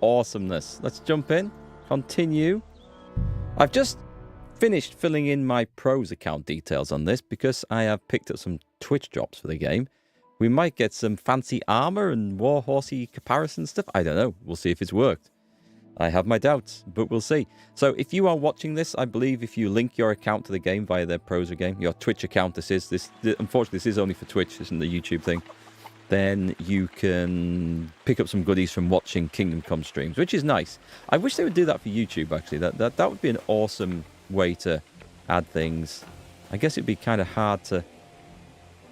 awesomeness. Let's jump in. Continue. I've just finished filling in my pros account details on this because I have picked up some Twitch drops for the game. We might get some fancy armor and war horsey comparison stuff. I don't know. We'll see if it's worked. I have my doubts, but we'll see. So if you are watching this, I believe if you link your account to the game via their pros game, your Twitch account, unfortunately this is only for Twitch, isn't the YouTube thing, then you can pick up some goodies from watching Kingdom Come streams, which is nice. I wish they would do that for YouTube, actually. That would be an awesome way to add things. I guess it'd be kind of hard to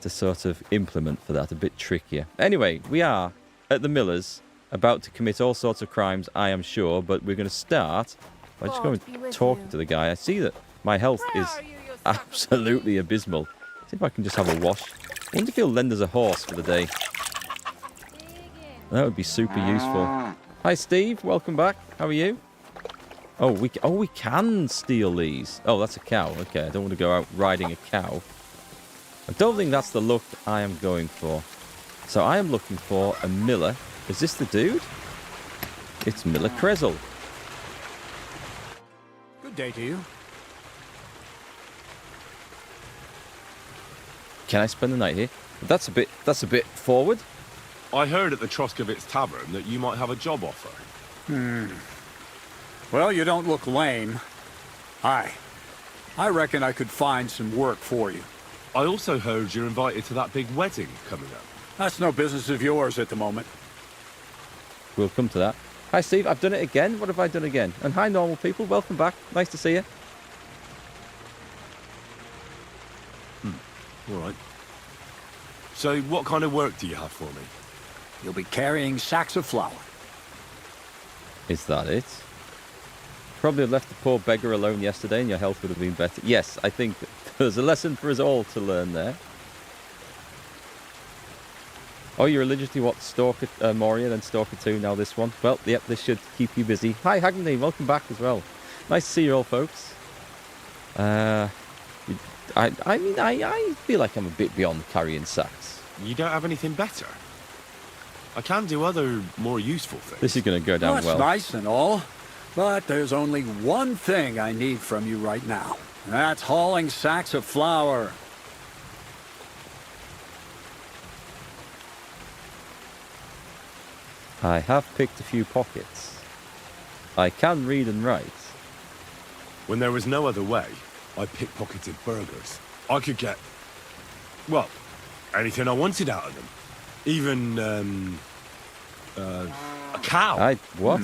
sort of implement for that, a bit trickier. Anyway, we are at the Millers, about to commit all sorts of crimes, I am sure, but we're going to start by just going talking to the guy. I see that my health is absolutely abysmal. See if I can just have a wash. I wonder if he'll lend us a horse for the day. That would be super useful. Hi, Steve. Welcome back. How are you? Oh, we can steal these. Oh, that's a cow. Okay, I don't want to go out riding a cow. I don't think that's the look I am going for. So I am looking for a miller. Is this the dude? It's Miller Krezel. Good day to you. Can I spend the night here? That's a bit forward. I heard at the Troskovitz Tavern that you might have a job offer. Well, you don't look lame. I reckon I could find some work for you. I also heard you're invited to that big wedding coming up. That's no business of yours at the moment. We'll come to that. Hi, Steve. I've done it again. What have I done again? And hi, normal people. Welcome back. Nice to see you. All right. So what kind of work do you have for me? You'll be carrying sacks of flour. Is that it? Probably left the poor beggar alone yesterday and your health would have been better. Yes, I think there's a lesson for us all to learn there. Oh, you're religiously what? Stalker Moria, then Stalker 2, now this one. Well, yep, this should keep you busy. Hi, Hagney, welcome back as well. Nice to see you all, folks. I mean, I feel like I'm a bit beyond carrying sacks. You don't have anything better? I can do other, more useful things. This is going to go down well. That's nice and all, but there's only one thing I need from you right now. That's hauling sacks of flour. I have picked a few pockets. I can read and write. When there was no other way, I pickpocketed burgers. I could get, well, anything I wanted out of them. Even, a cow. What?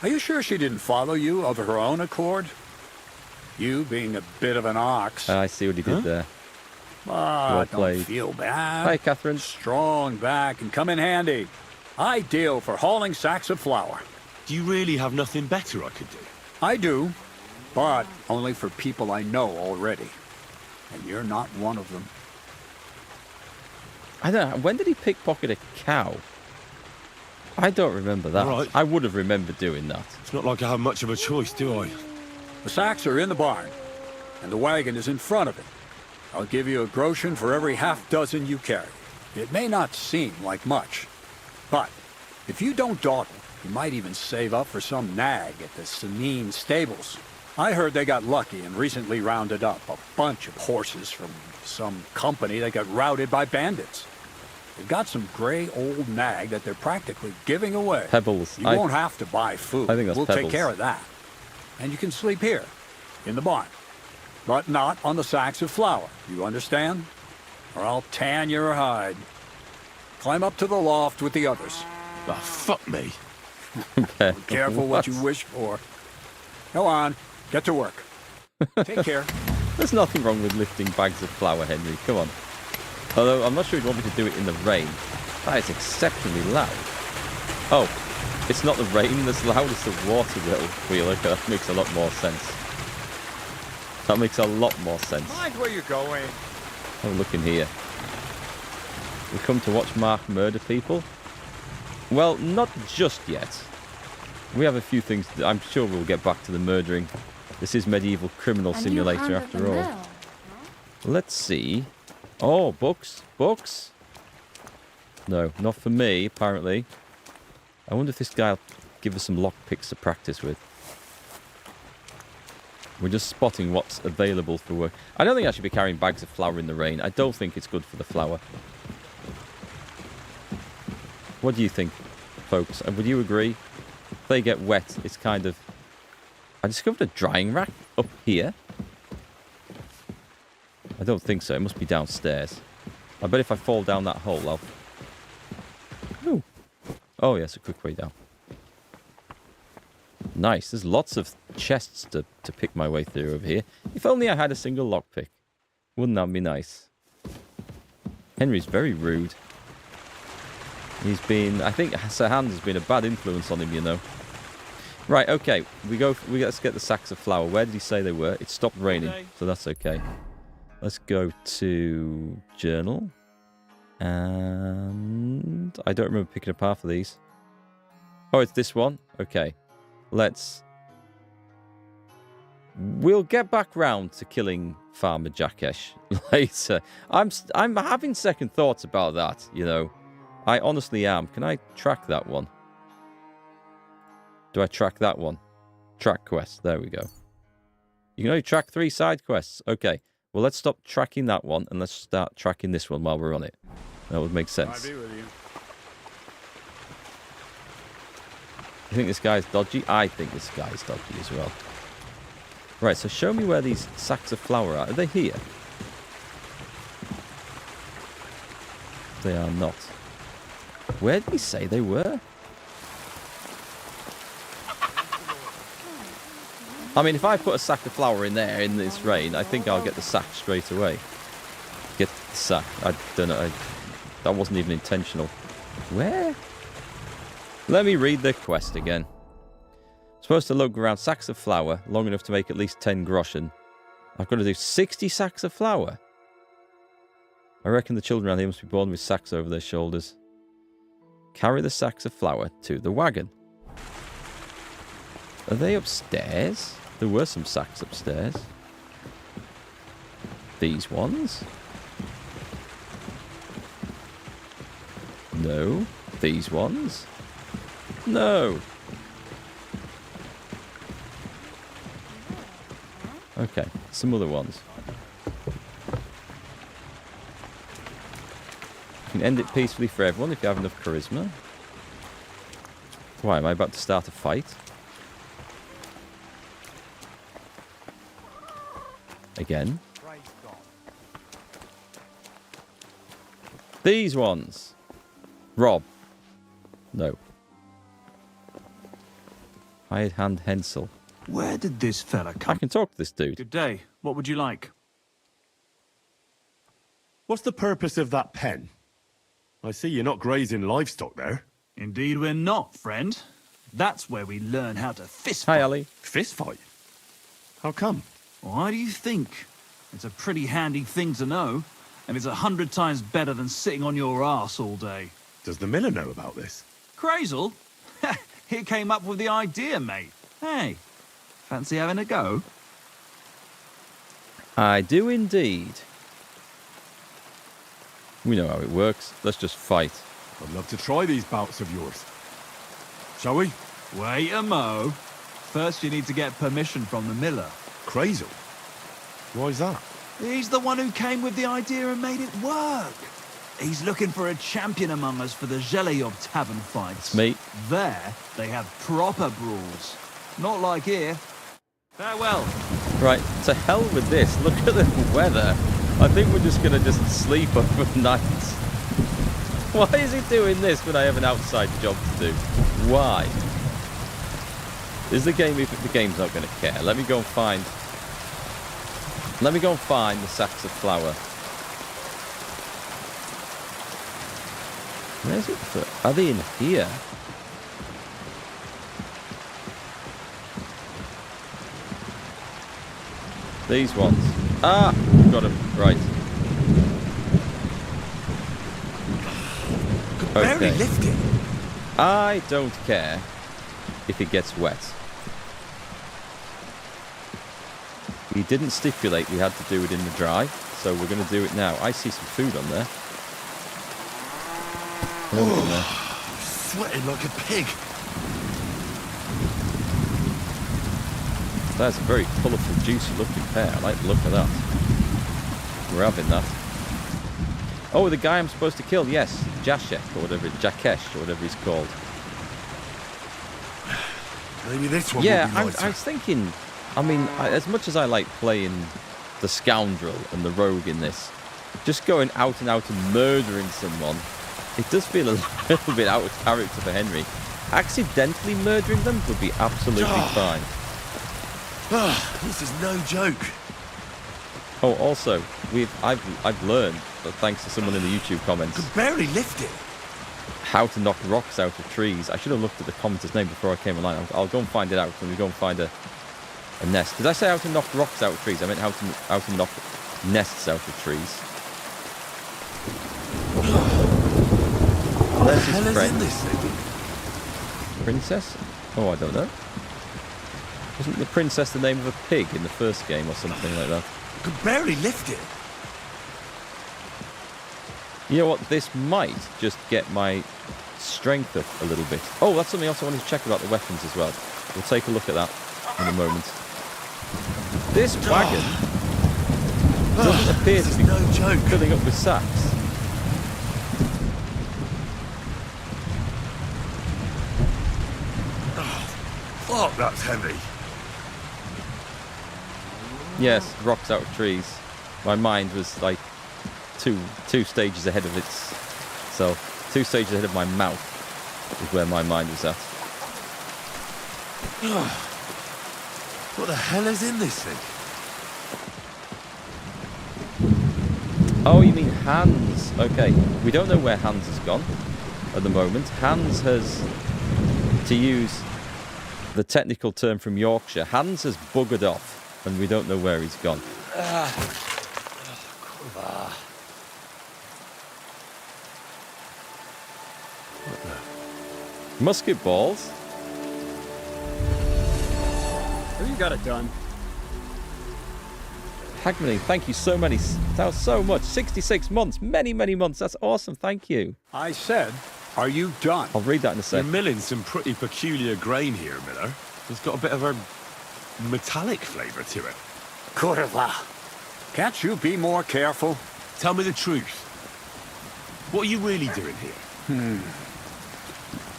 Are you sure she didn't follow you of her own accord? You being a bit of an ox. I see what he did there. Well played. Don't feel bad. Hi, Catherine. Strong back and come in handy. Ideal for hauling sacks of flour. Do you really have nothing better I could do? I do, but only for people I know already. And you're not one of them. I don't know. When did he pickpocket a cow? I don't remember that. Right. I would have remembered doing that. It's not like I have much of a choice, do I? The sacks are in the barn, and the wagon is in front of it. I'll give you a groschen for every half dozen you carry. It may not seem like much, but if you don't dawdle, you might even save up for some nag at the Samine stables. I heard they got lucky and recently rounded up a bunch of horses from some company that got routed by bandits. They've got some gray old nag that they're practically giving away. Pebbles. You won't have to buy food. I think that's We'll Pebbles. take care of that. And you can sleep here, in the barn. But not on the sacks of flour, you understand? Or I'll tan your hide. Climb up to the loft with the others. Ah, fuck me. Be careful what you wish for. Go on, get to work. Take care. There's nothing wrong with lifting bags of flour, Henry. Come on. Although, I'm not sure he'd want me to do it in the rain. That is exceptionally loud. Oh, it's not the rain that's loud, it's the water wheeler. That makes a lot more sense. That makes a lot more sense. Mind where you're going. Have a look in here. We come to watch Mark murder people? Well, not just yet. We have a few things. I'm sure we'll get back to the murdering. This is medieval criminal simulator after all. Let's see. Oh, books. Books? No, not for me, apparently. I wonder if this guy will give us some lockpicks to practice with. We're just spotting what's available for work. I don't think I should be carrying bags of flour in the rain. I don't think it's good for the flour. What do you think, folks? And would you agree? If they get wet, it's kind of... I discovered a drying rack up here. I don't think so. It must be downstairs. I bet if I fall down that hole, I'll... Ooh. Oh, yes, a quick way down. Nice. There's lots of chests to pick my way through over here. If only I had a single lockpick. Wouldn't that be nice? Henry's very rude. He's been... I think Sir Hans has been a bad influence on him, you know. Right, okay. Let's get the sacks of flour. Where did he say they were? It stopped raining, so that's okay. Let's go to journal. And I don't remember picking up half of these. Oh, it's this one? Okay. We'll get back round to killing Farmer Jackesh later. I'm having second thoughts about that, you know. I honestly am. Can I track that one? Do I track that one? Track quest. There we go. You can only track 3 side quests. Okay. Well, let's stop tracking that one and let's start tracking this one while we're on it. That would make sense. I'll be with you. You think this guy's dodgy? I think this guy's dodgy as well. Right, so show me where these sacks of flour are. Are they here? They are not. Where did he say they were? I mean, if I put a sack of flour in there in this rain, I think I'll get the sack straight away. Get the sack. I don't know. That wasn't even intentional. Where? Let me read the quest again. Supposed to lug around sacks of flour long enough to make at least 10 groschen. I've got to do 60 sacks of flour. I reckon the children around here must be born with sacks over their shoulders. Carry the sacks of flour to the wagon. Are they upstairs? There were some sacks upstairs. These ones? No. These ones? No. Okay, some other ones. You can end it peacefully for everyone if you have enough charisma. Why, am I about to start a fight? Again. These ones. Rob. No. Hired hand Hensel. Where did this fella I come? can talk to this dude. Good day. What would you like? What's the purpose of that pen? I see you're not grazing livestock there. Indeed we're not, friend. That's where we learn how to fist Hi, fight. Ali. Fist fight? How come? Why do you think? It's a pretty handy thing to know, and it's 100 times better than sitting on your arse all day. Does the miller know about this? Crazel? He came up with the idea, mate. Hey, fancy having a go? I do indeed. We know how it works. Let's just fight. I'd love to try these bouts of yours. Shall we? Wait a mo. First you need to get permission from the miller. Crazy. Why's that? He's the one who came with the idea and made it work. He's looking for a champion among us for the Zheleyob tavern fights. Me. There, they have proper brawls. Not like here. Farewell. Right, to hell with this. Look at the weather. I think we're just going to just sleep overnight. Why is he doing this when I have an outside job to do? Why? Is the game, if the game's not going to care? Let me go and find the sacks of flour. Where's it? Are they in here? These ones. Ah! Got them. Right. Barely Okay. lifted. I don't care if it gets wet. We didn't stipulate we had to do it in the dry, so we're going to do it now. I see some food on there. sweating like a pig. That's a very colourful, juicy looking pear. I like the look of that. We're having that. Oh, the guy I'm supposed to kill, yes. Jashek, or whatever, Jakesh, or whatever he's called. Maybe this one Yeah, will be I lighter. was thinking, I mean, as much as I like playing the scoundrel and the rogue in this, just going out and out and murdering someone, it does feel a little bit out of character for Henry. Accidentally murdering them would be absolutely fine. This is no joke. Oh, also, I've learned, thanks to someone in the YouTube I comments, could barely lift it. how to knock rocks out of trees. I should have looked at the commenter's name before I came online. I'll go and find it out when we go and find a nest. Did I say how to knock rocks out of trees? I meant how to knock nests out of trees. What the There's his hell is friend. in this thing? Princess? Oh, I don't know. Wasn't the princess the name of a pig in the first game or something like that? I could barely lift it. You know what? This might just get my strength up a little bit. Oh, that's something else I wanted to check about the weapons as well. We'll take a look at that in a moment. This wagon doesn't appear This to is be no joke. filling up with sacks. Fuck, that's heavy. Yes, rocks out of trees. My mind was like two stages ahead of itself. 2 stages ahead of my mouth is where my mind was at. What the hell is in this thing? Oh, you mean Hans? Okay, we don't know where Hans has gone at the moment. Hans has, to use the technical term from Yorkshire, Hans has buggered off, and we don't know where he's gone. Musket balls? Well, you got it done. Hagmany, thank you so much. 66 months, many months. That's awesome, thank you. I said, are you done? I'll read that in a You're sec. milling some pretty peculiar grain here, Miller. It's got a bit of a metallic flavour to it. Kurva. Can't you be more careful? Tell me the truth. What are you really doing here?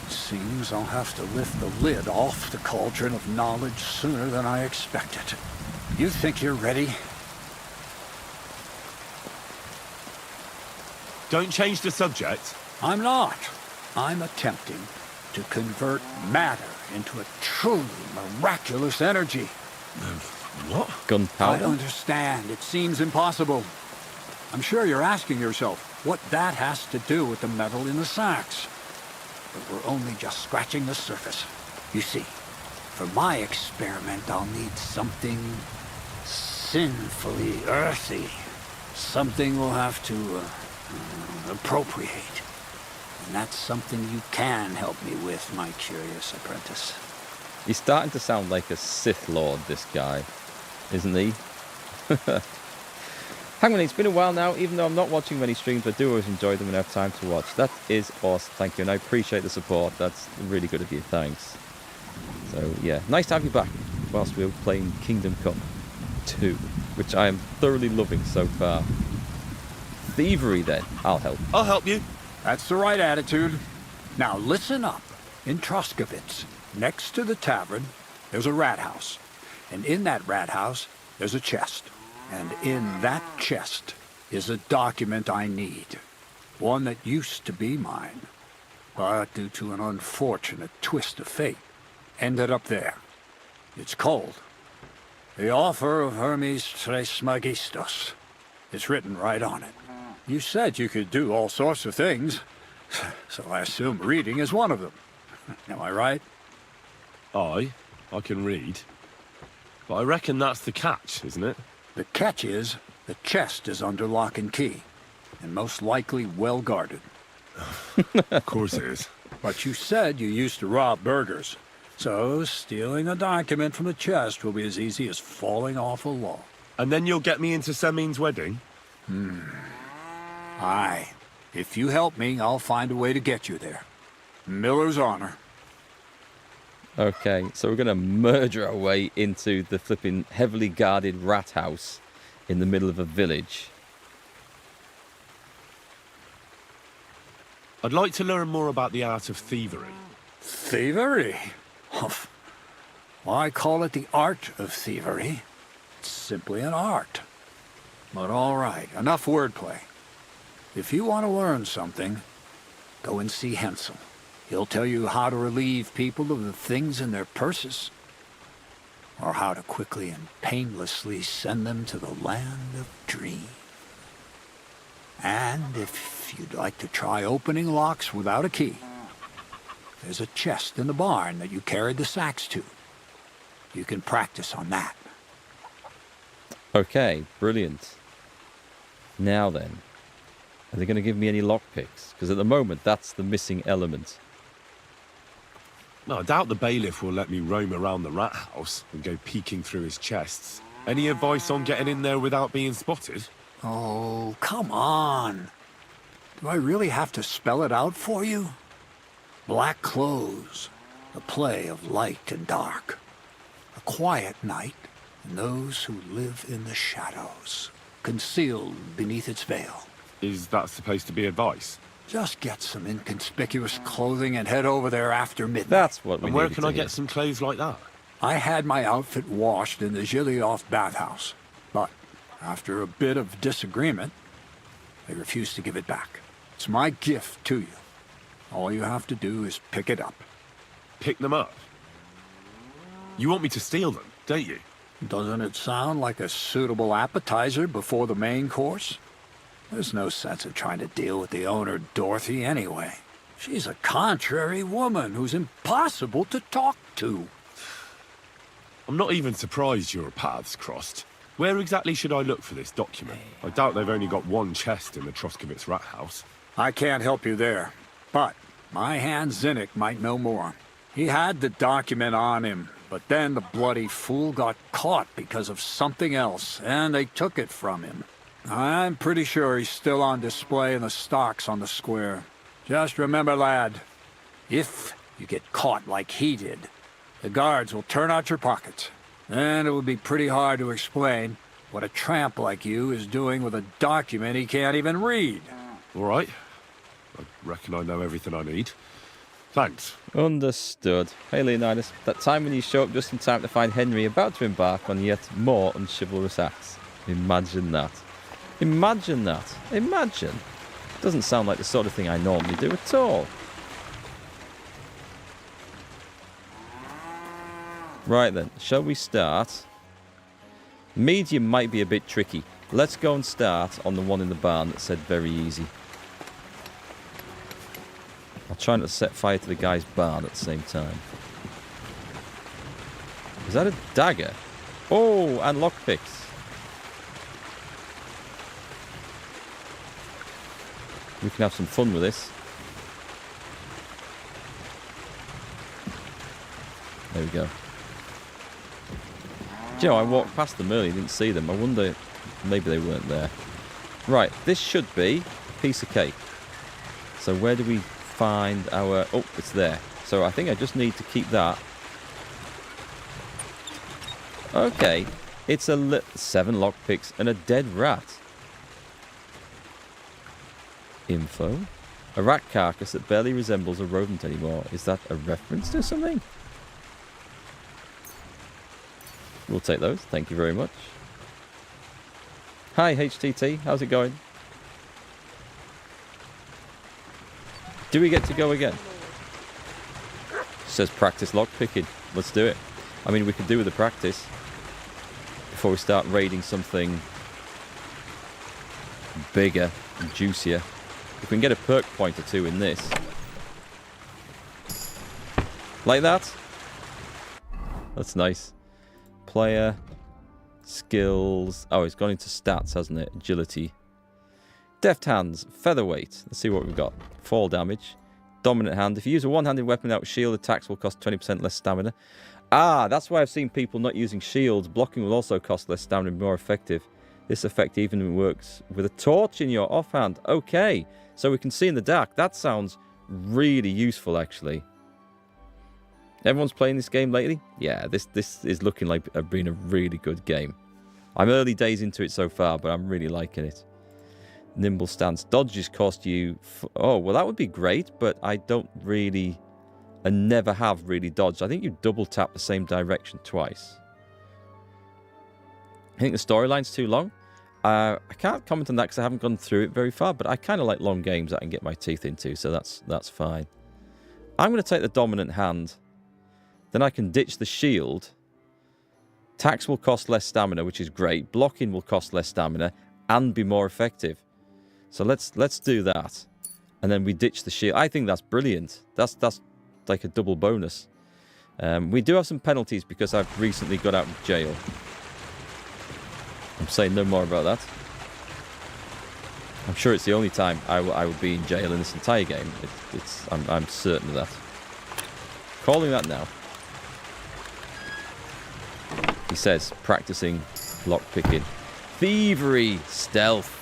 Seems I'll have to lift the lid off the cauldron of knowledge sooner than I expected. You think you're ready? Don't change the subject. I'm not. I'm attempting to convert matter into a truly miraculous energy. What? I Gunpowder? understand. It seems impossible. I'm sure you're asking yourself what that has to do with the metal in the sacks. But we're only just scratching the surface. You see, for my experiment, I'll need something sinfully earthy. Something we'll have to appropriate. And that's something you can help me with, my curious apprentice. He's starting to sound like a Sith Lord, this guy, isn't he? Hang on, it's been a while now. Even though I'm not watching many streams, I do always enjoy them when I have time to watch. That is awesome, thank you, and I appreciate the support. That's really good of you, thanks. So, yeah, nice to have you back whilst we're playing Kingdom Come 2, which I am thoroughly loving so far. Thievery, then. I'll help. I'll help you. That's the right attitude. Now listen up. In Troskovitz, next to the tavern, there's a rat house. And in that rat house, there's a chest. And in that chest is a document I need. One that used to be mine. But due to an unfortunate twist of fate, ended up there. It's called The Offer of Hermes Trismegistos. It's written right on it. You said you could do all sorts of things, so I assume reading is one of them. Am I right? I can read. But I reckon that's the catch, isn't it? The catch is, the chest is under lock and key, and most likely well guarded. Of course it is. But you said you used to rob burgers, so stealing a document from the chest will be as easy as falling off a log. And then you'll get me into Semin's wedding? Aye. If you help me, I'll find a way to get you there. Miller's honor. Okay, so we're going to murder our way into the flipping heavily guarded rat house in the middle of a village. I'd like to learn more about the art of thievery. Thievery? Humph. Why call it the art of thievery? It's simply an art. But all right, enough wordplay. If you want to learn something, go and see Hensel. He'll tell you how to relieve people of the things in their purses, or how to quickly and painlessly send them to the land of dreams. And if you'd like to try opening locks without a key, there's a chest in the barn that you carried the sacks to. You can practice on that. Okay, brilliant. Now then, are they going to give me any lockpicks? Because at the moment, that's the missing element. No, I doubt the bailiff will let me roam around the rat house and go peeking through his chests. Any advice on getting in there without being spotted? Oh, come on. Do I really have to spell it out for you? Black clothes, the play of light and dark. A quiet night, and those who live in the shadows, concealed beneath its veil. Is that supposed to be advice? Just get some inconspicuous clothing and head over there after midnight. That's what we And where needed can to I hear. get some clothes like that? I had my outfit washed in the Gilioff bathhouse, but after a bit of disagreement, they refused to give it back. It's my gift to you. All you have to do is pick it up. Pick them up? You want me to steal them, don't you? Doesn't it sound like a suitable appetizer before the main course? There's no sense in trying to deal with the owner, Dorothy, anyway. She's a contrary woman who's impossible to talk to. I'm not even surprised your paths crossed. Where exactly should I look for this document? I doubt they've only got one chest in the Troskovitz rat house. I can't help you there, but my hand Zinnik might know more. He had the document on him, but then the bloody fool got caught because of something else, and they took it from him. I'm pretty sure he's still on display in the stocks on the square. Just remember, lad, if you get caught like he did, the guards will turn out your pockets. And it would be pretty hard to explain what a tramp like you is doing with a document he can't even read. All right. I reckon I know everything I need. Thanks. Understood. Hey, Leonidas. That time when you show up just in time to find Henry about to embark on yet more unchivalrous acts. Imagine that. Imagine that. Imagine. Doesn't sound like the sort of thing I normally do at all. Right then, shall we start? Medium might be a bit tricky. Let's go and start on the one in the barn that said very easy. I'll try not to set fire to the guy's barn at the same time. Is that a dagger? Oh, and lockpicks. We can have some fun with this. There we go. Do you know, I walked past them earlier, didn't see them. I wonder, maybe they weren't there. Right, this should be a piece of cake. So where do we find our... Oh, it's there. So I think I just need to keep that. Okay, it's a 7 lockpicks and a dead rat. Info. A rat carcass that barely resembles a rodent anymore. Is that a reference to something? We'll take those. Thank you very much. Hi, HTT. How's it going? Do we get to go again? It says practice lockpicking. Let's do it. I mean, we could do with the practice before we start raiding something bigger and juicier. If we can get a perk point or two in this. Like that. That's nice. Player. Skills. Oh, it's gone into stats, hasn't it? Agility. Deft hands. Featherweight. Let's see what we've got. Fall damage. Dominant hand. If you use a one-handed weapon without shield, attacks will cost 20% less stamina. Ah, that's why I've seen people not using shields. Blocking will also cost less stamina and be more effective. This effect even works with a torch in your offhand. Okay, so we can see in the dark. That sounds really useful, actually. Everyone's playing this game lately? Yeah, this is looking like being a really good game. I'm early days into it so far, but I'm really liking it. Nimble stance. Dodges cost you... Oh, well, that would be great, but I don't really... I never have really dodged. I think you double tap the same direction twice. I think the storyline's too long. I can't comment on that because I haven't gone through it very far, but I kind of like long games that I can get my teeth into, so that's fine. I'm going to take the dominant hand. Then I can ditch the shield. Tax will cost less stamina, which is great. Blocking will cost less stamina and be more effective. So let's do that. And then we ditch the shield. I think that's brilliant. That's like a double bonus. We do have some penalties because I've recently got out of jail. I'm saying no more about that. I'm sure it's the only time I will be in jail in this entire game. I'm certain of that. Calling that now. He says, practicing lockpicking. Thievery stealth.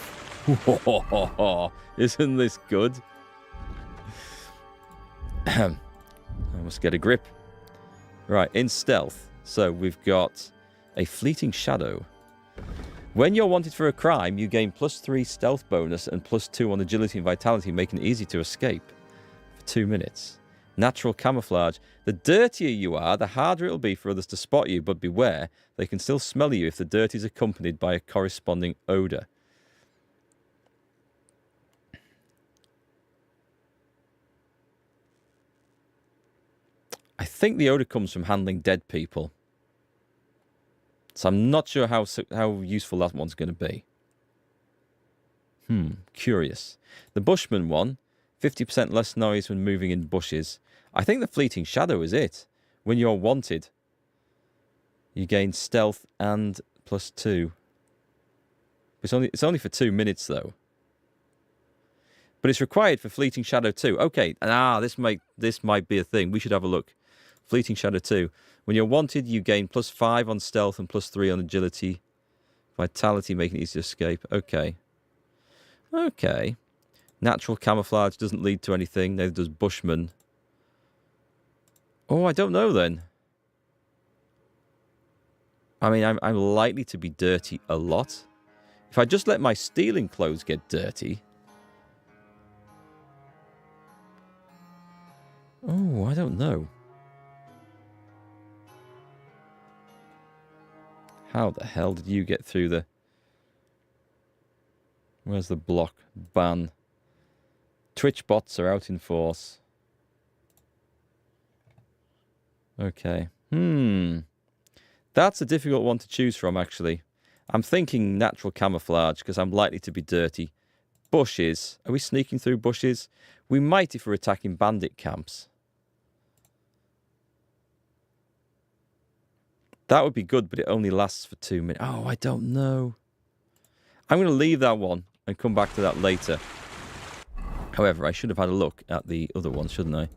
Isn't this good? I must get a grip. Right, in stealth. So we've got a fleeting shadow. When you're wanted for a crime, you gain +3 stealth bonus and +2 on agility and vitality, making it easy to escape for 2 minutes. Natural camouflage. The dirtier you are, the harder it'll be for others to spot you, but beware, they can still smell you if the dirt is accompanied by a corresponding odour. I think the odour comes from handling dead people. So I'm not sure how useful that one's going to be. Curious. The Bushman one, 50% less noise when moving in bushes. I think the fleeting shadow is it. When you're wanted, you gain stealth and +2. It's only for 2 minutes though. But it's required for fleeting shadow 2. Okay, this might be a thing. We should have a look. Fleeting shadow 2. When you're wanted, you gain +5 on stealth and +3 on agility. Vitality, making it easy to escape. Okay. Okay. Natural camouflage doesn't lead to anything. Neither does Bushman. Oh, I don't know then. I mean, I'm likely to be dirty a lot. If I just let my stealing clothes get dirty... Oh, I don't know. How the hell did you get through the... Where's the block? Ban. Twitch bots are out in force. Okay. That's a difficult one to choose from, actually. I'm thinking natural camouflage, because I'm likely to be dirty. Bushes. Are we sneaking through bushes? We might if we're attacking bandit camps. That would be good, but it only lasts for 2 minutes. Oh, I don't know. I'm going to leave that one and come back to that later. However, I should have had a look at the other one, shouldn't I?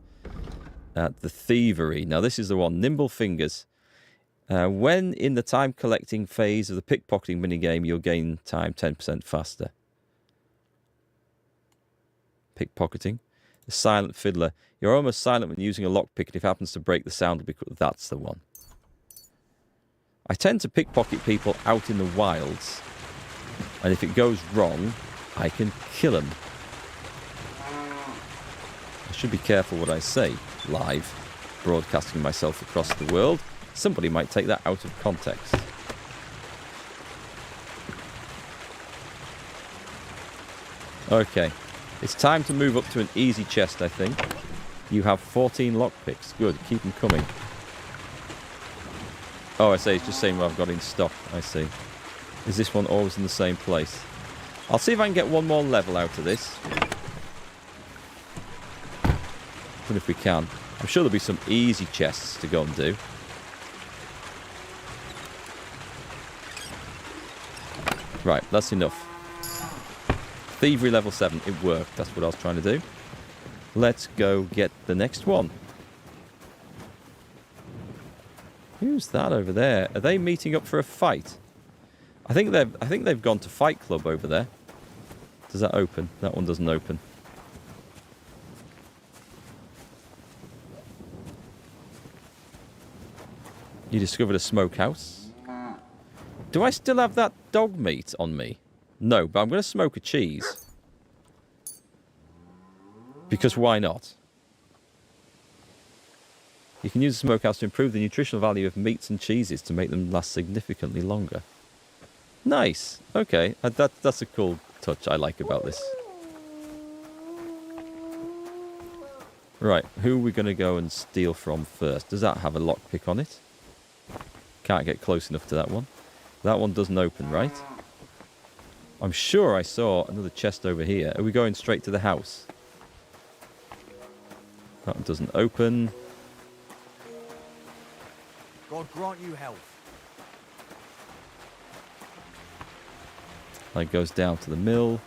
At the Thievery. Now, this is the one. Nimble Fingers. When in the time collecting phase of the pickpocketing minigame, you'll gain time 10% faster. Pickpocketing. The Silent Fiddler. You're almost silent when using a lockpick, and if it happens to break the sound, that's the one. I tend to pickpocket people out in the wilds, and if it goes wrong, I can kill them. I should be careful what I say live, broadcasting myself across the world. Somebody might take that out of context. Okay, it's time to move up to an easy chest, I think. You have 14 lockpicks. Good, keep them coming. Oh, I see, it's just saying what I've got in stock. I see. Is this one always in the same place? I'll see if I can get one more level out of this. But if we can. I'm sure there'll be some easy chests to go and do. Right, that's enough. Thievery level 7, it worked. That's what I was trying to do. Let's go get the next one. Who's that over there? Are they meeting up for a fight? I think they've gone to Fight Club over there. Does that open? That one doesn't open. You discovered a smokehouse. Do I still have that dog meat on me? No, but I'm going to smoke a cheese. Because why not? You can use the smokehouse to improve the nutritional value of meats and cheeses to make them last significantly longer. Nice. Okay, that's a cool touch I like about this. Right, who are we going to go and steal from first? Does that have a lockpick on it? Can't get close enough to that one. That one doesn't open, right? I'm sure I saw another chest over here. Are we going straight to the house? That one doesn't open. God grant you health. That goes down to the mill.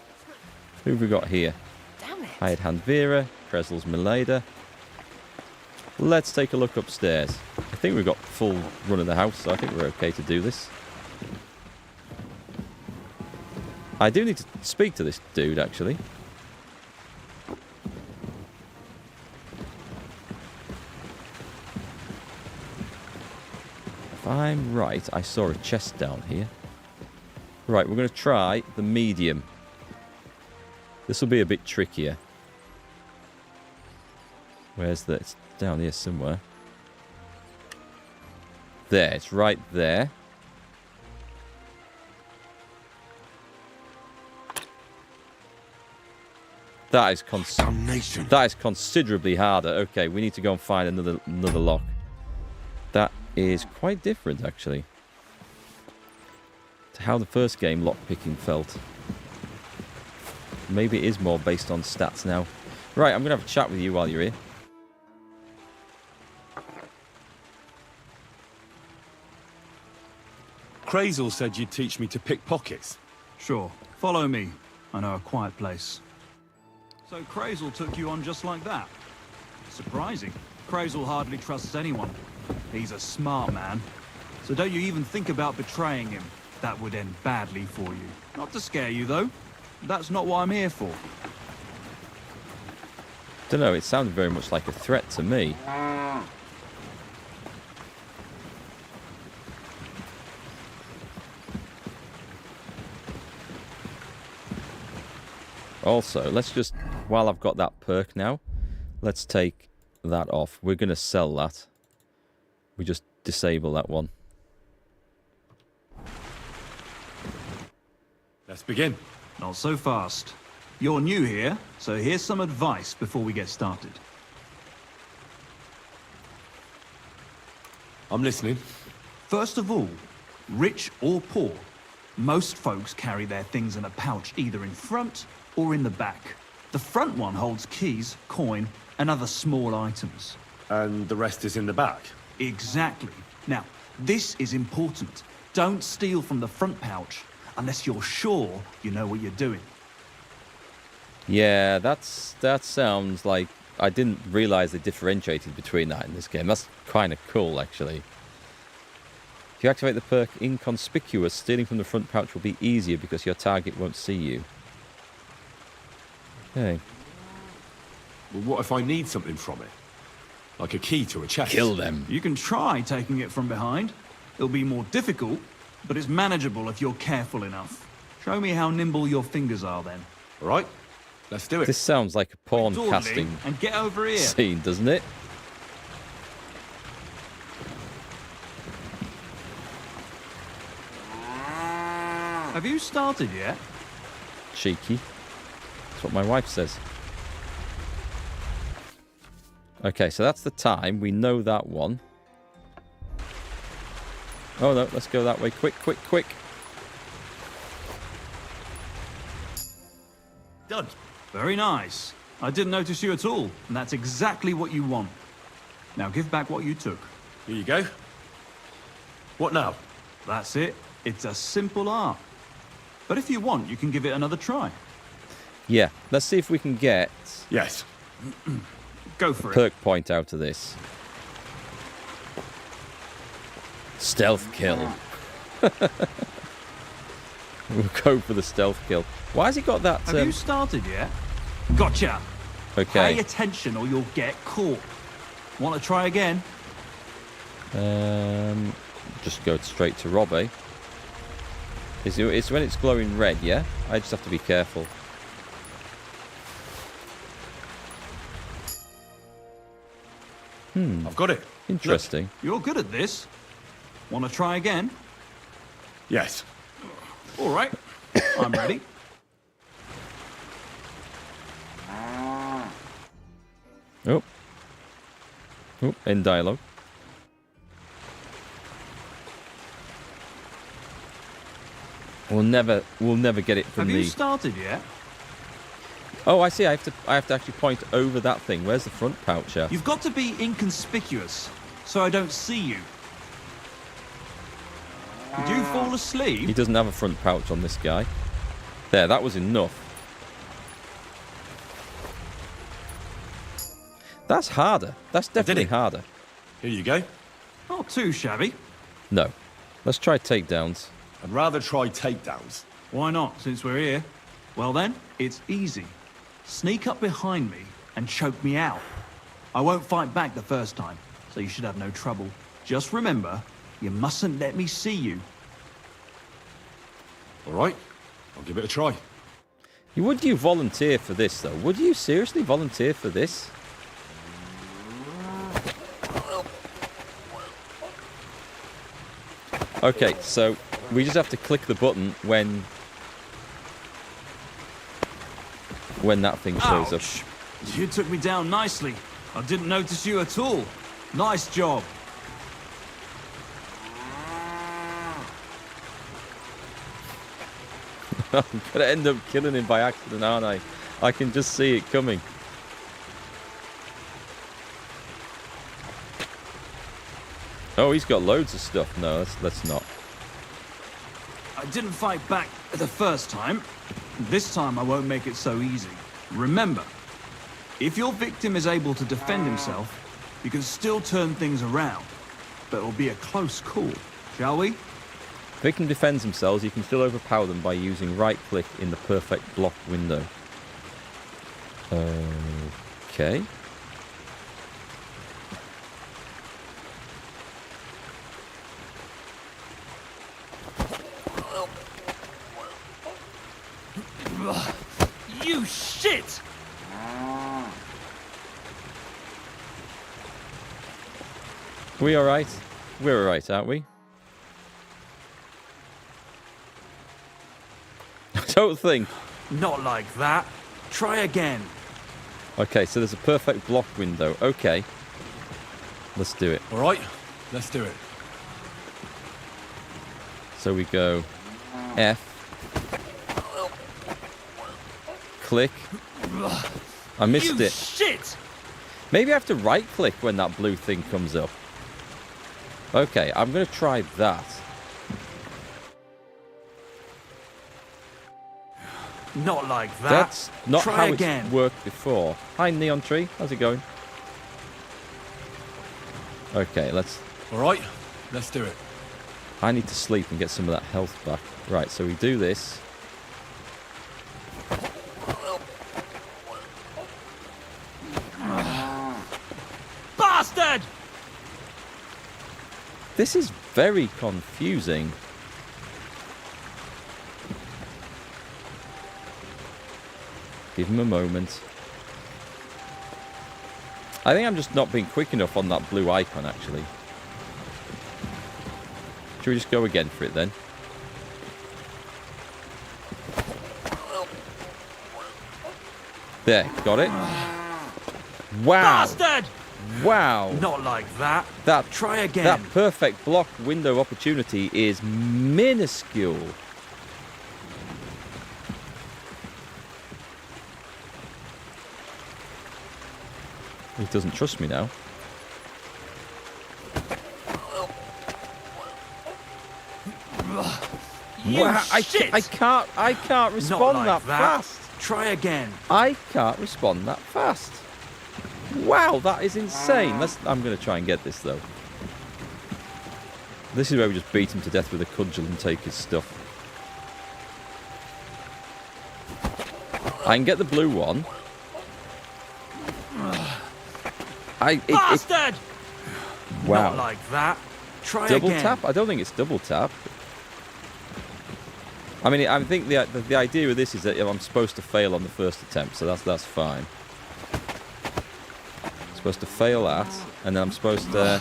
Who have we got here? Damn it. Hired Hand Vera, Krezel's Milada. Let's take a look upstairs. I think we've got full run of the house, so I think we're okay to do this. I do need to speak to this dude, actually. If I'm right, I saw a chest down here. Right, we're going to try the medium. This will be a bit trickier. Where's that? It's down here somewhere. There, it's right there. That is considerably harder. Okay, we need to go and find another lock. That is quite different, actually, to how the first game lockpicking felt. Maybe it is more based on stats now. Right, I'm going to have a chat with you while you're here. Krezel said you'd teach me to pick pockets. Sure. Follow me. I know a quiet place. So Krezel took you on just like that? Surprising. Krezel hardly trusts anyone. He's a smart man. So don't you even think about betraying him. That would end badly for you. Not to scare you, though. That's not what I'm here for. Don't know, it sounded very much like a threat to me. Also, let's just, while I've got that perk now, let's take that off. We're going to sell that. We just disable that one. Let's begin. Not so fast. You're new here, so here's some advice before we get started. I'm listening. First of all, rich or poor, most folks carry their things in a pouch either in front or in the back. The front one holds keys, coin, and other small items. And the rest is in the back? Exactly. Now, this is important. Don't steal from the front pouch unless you're sure you know what you're doing. Yeah, that sounds like... I didn't realise they differentiated between that in this game. That's kind of cool, actually. If you activate the perk Inconspicuous, stealing from the front pouch will be easier because your target won't see you. Okay. Well, what if I need something from it? Like a key to a chest? Kill them. You can try taking it from behind. It'll be more difficult, but it's manageable if you're careful enough. Show me how nimble your fingers are then. All right, let's do it. This sounds like a porn Dawdling, casting and get over here. scene, doesn't it? Have you started yet? Cheeky. That's what my wife says. Okay, so that's the time. We know that one. Oh no, let's go that way. Quick, quick, quick. Done. Very nice. I didn't notice you at all, and that's exactly what you want. Now give back what you took. Here you go. What now? That's it. It's a simple art. But if you want, you can give it another try. Yeah, let's see if we can get Yes. Go for it. perk point out of this. Stealth kill. We'll go for the stealth kill. Why has he got that? Have you started yet? Gotcha. Okay. Pay attention or you'll get caught. Want to try again? Just go straight to Rob, eh? It's when it's glowing red, yeah? I just have to be careful. I've got it. Interesting. Look, you're good at this. Want to try again? Yes. All right. I'm ready. Oh. Oh, in dialogue. We'll never get it from Have the... you started yet? Oh, I see. I have to actually point over that thing. Where's the front pouch at? You've got to be inconspicuous, so I don't see you. Did you fall He asleep? doesn't have a front pouch on this guy. There, that was enough. That's harder. That's definitely harder. Here you go. Not too shabby. No. Let's try takedowns. I'd rather try takedowns. Why not, since we're here? Well then, it's easy. Sneak up behind me and choke me out. I won't fight back the first time, so you should have no trouble. Just remember, you mustn't let me see you. All right, I'll give it a try. Would you volunteer for this, though? Would you seriously volunteer for this? Okay, so we just have to click the button when that thing shows up. Ouch. You took me down nicely. I didn't notice you at all. Nice job. I'm gonna end up killing him by accident, aren't I? I can just see it coming. Oh, he's got loads of stuff. No, let's not. I didn't fight back the first time. This time I won't make it so easy. Remember, if your victim is able to defend himself, you can still turn things around. But it'll be a close call, shall we? If victim defends themselves, you can still overpower them by using right-click in the perfect block window. Okay. You shit! We alright? We're alright, aren't we? I don't think. Not like that. Try again. Okay, so there's a perfect block window. Okay. Let's do it. All right, let's do it. So we go F. Click. I missed it. Shit! Maybe I have to right-click when that blue thing comes up. Okay, I'm going to try that. Not like that. That's not Try how again. it's worked before. Hi, Neon Tree. How's it going? Okay, let's... All right, let's do it. I need to sleep and get some of that health back. Right, so we do this. Bastard! This is very confusing. Give him a moment. I think I'm just not being quick enough on that blue icon, actually. Should we just go again for it, then? There, got it. Wow. Bastard! Wow. Not like that. That, Try again. That perfect block window opportunity is minuscule. He doesn't trust me now. You Wow, shit! I can't respond Not that like that. fast. Try again. I can't respond that fast. Wow, that is insane. I'm going to try and get this, though. This is where we just beat him to death with a cudgel and take his stuff. I can get the blue one. Bastard! Wow. Not like that. Try Double again. tap? I don't think it's double tap. I mean, I think the idea of this is that I'm supposed to fail on the first attempt, so that's fine. I'm supposed to fail that, and then I'm supposed to...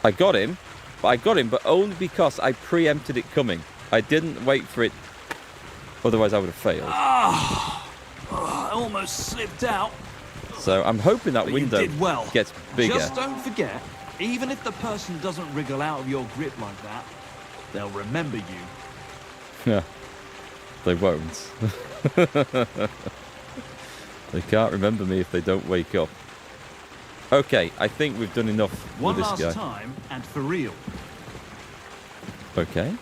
I got him, but only because I preempted it coming. I didn't wait for it, otherwise I would have failed. I almost slipped out. So I'm hoping that But window you did well. gets bigger. Just don't forget, even if the person doesn't wriggle out of your grip like that, they'll remember you. Yeah, they won't. They can't remember me if they don't wake up. Okay, I think we've done enough One with this last guy. time, and for real. Okay.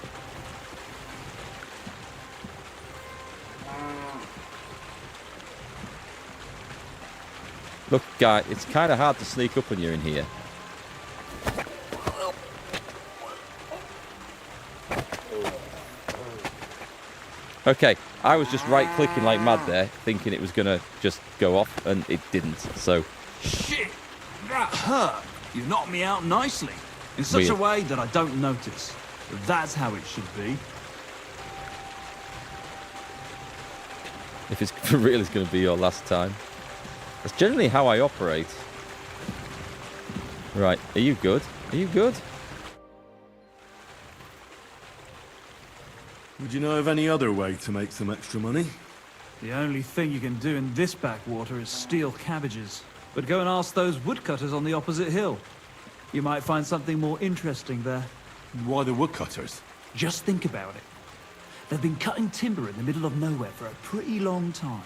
Look, guy, it's kind of hard to sneak up when you're in here. Okay, I was just right-clicking like mad there, thinking it was going to just go off, and it didn't, so... Shit! That hurt! You knocked me out nicely. In such a Weird. way that I don't notice. That's how it should be. If it's for real, it's going to be your last time. That's generally how I operate. Right, are you good? Are you good? Would you know of any other way to make some extra money? The only thing you can do in this backwater is steal cabbages. But go and ask those woodcutters on the opposite hill. You might find something more interesting there. Why the woodcutters? Just think about it. They've been cutting timber in the middle of nowhere for a pretty long time.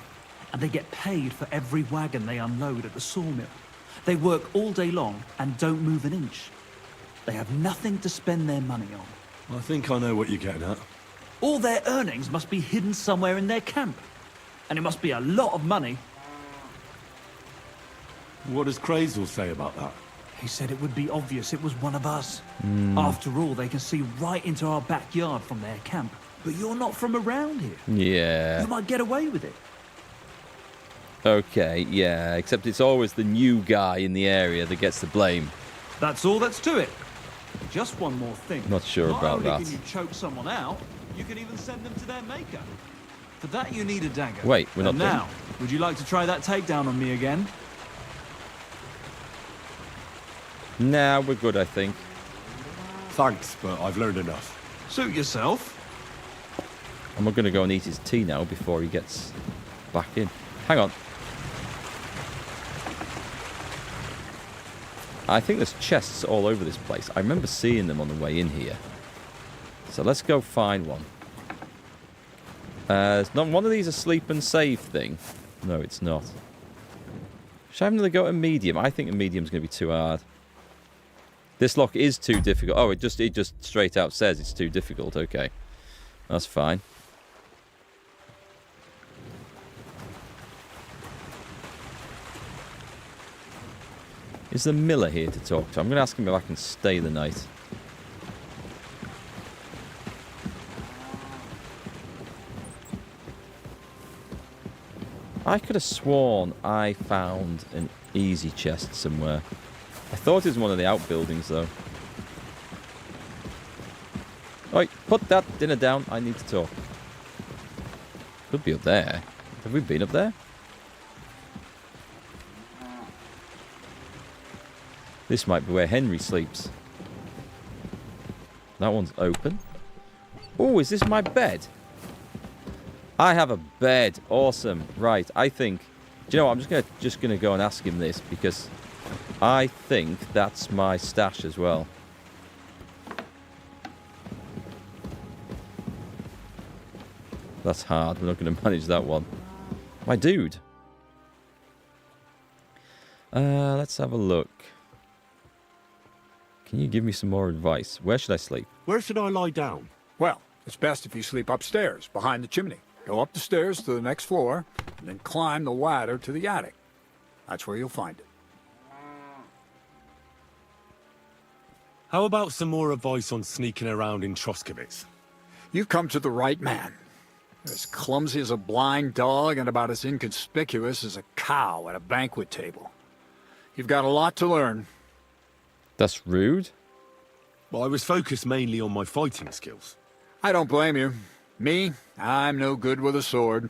And they get paid for every wagon they unload at the sawmill. They work all day long and don't move an inch. They have nothing to spend their money on. I think I know what you're getting at. All their earnings must be hidden somewhere in their camp. And it must be a lot of money. What does Crazel say about that? He said it would be obvious it was one of us. After all, they can see right into our backyard from their camp. But you're not from around here. Yeah. You might get away with it. Okay, yeah, except it's always the new guy in the area that gets the blame. That's all that's to it. Just one more thing. Not sure Not about only that. can you choke someone out, you can even send them to their maker. For that you need a dagger. Wait, we're not And done. now, would you like to try that takedown on me again? Nah, we're good, I think. Thanks, but I've learned enough. Suit yourself. And we're going to go and eat his tea now before he gets back in. Hang on. I think there's chests all over this place. I remember seeing them on the way in here. So let's go find one. Is not one of these a sleep and save thing? No, it's not. Should I have another go at a medium? I think a medium's going to be too hard. This lock is too difficult. Oh, it just straight out says it's too difficult. Okay. That's fine. Is the miller here to talk to? I'm going to ask him if I can stay the night. I could have sworn I found an easy chest somewhere. I thought it was one of the outbuildings, though. Oi, put that dinner down. I need to talk. Could be up there. Have we been up there? This might be where Henry sleeps. That one's open. Oh, is this my bed? I have a bed. Awesome. Right, I think... Do you know what? I'm just gonna go and ask him this, because I think that's my stash as well. That's hard. We're not going to manage that one. My dude. Let's have a look. Can you give me some more advice? Where should I sleep? Where should I lie down? Well, it's best if you sleep upstairs, behind the chimney. Go up the stairs to the next floor, and then climb the ladder to the attic. That's where you'll find it. How about some more advice on sneaking around in Troskowitz? You've come to the right man. As clumsy as a blind dog and about as inconspicuous as a cow at a banquet table. You've got a lot to learn. That's rude. Well, I was focused mainly on my fighting skills. I don't blame you. Me, I'm no good with a sword.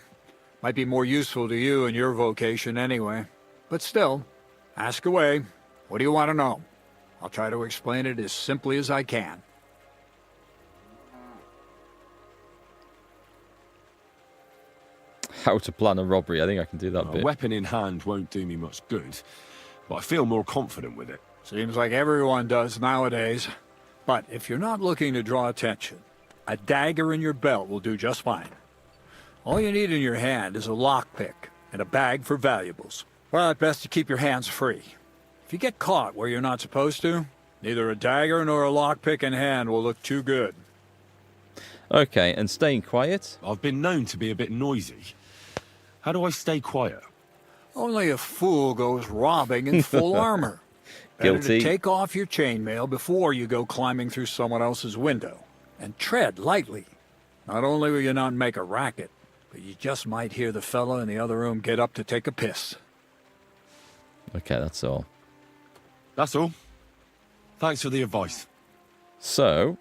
Might be more useful to you in your vocation anyway. But still, ask away. What do you want to know? I'll try to explain it as simply as I can. How to plan a robbery. I think I can do that A bit. weapon in hand won't do me much good, but I feel more confident with it. Seems like everyone does nowadays. But if you're not looking to draw attention, a dagger in your belt will do just fine. All you need in your hand is a lockpick and a bag for valuables. Well, it's best to keep your hands free. If you get caught where you're not supposed to, neither a dagger nor a lockpick in hand will look too good. Okay, and staying quiet? I've been known to be a bit noisy. How do I stay quiet? Only a fool goes robbing in full armor. Better Guilty. to take off your chainmail before you go climbing through someone else's window. And tread lightly. Not only will you not make a racket, but you just might hear the fella in the other room get up to take a piss. Okay, that's all. That's all. Thanks for the advice. So,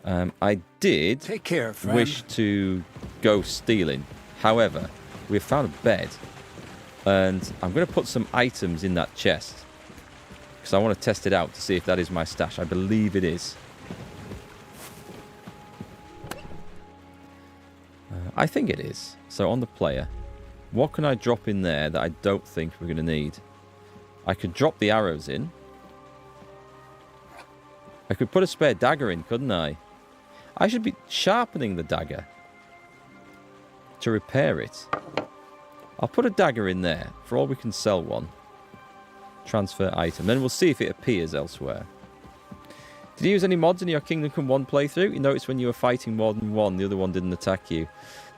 I did Take care, friend. wish to go stealing. However, we've found a bed. And I'm going to put some items in that chest. Because I want to test it out to see if that is my stash. I believe it is. I think it is. So on the player, what can I drop in there that I don't think we're going to need? I could drop the arrows in. I could put a spare dagger in, couldn't I? I should be sharpening the dagger to repair it. I'll put a dagger in there. For all we can sell one. Transfer item. Then we'll see if it appears elsewhere. Did you use any mods in your Kingdom Come 1 playthrough? You noticed when you were fighting more than one, the other one didn't attack you.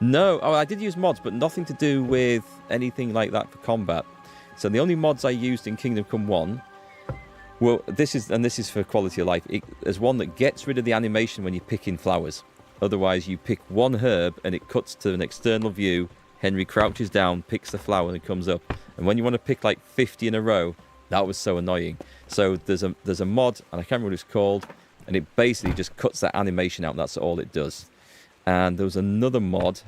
No. Oh, I did use mods, but nothing to do with anything like that for combat. So the only mods I used in Kingdom Come 1... Well, this is for quality of life. There's one that gets rid of the animation when you're picking flowers. Otherwise, you pick one herb and it cuts to an external view. Henry crouches down, picks the flower, and it comes up. And when you want to pick like 50 in a row, that was so annoying. So there's a mod, and I can't remember what it's called, and it basically just cuts that animation out, and that's all it does. And there was another mod.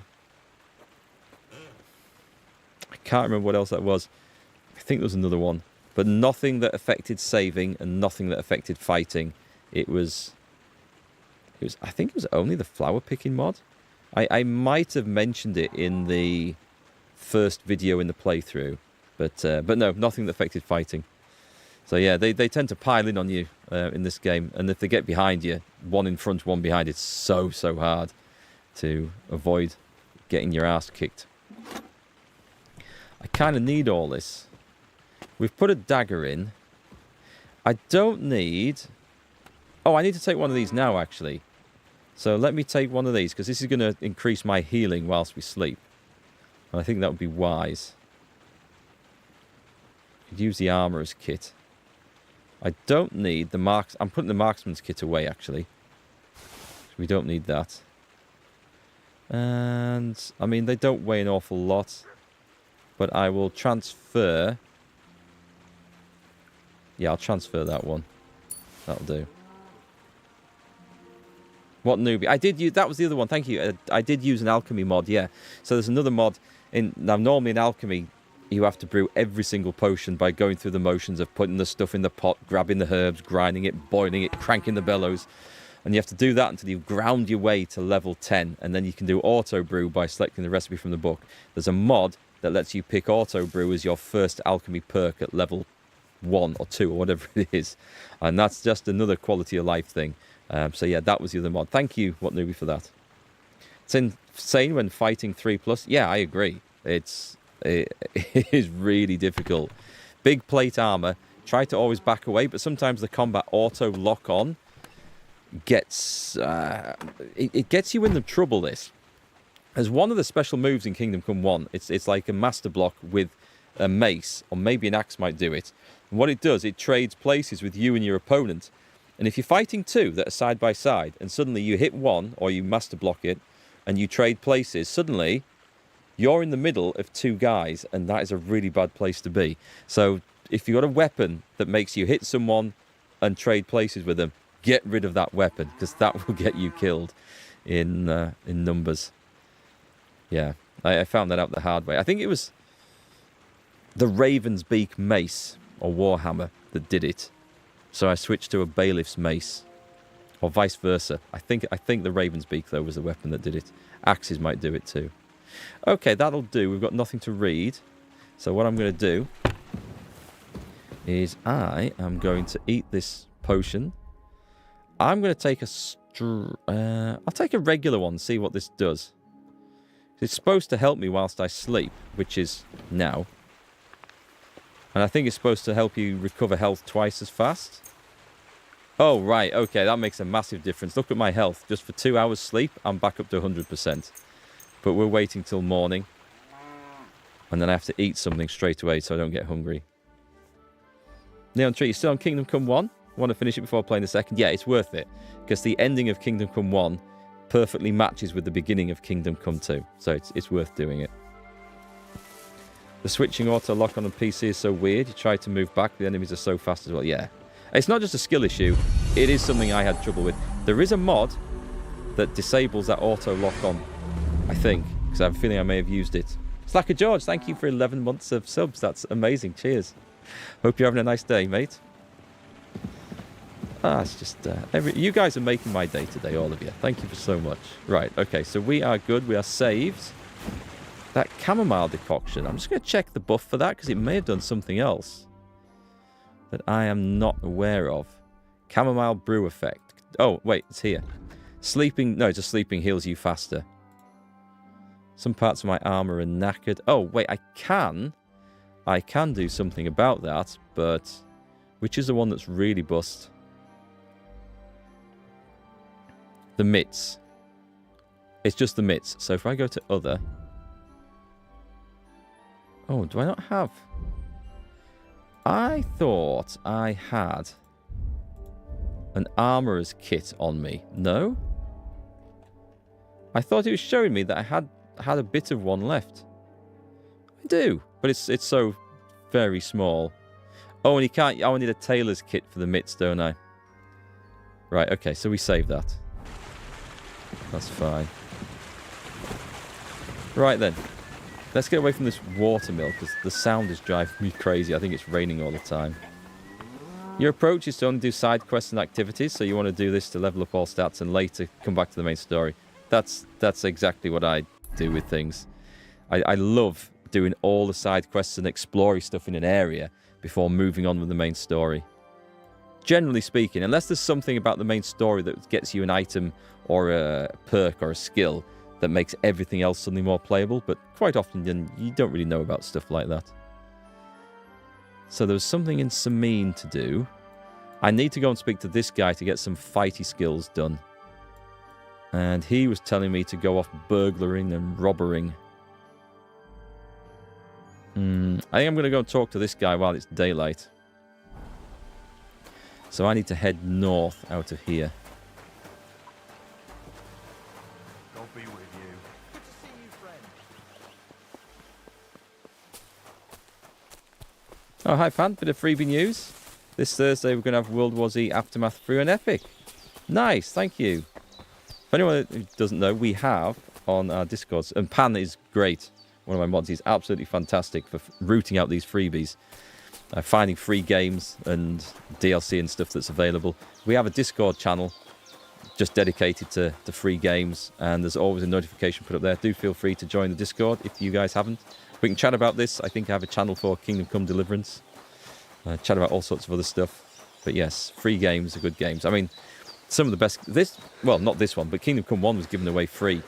I can't remember what else that was. I think there was another one. But nothing that affected saving and nothing that affected fighting. It was I think it was only the flower picking mod. I might have mentioned it in the first video in the playthrough. But no, nothing that affected fighting. So yeah, they tend to pile in on you in this game. And if they get behind you, one in front, one behind, it's so hard to avoid getting your ass kicked. I kind of need all this. We've put a dagger in. I don't need... Oh, I need to take one of these now, actually. So let me take one of these, because this is going to increase my healing whilst we sleep. And I think that would be wise. Could use the armorer's kit. I don't need the marks... I'm putting the marksman's kit away, actually. We don't need that. And, I mean, they don't weigh an awful lot. But I will transfer... Yeah, I'll transfer that one. That'll do. What newbie? I did use... That was the other one, thank you. I did use an alchemy mod, yeah. So there's another mod. Now, normally in alchemy, you have to brew every single potion by going through the motions of putting the stuff in the pot, grabbing the herbs, grinding it, boiling it, cranking the bellows. And you have to do that until you've ground your way to level 10. And then you can do auto brew by selecting the recipe from the book. There's a mod that lets you pick auto brew as your first alchemy perk at level 1 or 2 or whatever it is. And that's just another quality of life thing. So yeah, that was the other mod. Thank you, What Newbie, for that. It's insane when fighting 3+. Yeah, I agree. It is really difficult. Big plate armor. Try to always back away, but sometimes the combat auto lock on gets it gets you in the trouble. This as one of the special moves in Kingdom Come 1. It's like a master block with a mace, or maybe an axe might do it. And what it does, it trades places with you and your opponent. And if you're fighting two that are side by side, and suddenly you hit one, or you master block it, and you trade places, suddenly you're in the middle of two guys, and that is a really bad place to be. So if you've got a weapon that makes you hit someone and trade places with them, get rid of that weapon, because that will get you killed in numbers. Yeah, I found that out the hard way. I think it was the Raven's Beak mace or Warhammer that did it. So I switched to a Bailiff's mace, or vice versa. I think the Raven's Beak, though, was the weapon that did it. Axes might do it too. Okay, that'll do. We've got nothing to read. So what I'm going to do is I am going to eat this potion. I'm going to take I'll take a regular one, see what this does. It's supposed to help me whilst I sleep, which is now. And I think it's supposed to help you recover health twice as fast. Oh, right. Okay, that makes a massive difference. Look at my health. Just for 2 hours sleep, I'm back up to 100%. But we're waiting till morning. And then I have to eat something straight away so I don't get hungry. Neon Tree, you still on Kingdom Come 1? Want to finish it before playing the second? Yeah, it's worth it. Because the ending of Kingdom Come 1 perfectly matches with the beginning of Kingdom Come 2. So it's worth doing it. The switching auto lock on the PC is so weird. You try to move back, the enemies are so fast as well. Yeah. It's not just a skill issue. It is something I had trouble with. There is a mod that disables that auto lock on, I think. Because I have a feeling I may have used it. Slacker George, thank you for 11 months of subs. That's amazing. Cheers. Hope you're having a nice day, mate. It's just... you guys are making my day today, all of you. Thank you for so much. Right, okay, so we are good. We are saved. That chamomile decoction. I'm just going to check the buff for that, because it may have done something else that I am not aware of. Chamomile brew effect. Oh, wait, it's here. Sleeping... No, just sleeping heals you faster. Some parts of my armor are knackered. Oh, wait, I can do something about that, but... Which is the one that's really bust? The mitts. It's just the mitts. So if I go to other... Oh, do I not have... I thought I had an armorer's kit on me. No? I thought it was showing me that I had a bit of one left. I do, but it's so very small. Oh, and you can't... Oh, I need a tailor's kit for the mitts, don't I? Right, okay, so we saved that. That's fine. Right then. Let's get away from this watermill, because the sound is driving me crazy. I think it's raining all the time. Your approach is to only do side quests and activities, so you want to do this to level up all stats and later come back to the main story. That's exactly what I do with things. I love doing all the side quests and exploring stuff in an area before moving on with the main story. Generally speaking, unless there's something about the main story that gets you an item or a perk or a skill that makes everything else suddenly more playable, but quite often you don't really know about stuff like that. So there was something in Sameen to do. I need to go and speak to this guy to get some fighty skills done. And he was telling me to go off burglaring and robbering. I think I'm going to go and talk to this guy while it's daylight. So I need to head north out of here. God be with you. Good to see you, friend. Oh, hi, Fan. Bit of freebie news. This Thursday, we're going to have World War Z Aftermath through an Epic. Nice, thank you. For anyone who doesn't know, we have on our Discords, and Pan is great. One of my mods, he's absolutely fantastic for rooting out these freebies. Finding free games and DLC and stuff that's available. We have a Discord channel just dedicated to free games, and there's always a notification put up there. Do feel free to join the Discord if you guys haven't. We can chat about this. I think I have a channel for Kingdom Come Deliverance. Chat about all sorts of other stuff. But yes, free games are good games. I mean, some of the best... Well, not this one, but Kingdom Come 1 was given away free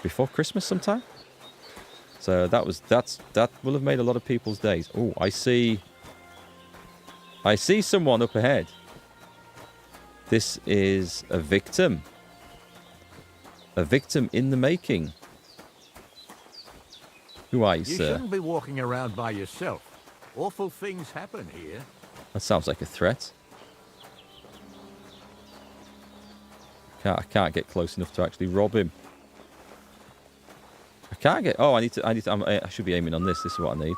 before Christmas sometime. So that will have made a lot of people's days. Oh, I see someone up ahead. This is a victim. A victim in the making. Who are you, sir? You shouldn't be walking around by yourself. Awful things happen here. That sounds like a threat. I can't get close enough to actually rob him. I can't get... Oh, I should be aiming on this. This is what I need.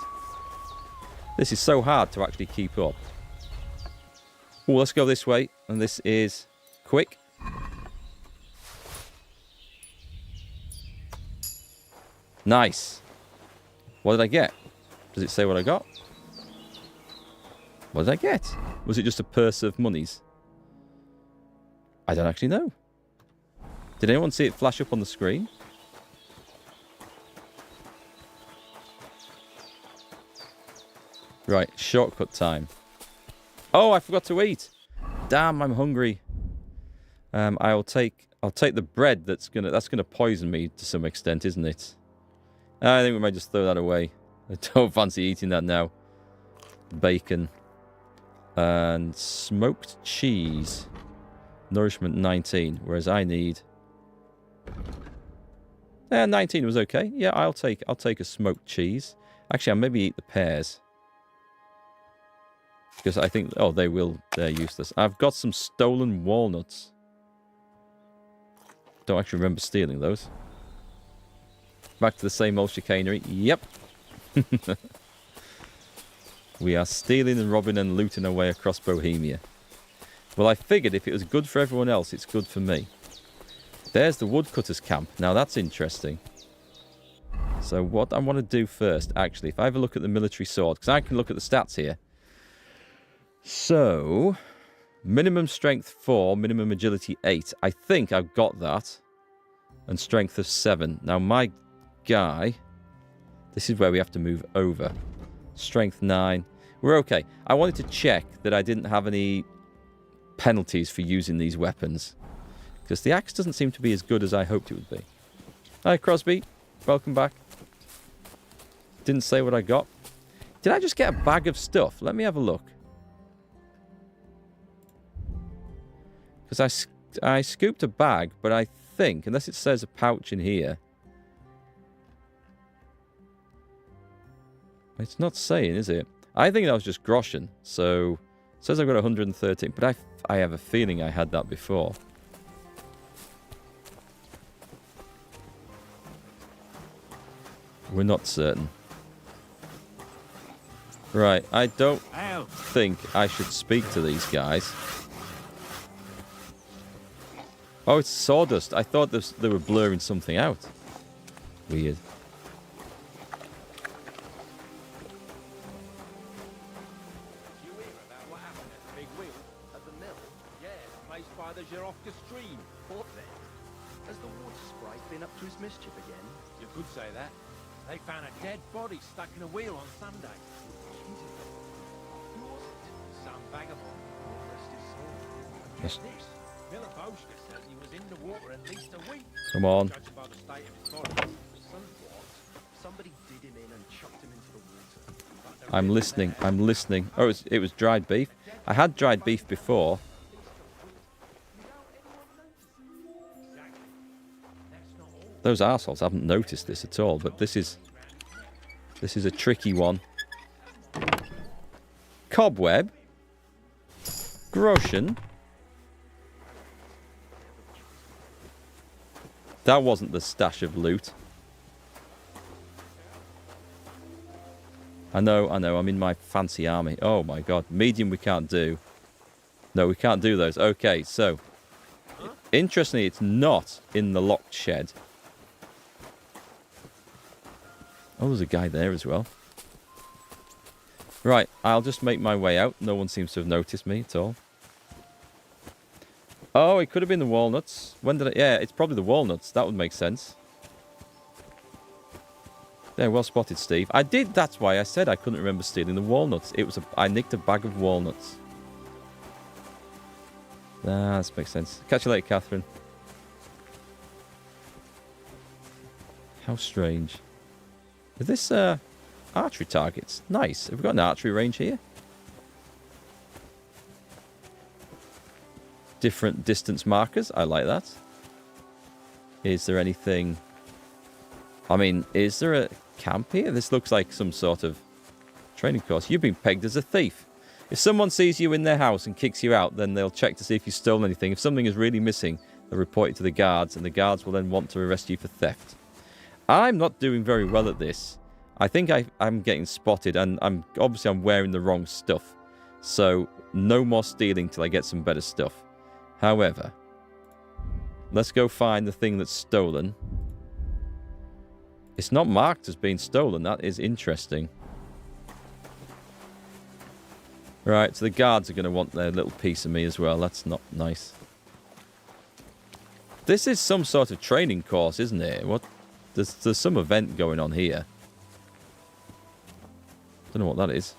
This is so hard to actually keep up. Oh, let's go this way. And this is quick. Nice. What did I get? Does it say what I got? What did I get? Was it just a purse of monies? I don't actually know. Did anyone see it flash up on the screen? Right, shortcut time. Oh, I forgot to eat. Damn, I'm hungry. I'll take the bread that's gonna poison me to some extent, isn't it? I think we might just throw that away. I don't fancy eating that now. Bacon. And smoked cheese. Nourishment 19, whereas I need... 19 was okay. Yeah, I'll take a smoked cheese. Actually, I'll maybe eat the pears. Because I think... Oh, they're useless. I've got some stolen walnuts. Don't actually remember stealing those. Back to the same old chicanery. Yep. We are stealing and robbing and looting our way across Bohemia. Well, I figured if it was good for everyone else, it's good for me. There's the woodcutter's camp. Now, that's interesting. So what I want to do first, actually, if I have a look at the military sword, because I can look at the stats here. So, minimum strength 4, minimum agility 8. I think I've got that. And strength of 7. Now, my guy, this is where we have to move over. Strength 9. We're okay. I wanted to check that I didn't have any penalties for using these weapons. Because the axe doesn't seem to be as good as I hoped it would be. Hi, Crosby. Welcome back. Didn't say what I got. Did I just get a bag of stuff? Let me have a look. Because I scooped a bag, but I think, unless it says a pouch in here... It's not saying, is it? I think that was just groschen. So, it says I've got 113, but I have a feeling I had that before. We're not certain. Right, I don't think I should speak to these guys. Oh, it's sawdust. I thought they were blurring something out. Weird. Mischief again. You could say that. They found a dead body stuck in a wheel on Sunday. Jesus. Who was it? Some vagabond. Rest his soul. Just this. Miller Boschke says he was in the water at least a week. Come on. Judging by the state of his body. Somebody did him in and chucked him into the water. I'm listening. I'm listening. Oh, it was dried beef. I had dried beef before. Those arseholes haven't noticed this at all, but this is a tricky one. Cobweb. Groschen. That wasn't the stash of loot. I know, I'm in my fancy army. Oh my god. Medium we can't do. No, we can't do those. Okay, so. Interestingly, it's not in the locked shed. Oh, there's a guy there as well. Right, I'll just make my way out. No one seems to have noticed me at all. Oh, it could have been the walnuts. When did I... Yeah, it's probably the walnuts. That would make sense. Yeah, well spotted, Steve. I did... That's why I said I couldn't remember stealing the walnuts. It was I nicked a bag of walnuts. That makes sense. Catch you later, Catherine. How strange. Is this archery targets? Nice. Have we got an archery range here? Different distance markers. I like that. Is there anything... I mean, is there a camp here? This looks like some sort of training course. You've been pegged as a thief. If someone sees you in their house and kicks you out, then they'll check to see if you've stolen anything. If something is really missing, they'll report it to the guards, and the guards will then want to arrest you for theft. I'm not doing very well at this. I think I'm getting spotted, and I'm wearing the wrong stuff. So no more stealing till I get some better stuff. However, let's go find the thing that's stolen. It's not marked as being stolen. That is interesting. Right, so the guards are going to want their little piece of me as well. That's not nice. This is some sort of training course, isn't it? What? There's some event going on here. Don't know what that is.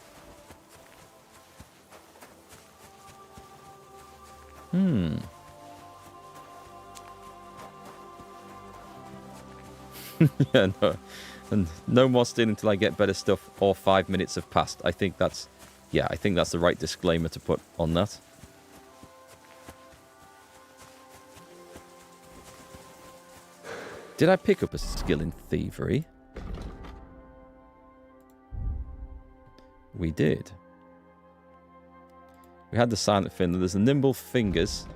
Yeah, no. And no more stealing until I get better stuff or 5 minutes have passed. I think that's the right disclaimer to put on that. Did I pick up a skill in thievery? We did. We had the silent finger. There's the nimble fingers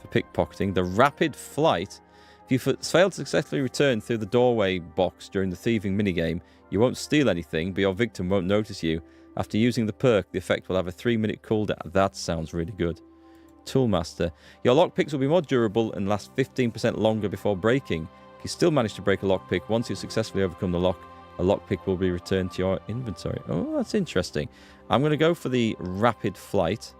for pickpocketing. The rapid flight. If you fail to successfully return through the doorway box during the thieving minigame, you won't steal anything, but your victim won't notice you. After using the perk, the effect will have a 3-minute cooldown. That sounds really good. Toolmaster. Your lockpicks will be more durable and last 15% longer before breaking. If you still manage to break a lockpick, once you successfully overcome the lock, a lockpick will be returned to your inventory. Oh, that's interesting. I'm going to go for the rapid flight.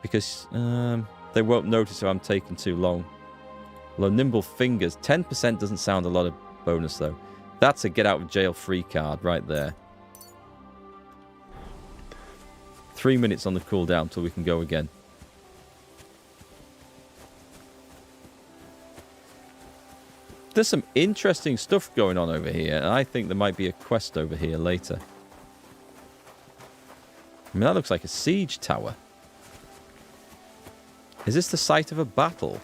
Because they won't notice if I'm taking too long. Although nimble fingers, 10% doesn't sound a lot of bonus though. That's a get out of jail free card right there. 3 minutes on the cooldown till we can go again. There's some interesting stuff going on over here, and I think there might be a quest over here later. I mean, that looks like a siege tower. Is this the site of a battle?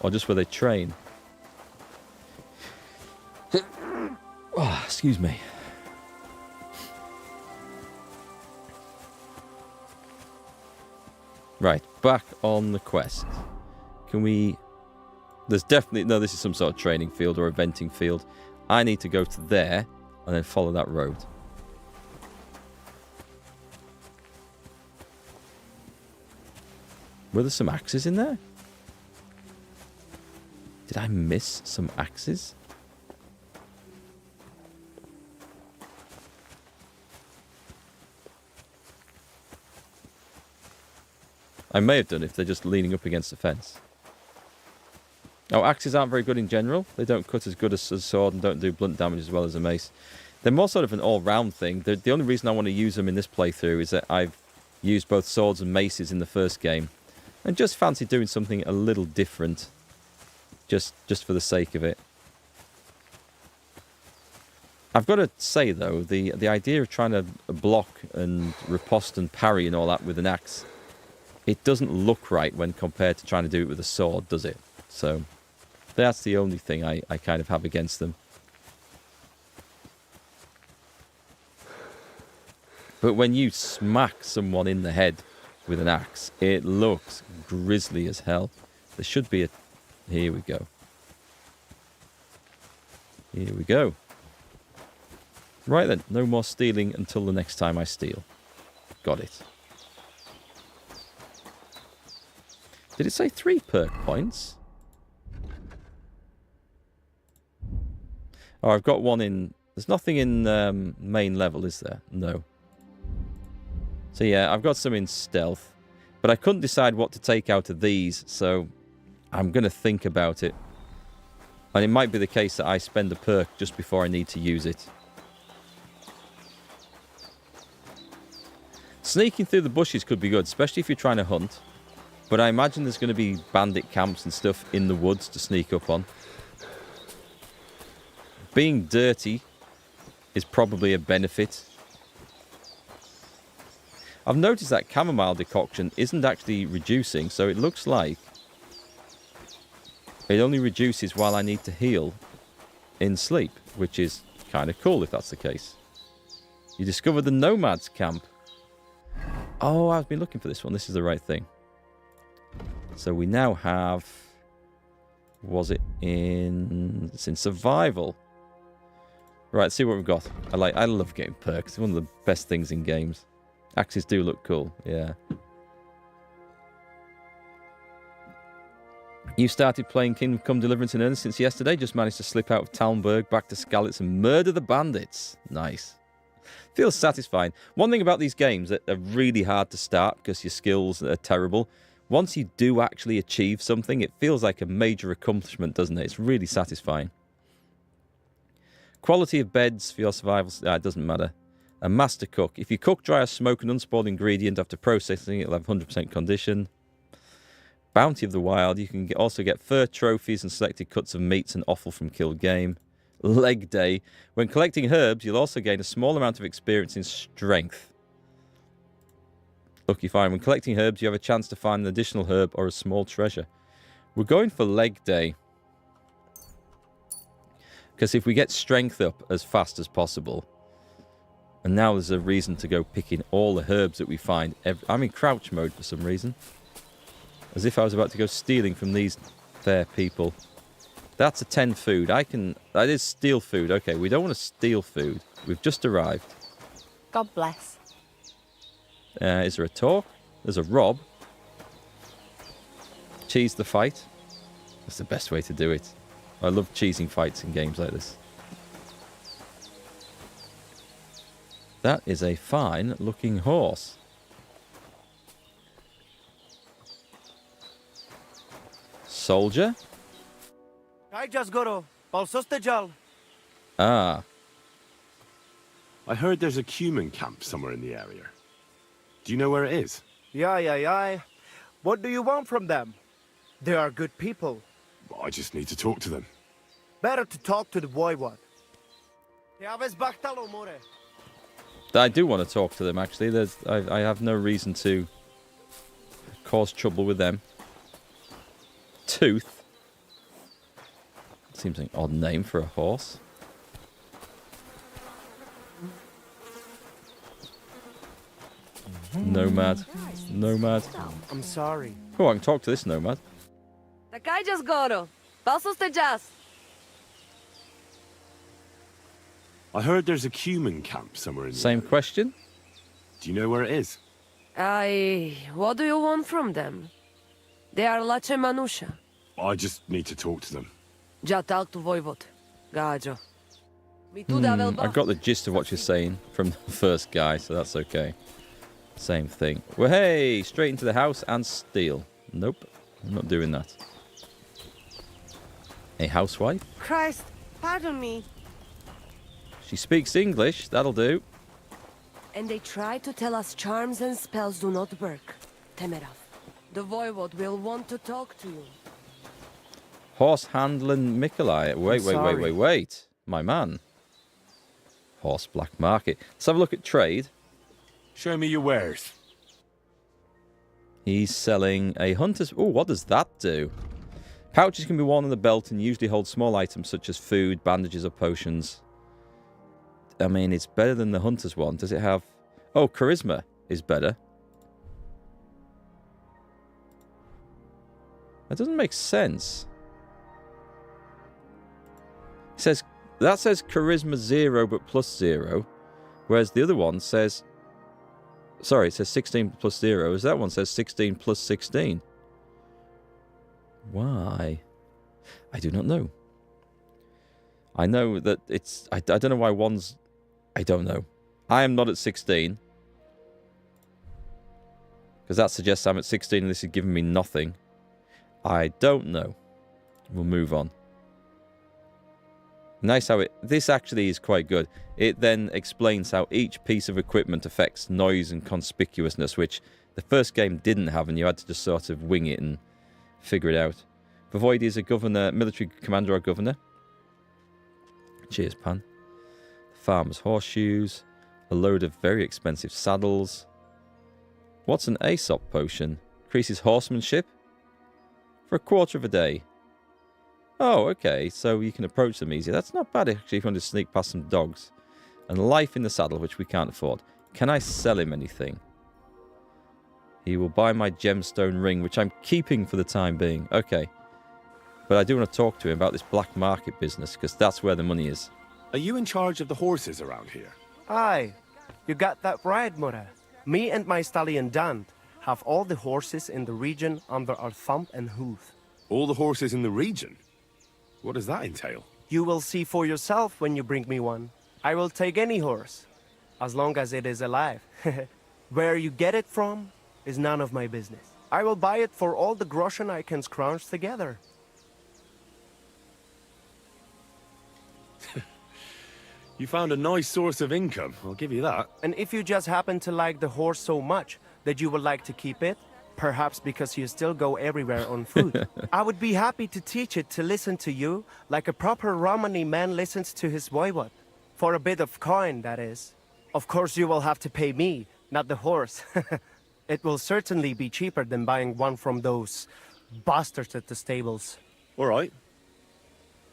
Or just where they train? Oh, excuse me. Right, back on the quest. Can we... There's definitely... No, this is some sort of training field or eventing field. I need to go to there and then follow that road. Were there some axes in there? Did I miss some axes? I may have done if they're just leaning up against the fence. Oh, axes aren't very good in general. They don't cut as good as a sword and don't do blunt damage as well as a mace. They're more sort of an all-round thing. The only reason I want to use them in this playthrough is that I've used both swords and maces in the first game. And just fancy doing something a little different. Just for the sake of it. I've got to say, though, the idea of trying to block and riposte and parry and all that with an axe, it doesn't look right when compared to trying to do it with a sword, does it? So, that's the only thing I kind of have against them. But when you smack someone in the head with an axe, it looks grisly as hell. There should be a... Here we go. Here we go. Right then, no more stealing until the next time I steal. Got it. Did it say 3 perk points? Oh, I've got one in... There's nothing in main level, is there? No. So yeah, I've got some in stealth. But I couldn't decide what to take out of these, so I'm going to think about it. And it might be the case that I spend a perk just before I need to use it. Sneaking through the bushes could be good, especially if you're trying to hunt. But I imagine there's going to be bandit camps and stuff in the woods to sneak up on. Being dirty is probably a benefit. I've noticed that chamomile decoction isn't actually reducing, so it looks like it only reduces while I need to heal in sleep, which is kind of cool if that's the case. You discovered the Nomad's camp. Oh, I've been looking for this one. This is the right thing. So we now have... Was it in... It's in survival. Right, see what we've got. I love getting perks. It's one of the best things in games. Axes do look cool, yeah. You started playing Kingdom Come Deliverance in earnest since yesterday. Just managed to slip out of Talmberg back to Skalitz and murder the bandits. Nice. Feels satisfying. One thing about these games that are really hard to start because your skills are terrible. Once you do actually achieve something, it feels like a major accomplishment, doesn't it? It's really satisfying. Quality of beds for your survival... it doesn't matter. A master cook. If you cook, dry, or smoke an unspoiled ingredient after processing, it'll have 100% condition. Bounty of the Wild. You can also get fur trophies and selected cuts of meats and offal from killed game. Leg Day. When collecting herbs, you'll also gain a small amount of experience in strength. Lucky find. When collecting herbs, you have a chance to find an additional herb or a small treasure. We're going for Leg Day. Because if we get strength up as fast as possible, and now there's a reason to go picking all the herbs that we find. I'm in crouch mode for some reason. As if I was about to go stealing from these fair people. That's a 10 food. That is steal food. Okay, we don't want to steal food. We've just arrived. God bless. Is there a talk? There's a rob. Cheese the fight. That's the best way to do it. I love cheesing fights in games like this. That is a fine looking horse. Soldier? Ah. I heard there's a cumin camp somewhere in the area. Do you know where it is? Yeah. What do you want from them? They are good people. I just need to talk to them. Better to talk to the voivod. I do want to talk to them, actually. I have no reason to cause trouble with them. Tooth. Seems like an odd name for a horse. Nomad. Nomad. I'm sorry. Oh, I can talk to this nomad. Такай just goro. Balsos te just. I heard there's a cumin camp somewhere in the Same area. question. Do you know where it is? What do you want from them? They are lache manusha. I just need to talk to them. Ja talk to voivod. Gajo. I got the gist of what you're saying from the first guy, so that's okay. Same thing. Well, hey, straight into the house and steal. Nope, I'm not doing that. A housewife? Christ, pardon me. She speaks English, that'll do. And they try to tell us charms and spells do not work. Temerav. The voivod will want to talk to you. Horse handling Mikolai. Wait. My man. Horse black market. Let's have a look at trade. Show me your wares. He's selling a hunter's... Oh, what does that do? Pouches can be worn on the belt and usually hold small items such as food, bandages, or potions. I mean, it's better than the hunter's one. Does it have... Oh, charisma is better. That doesn't make sense. It says... That says charisma 0 but plus 0. Whereas the other one says... Sorry, it says 16 plus 0. As that one says 16 plus 16. Why? I do not know. I know that it's... I don't know why one's... I don't know. I am not at 16. Because that suggests I'm at 16 and this is giving me nothing. I don't know. We'll move on. Nice how it... This actually is quite good. It then explains how each piece of equipment affects noise and conspicuousness, which the first game didn't have, and you had to just sort of wing it and figure it out. Voivod is a governor, military commander or governor. Cheers, Pan. Farmer's horseshoes. A load of very expensive saddles. What's an Aesop potion? Increases horsemanship for a quarter of a day. Oh, okay, so you can approach them easier. That's not bad, actually, if you want to sneak past some dogs. And life in the saddle, which we can't afford. Can I sell him anything? He will buy my gemstone ring, which I'm keeping for the time being. Okay. But I do want to talk to him about this black market business, because that's where the money is. Are you in charge of the horses around here? Aye, you got that right, Mora. Me and my stallion Dan have all the horses in the region under our thumb and hoof. All the horses in the region? What does that entail? You will see for yourself when you bring me one. I will take any horse, as long as it is alive. Where you get it from is none of my business. I will buy it for all the groschen I can scrounge together. You found a nice source of income, I'll give you that. And if you just happen to like the horse so much that you would like to keep it, perhaps because you still go everywhere on foot, I would be happy to teach it to listen to you like a proper Romani man listens to his voivod. For a bit of coin, that is. Of course you will have to pay me, not the horse. It will certainly be cheaper than buying one from those bastards at the stables. All right.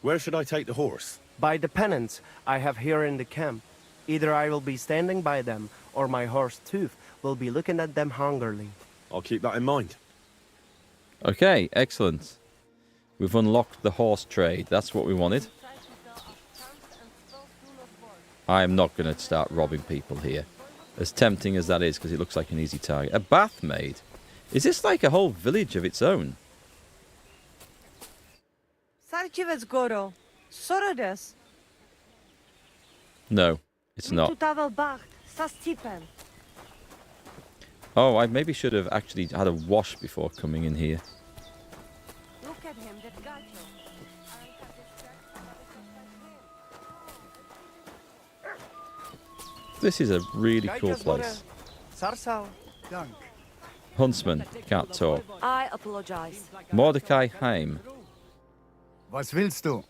Where should I take the horse? By the pennants I have here in the camp. Either I will be standing by them, or my horse Tooth will be looking at them hungrily. I'll keep that in mind. Okay, excellent. We've unlocked the horse trade. That's what we wanted. I am not going to start robbing people here. As tempting as that is, because it looks like an easy target. A bath maid? Is this like a whole village of its own? Sarchivec Goro. Sorodes. No, it's not. Oh, I maybe should have actually had a wash before coming in here. Look at him, that gacho. This is a really cool place. Sarsal. Huntsman, can't talk. I apologize. Mordecai Heim. Was willst du?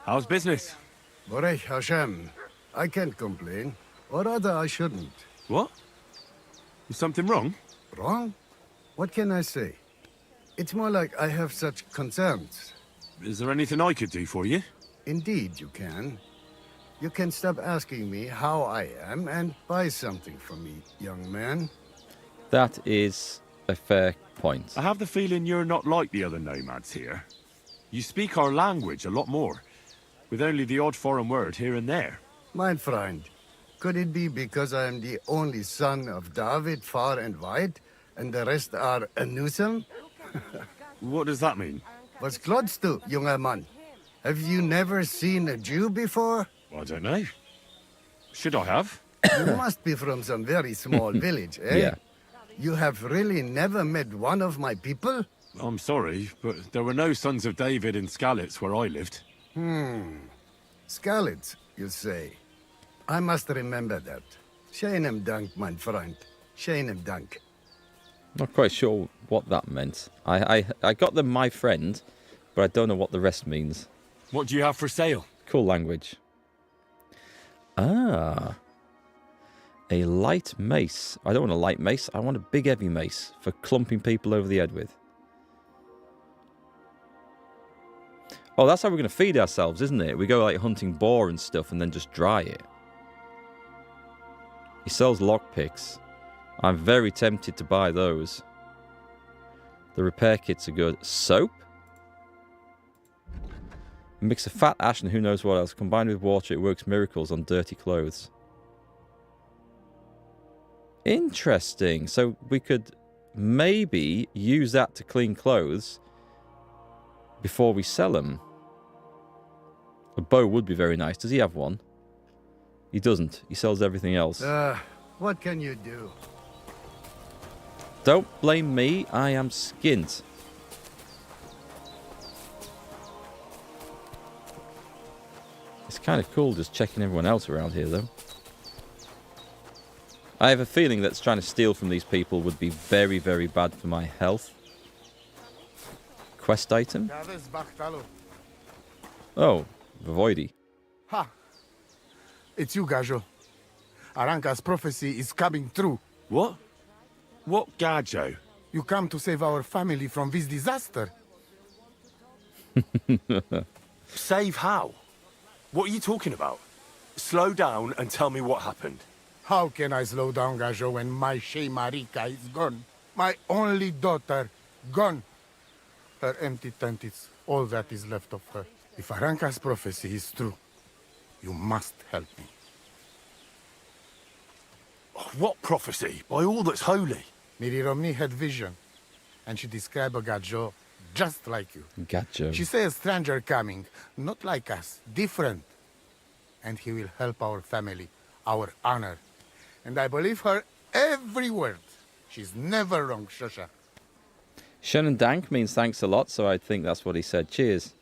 How's business? Borech Hashem. I can't complain. Or rather, I shouldn't. What? Is something wrong? Wrong? What can I say? It's more like I have such concerns. Is there anything I could do for you? Indeed, you can. You can stop asking me how I am and buy something from me, young man. That is a fair point. I have the feeling you're not like the other nomads here. You speak our language a lot more, with only the odd foreign word here and there. My friend, could it be because I am the only son of David far and wide, and the rest are Anusam? What does that mean? Was klotzt du, junger Mann? Have you never seen a Jew before? I don't know. Should I have? You must be from some very small village, eh? Yeah. You have really never met one of my people? I'm sorry, but there were no sons of David in Skalitz where I lived. Skalitz, you say? I must remember that. Sheinem Dank, mein Freund. Sheinem Dank. Not quite sure what that meant. I got them my friend, but I don't know what the rest means. What do you have for sale? Cool language. Ah. A light mace. I don't want a light mace. I want a big heavy mace for clumping people over the head with. Oh, that's how we're going to feed ourselves, isn't it? We go like hunting boar and stuff and then just dry it. He sells lockpicks. I'm very tempted to buy those. The repair kits are good. Soap? A mix of fat ash and who knows what else. Combined with water, it works miracles on dirty clothes. Interesting. So we could maybe use that to clean clothes before we sell them. A bow would be very nice. Does he have one? He doesn't. He sells everything else. What can you do? Don't blame me. I am skint. It's kind of cool just checking everyone else around here, though. I have a feeling that trying to steal from these people would be very, very bad for my health. Quest item? Oh, Voidy. Ha! It's you, Gajo. Aranka's prophecy is coming true. What? What Gajo? You come to save our family from this disaster. Save how? What are you talking about? Slow down and tell me what happened. How can I slow down Gajo when my Shea Marika is gone? My only daughter, gone. Her empty tent is all that is left of her. If Aranka's prophecy is true, you must help me. What prophecy? By all that's holy. Miri Romney had vision, and she described a Gajo just like you. Gotcha. She says a stranger coming, not like us, different. And he will help our family, our honor. And I believe her every word. She's never wrong, Shosha. Shannon Dank means thanks a lot, so I think that's what he said. Cheers.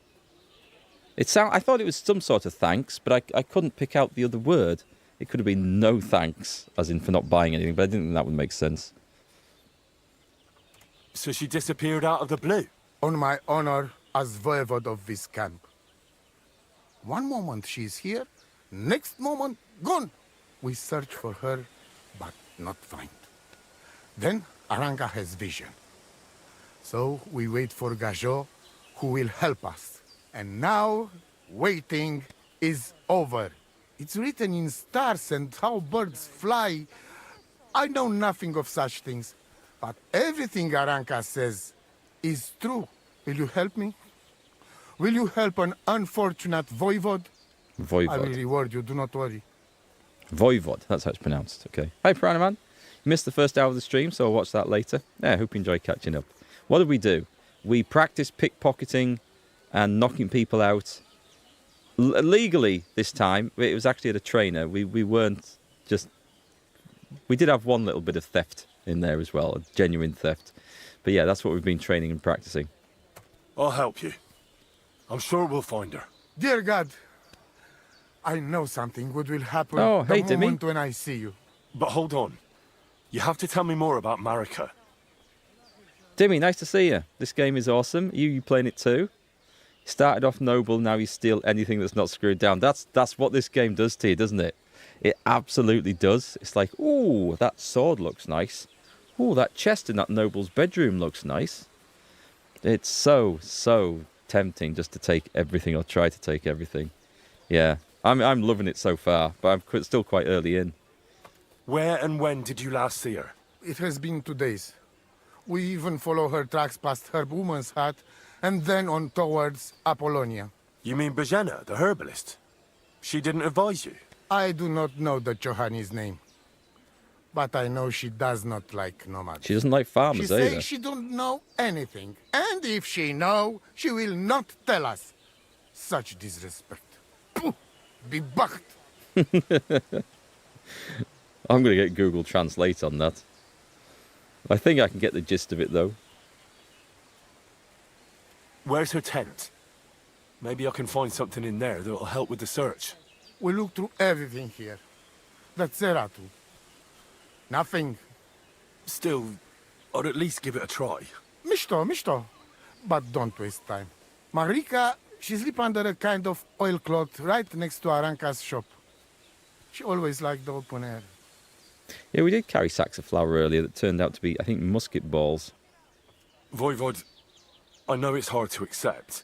I thought it was some sort of thanks, but I couldn't pick out the other word. It could have been no thanks, as in for not buying anything, but I didn't think that would make sense. So she disappeared out of the blue? On my honor as voivode of this camp. One moment she's here, next moment gone. We search for her, but not find. Then Aranka has vision. So we wait for Gajo, who will help us. And now, waiting is over. It's written in stars and how birds fly. I know nothing of such things, but everything Aranka says is true. Will you help me? Will you help an unfortunate voivode? Voivode. I will reward you, do not worry. Voivode, that's how it's pronounced. Okay. Hi, Piranha Man. You missed the first hour of the stream, so I'll watch that later. Yeah, I hope you enjoy catching up. What did we do? We practiced pickpocketing and knocking people out. Legally this time. It was actually at a trainer. We weren't just... We did have one little bit of theft in there as well, a genuine theft. But yeah, that's what we've been training and practicing. I'll help you. I'm sure we'll find her. Dear God, I know something good will happen Oh, the hey, Dimmy. moment when I see you. But hold on. You have to tell me more about Marika. Dimmy, nice to see you. This game is awesome. You playing it too? You started off noble, now you steal anything that's not screwed down. That's what this game does to you, doesn't it? It absolutely does. It's like, ooh, that sword looks nice. Ooh, that chest in that noble's bedroom looks nice. It's so tempting just to take everything or try to take everything. Yeah, I'm loving it so far, but I'm still quite early in. Where and when did you last see her? It has been 2 days. We even follow her tracks past her woman's hut and then on towards Apollonia. You mean Bojana, the herbalist? She didn't advise you? I do not know the Johanni's name, but I know she does not like nomads. She doesn't like farmers She either. says she don't know anything, and if she know, she will not tell us. Such disrespect. Pooh, be bucked. I'm going to get Google Translate on that. I think I can get the gist of it, though. Where's her tent? Maybe I can find something in there that'll help with the search. We look through everything here. That's Zeratu. Nothing. Still, I'd at least give it a try. Mishto. But don't waste time. Marika, she sleep under a kind of oilcloth right next to Aranka's shop. She always liked the open air. Yeah, we did carry sacks of flour earlier that turned out to be, I think, musket balls. Voivod, I know it's hard to accept,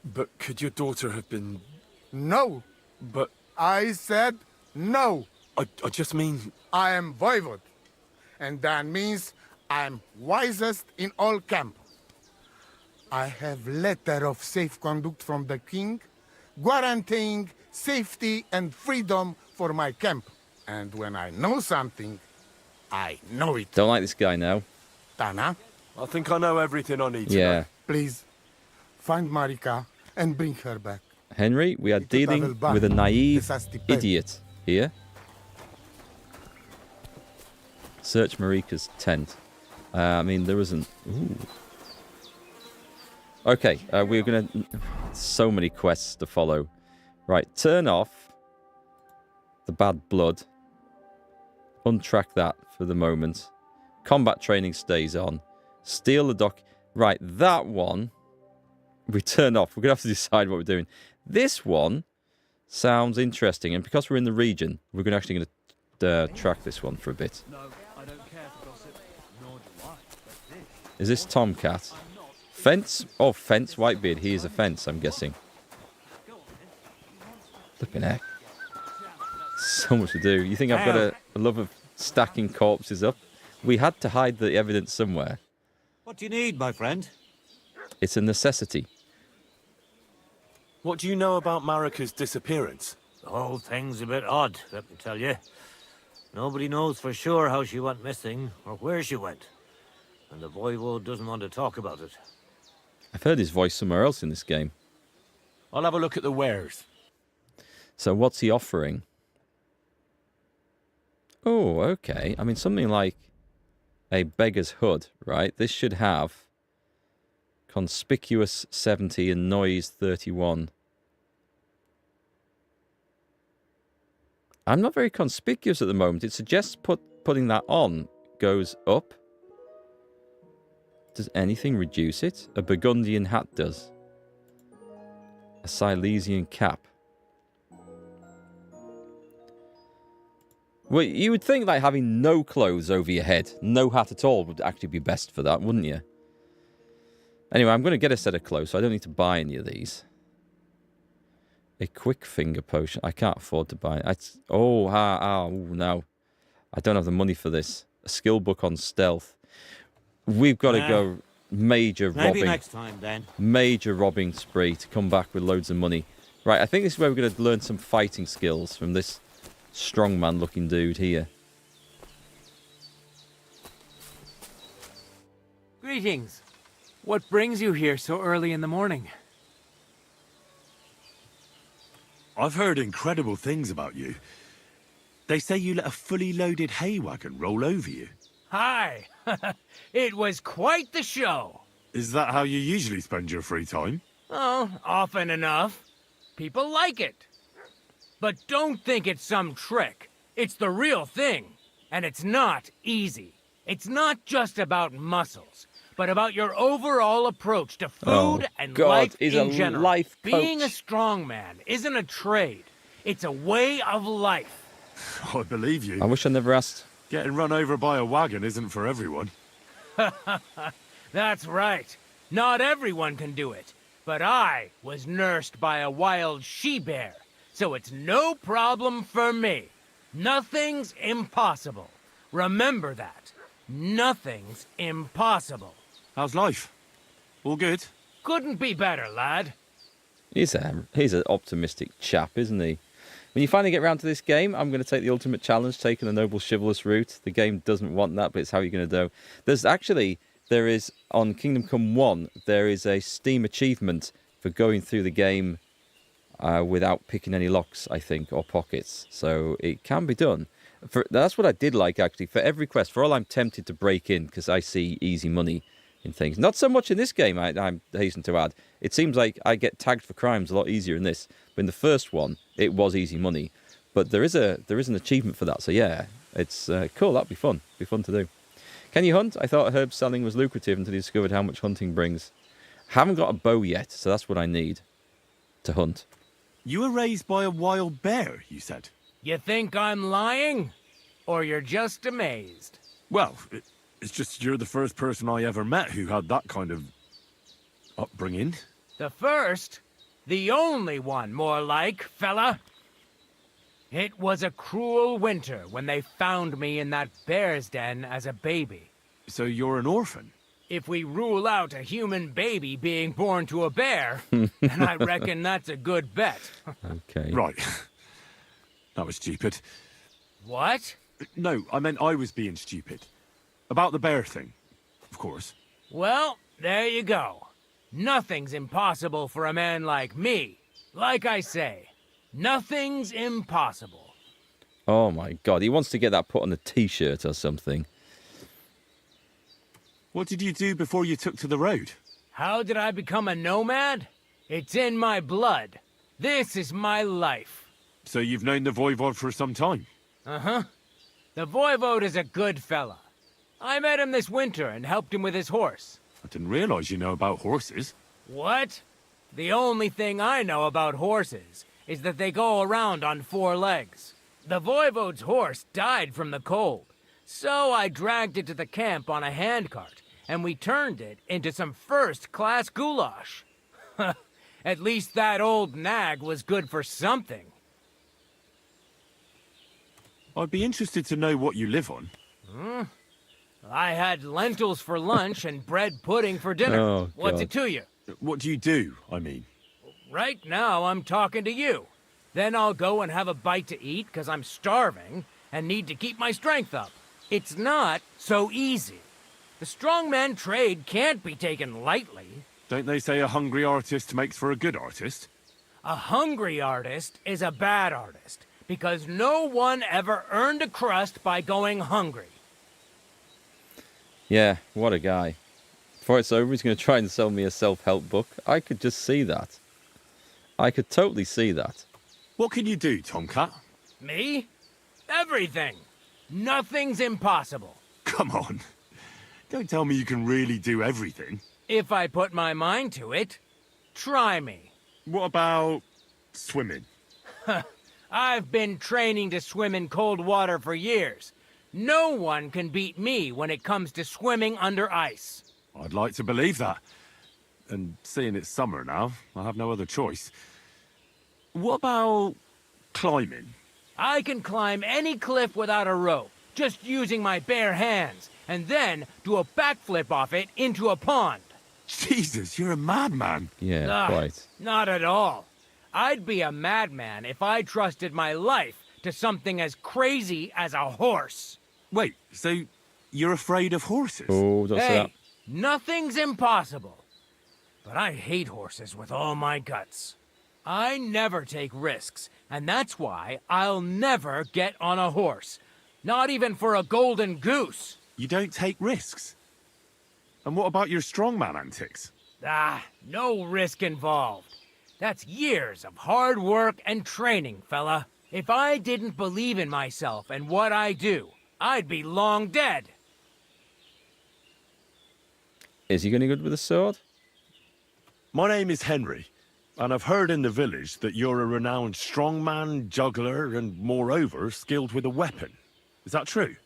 but could your daughter have been... No. But... I said no. I just mean... I am voivod, and that means I'm wisest in all camp. I have letter of safe conduct from the king, guaranteeing safety and freedom for my camp. And when I know something, I know it. Don't like this guy now. Tana? I think I know everything I need to know. Yeah. Please, find Marika and bring her back. Henry, we are dealing with a naive idiot here. Search Marika's tent. I mean, there isn't... Ooh. Okay, we're going to... So many quests to follow. Right, turn off the bad blood. Untrack that for the moment. Combat training stays on. Steal the dock. Right, that one we turn off. We're going to have to decide what we're doing. This one sounds interesting, and because we're in the region, we're actually going to track this one for a bit. No, I don't care for gossip. Nor do I. But this... Is this Tomcat? Fence? Oh, Fence Whitebeard. He is a fence, I'm guessing. Flipping heck. So much to do. You think I've got to... a love of stacking corpses up. We had to hide the evidence somewhere. What do you need, my friend? It's a necessity. What do you know about Marika's disappearance? The whole thing's a bit odd, let me tell you. Nobody knows for sure how she went missing or where she went. And the Voivode doesn't want to talk about it. I've heard his voice somewhere else in this game. I'll have a look at the wares. So what's he offering? Oh, okay. I mean, something like a beggar's hood, right? This should have conspicuous 70 and noise 31. I'm not very conspicuous at the moment. It suggests putting that on goes up. Does anything reduce it? A Burgundian hat does. A Silesian cap. Well, you would think like having no clothes over your head, no hat at all, would actually be best for that, wouldn't you? Anyway, I'm going to get a set of clothes, so I don't need to buy any of these. A quick finger potion. I can't afford to buy it. No. I don't have the money for this. A skill book on stealth. We've got to go major robbing. Maybe next time, then. Major robbing spree to come back with loads of money. Right, I think this is where we're going to learn some fighting skills from this strongman looking dude here. Greetings. What brings you here so early in the morning? I've heard incredible things about you. They say you let a fully loaded hay wagon roll over you. Hi! It was quite the show. Is that how you usually spend your free time? Oh, often enough. People like it. But don't think it's some trick. It's the real thing. And it's not easy. It's not just about muscles, but about your overall approach to food and life in general. Life coach. Being a strongman isn't a trade. It's a way of life. I believe you. I wish I never asked. Getting run over by a wagon isn't for everyone. That's right. Not everyone can do it. But I was nursed by a wild she-bear, so it's no problem for me. Nothing's impossible. Remember that. Nothing's impossible. How's life? All good? Couldn't be better, lad. He's an optimistic chap, isn't he? When you finally get around to this game, I'm going to take the ultimate challenge, taking the noble chivalrous route. The game doesn't want that, but it's how you're going to do. There is, on Kingdom Come 1, there is a Steam achievement for going through the game without picking any locks, I think, or pockets. So it can be done. That's what I did like, actually. For every quest, for all I'm tempted to break in, because I see easy money in things. Not so much in this game, I hasten to add. It seems like I get tagged for crimes a lot easier in this. But in the first one, it was easy money. But there is an achievement for that. So yeah, it's cool. That'd be fun. Be fun to do. Can you hunt? I thought herb selling was lucrative until you discovered how much hunting brings. Haven't got a bow yet, so that's what I need to hunt. You were raised by a wild bear, you said? You think I'm lying? Or you're just amazed? Well, it's just you're the first person I ever met who had that kind of upbringing. The first? The only one, more like, fella. It was a cruel winter when they found me in that bear's den as a baby. So you're an orphan? If we rule out a human baby being born to a bear, then I reckon that's a good bet. Okay. Right. That was stupid. What? No, I meant I was being stupid. About the bear thing, of course. Well, there you go. Nothing's impossible for a man like me. Like I say, nothing's impossible. Oh my god, he wants to get that put on a t-shirt or something. What did you do before you took to the road? How did I become a nomad? It's in my blood. This is my life. So you've known the Voivode for some time? Uh-huh. The Voivode is a good fella. I met him this winter and helped him with his horse. I didn't realize you know about horses. What? The only thing I know about horses is that they go around on 4 legs. The Voivode's horse died from the cold, so I dragged it to the camp on a handcart, and we turned it into some first-class goulash. At least that old nag was good for something. I'd be interested to know what you live on. I had lentils for lunch and bread pudding for dinner. Oh, What's God. it to you? What do you do, I mean? Right now, I'm talking to you. Then I'll go and have a bite to eat because I'm starving and need to keep my strength up. It's not so easy. The strongman trade can't be taken lightly. Don't they say a hungry artist makes for a good artist? A hungry artist is a bad artist because no one ever earned a crust by going hungry. Yeah, what a guy. Before it's over, he's going to try and sell me a self-help book. I could just see that. I could totally see that. What can you do, Tomcat? Me? Everything. Nothing's impossible. Come on. Don't tell me you can really do everything. If I put my mind to it, try me. What about swimming? I've been training to swim in cold water for years. No one can beat me when it comes to swimming under ice. I'd like to believe that. And seeing it's summer now, I have no other choice. What about climbing? I can climb any cliff without a rope, just using my bare hands, and then do a backflip off it into a pond. Jesus, you're a madman. Yeah, quite. Not at all. I'd be a madman if I trusted my life to something as crazy as a horse. Wait, so you're afraid of horses? Oh, don't say that. Hey, nothing's impossible. But I hate horses with all my guts. I never take risks, and that's why I'll never get on a horse. Not even for a golden goose. You don't take risks? And what about your strongman antics? No risk involved. That's years of hard work and training, fella. If I didn't believe in myself and what I do, I'd be long dead. Is he going to be good with a sword? My name is Henry, and I've heard in the village that you're a renowned strongman, juggler, and moreover, skilled with a weapon. Is that true?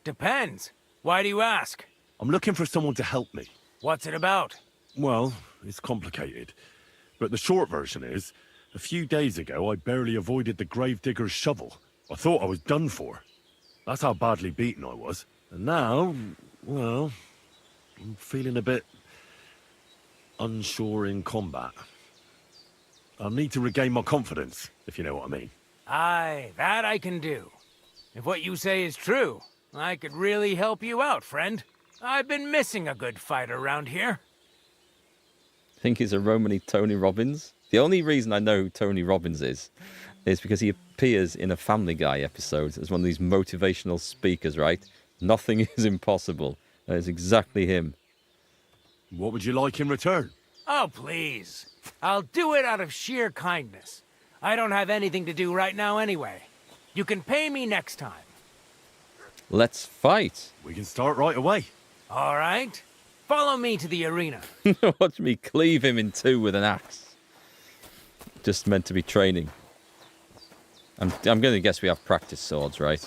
Depends. Why do you ask? I'm looking for someone to help me. What's it about? Well, it's complicated. But the short version is, a few days ago I barely avoided the gravedigger's shovel. I thought I was done for. That's how badly beaten I was. And now, well, I'm feeling a bit unsure in combat. I'll need to regain my confidence, if you know what I mean. Aye, that I can do. If what you say is true, I could really help you out, friend. I've been missing a good fight around here. I think he's a Romany Tony Robbins. The only reason I know who Tony Robbins is because he appears in a Family Guy episode as one of these motivational speakers, right? Nothing is impossible. That is exactly him. What would you like in return? Oh, please. I'll do it out of sheer kindness. I don't have anything to do right now anyway. You can pay me next time. Let's fight. We can start right away. All right. Follow me to the arena. Watch me cleave him in two with an axe. Just meant to be training. I'm going to guess we have practice swords, right?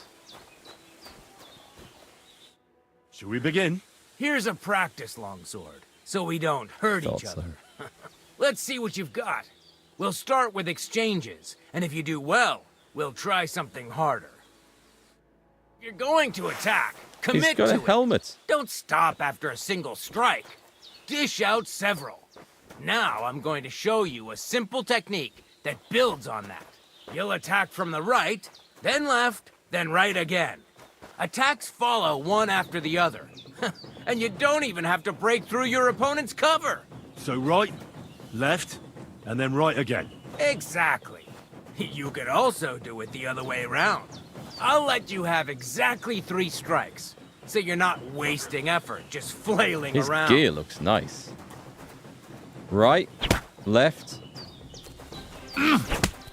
Should we begin? Here's a practice longsword, so we don't hurt Thought each so. other. Let's see what you've got. We'll start with exchanges, and if you do well, we'll try something harder. If you're going to attack, commit He's got to a it. helmet. Don't stop after a single strike. Dish out several. Now I'm going to show you a simple technique that builds on that. You'll attack from the right, then left, then right again. Attacks follow one after the other. And you don't even have to break through your opponent's cover. So right, left, and then right again. Exactly. You could also do it the other way around. I'll let you have exactly 3 strikes, so you're not wasting effort just flailing His around. gear looks nice. Right, left,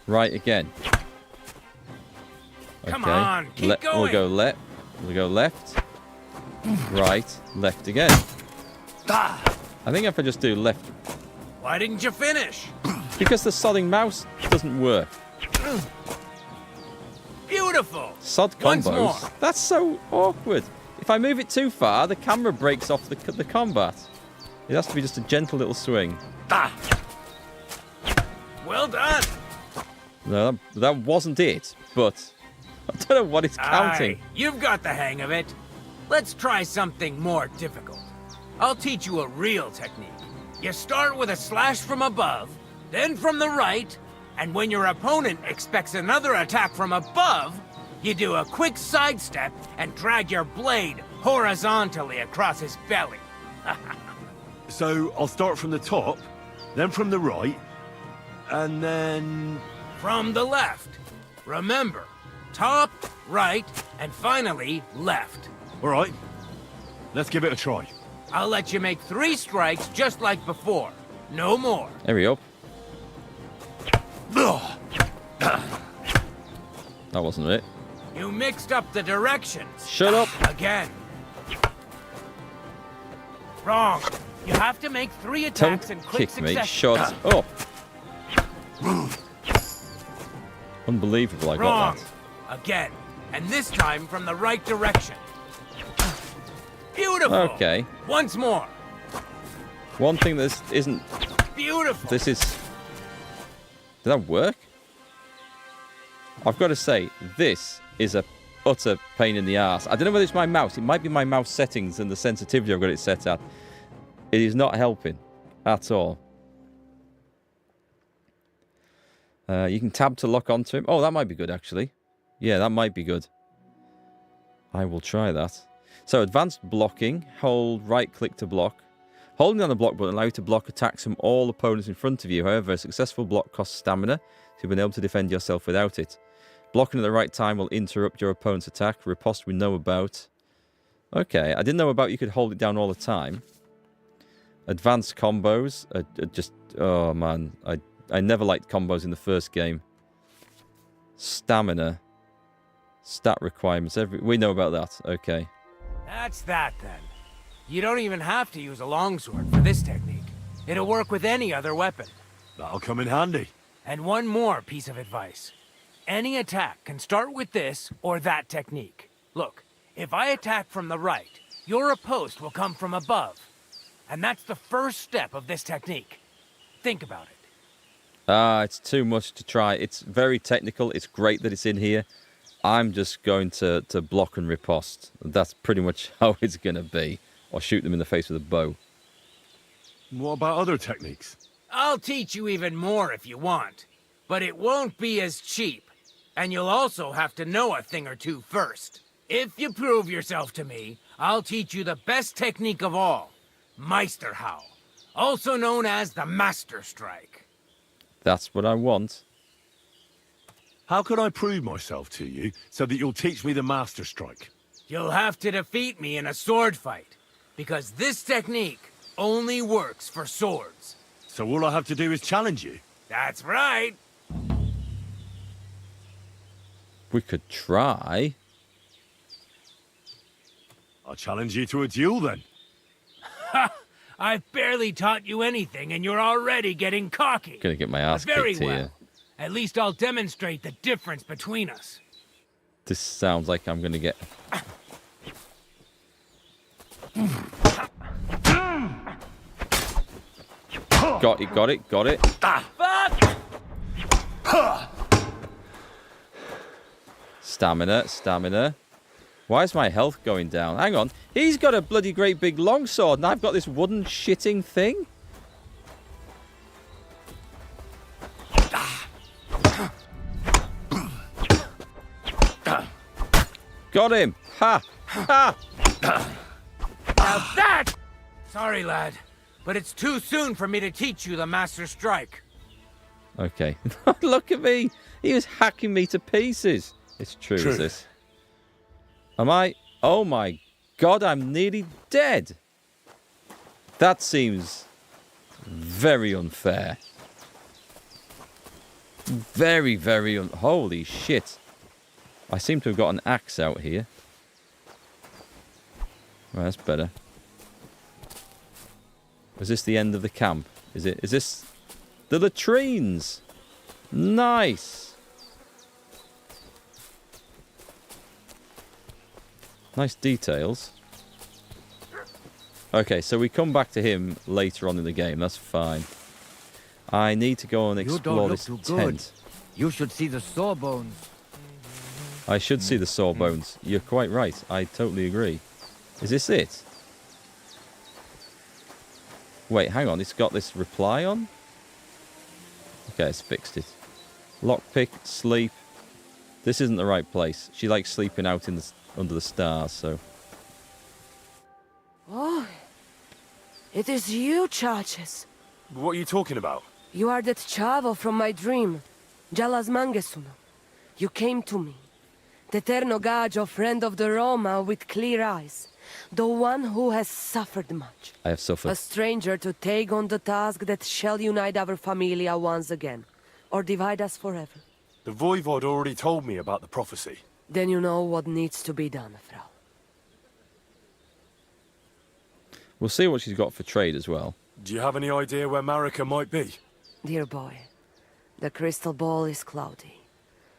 right again. Come on, keep going. We'll go left, right, left again. I think if I just do left, Why didn't you finish? because the sodding mouse doesn't work. Beautiful. Sod Once combos. more. That's so awkward. If I move it too far, the camera breaks off the combat. It has to be just a gentle little swing. Well done. No, that wasn't it, but I don't know what it's counting. Aye, you've got the hang of it. Let's try something more difficult. I'll teach you a real technique. You start with a slash from above, then from the right, and when your opponent expects another attack from above, you do a quick sidestep and drag your blade horizontally across his belly. So I'll start from the top, then from the right, and then... From the left. Remember, top, right, and finally left. All right, let's give it a try. I'll let you make 3 strikes just like before. No more. There we go. That wasn't it. You mixed up the directions. Shut up. Again. Wrong. You have to make 3 attacks in Don't quick kick me. succession. Shut up. Unbelievable, I Wrong. got that. Again. And this time from the right direction. Beautiful. Okay. Once more. One thing that isn't... Beautiful. This is... Did that work? I've got to say, this is a utter pain in the ass. I don't know whether it's my mouse. It might be my mouse settings and the sensitivity I've got it set at. It is not helping at all. You can tab to lock onto him. Oh, that might be good, actually. Yeah, that might be good. I will try that. So, advanced blocking. Hold right-click to block. Holding down the block button allows you to block attacks from all opponents in front of you. However, a successful block costs stamina, so you've been able to defend yourself without it. Blocking at the right time will interrupt your opponent's attack. Riposte we know about. Okay, I didn't know about you could hold it down all the time. Advanced combos. Just, oh man, I never liked combos in the first game. Stamina. Stat requirements. We know about that. Okay. That's that then. You don't even have to use a longsword for this technique. It'll work with any other weapon. That'll come in handy. And one more piece of advice. Any attack can start with this or that technique. Look, if I attack from the right, your riposte will come from above. And that's the first step of this technique. Think about it. It's too much to try. It's very technical. It's great that it's in here. I'm just going to block and riposte. That's pretty much how it's going to be. Or shoot them in the face with a bow. What about other techniques? I'll teach you even more if you want. But it won't be as cheap. And you'll also have to know a thing or two first. If you prove yourself to me, I'll teach you the best technique of all. Meisterhau. Also known as the Master Strike. That's what I want. How can I prove myself to you so that you'll teach me the Master Strike? You'll have to defeat me in a sword fight. Because this technique only works for swords. So all I have to do is challenge you? That's right. We could try. I'll challenge you to a duel then. Ha! I've barely taught you anything and you're already getting cocky. Gonna get my ass Very kicked well. here. At least I'll demonstrate the difference between us. This sounds like I'm gonna get... Got it. Stamina. Why is my health going down? Hang on. He's got a bloody great big longsword and I've got this wooden shitting thing? Got him. Ha! Now that... Sorry, lad, but it's too soon for me to teach you the Master Strike. Okay. Look at me. He was hacking me to pieces. It's true, is this? Am I? Oh my God, I'm nearly dead. That seems very unfair. Very, holy shit. I seem to have got an axe out here. Well, that's better. Was this the end of the camp? Is this the latrines? Nice. Nice details. Okay, so we come back to him later on in the game. That's fine. I need to go and explore this tent. You should see the sawbones. I should see the sawbones. You're quite right. I totally agree. Is this it? Wait, hang on. It's got this reply on? Okay, it's fixed it. Lockpick, sleep. This isn't the right place. She likes sleeping out in the under the stars, so... Oh, it is you, Charges. What are you talking about? You are that chavo from my dream. Jalas Mangesuno. You came to me. The Ternogagio friend of the Roma with clear eyes. The one who has suffered much. I have suffered. A stranger to take on the task that shall unite our familia once again. Or divide us forever. The Voivod already told me about the prophecy. Then you know what needs to be done, Frau. We'll see what she's got for trade as well. Do you have any idea where Marika might be? Dear boy, the crystal ball is cloudy.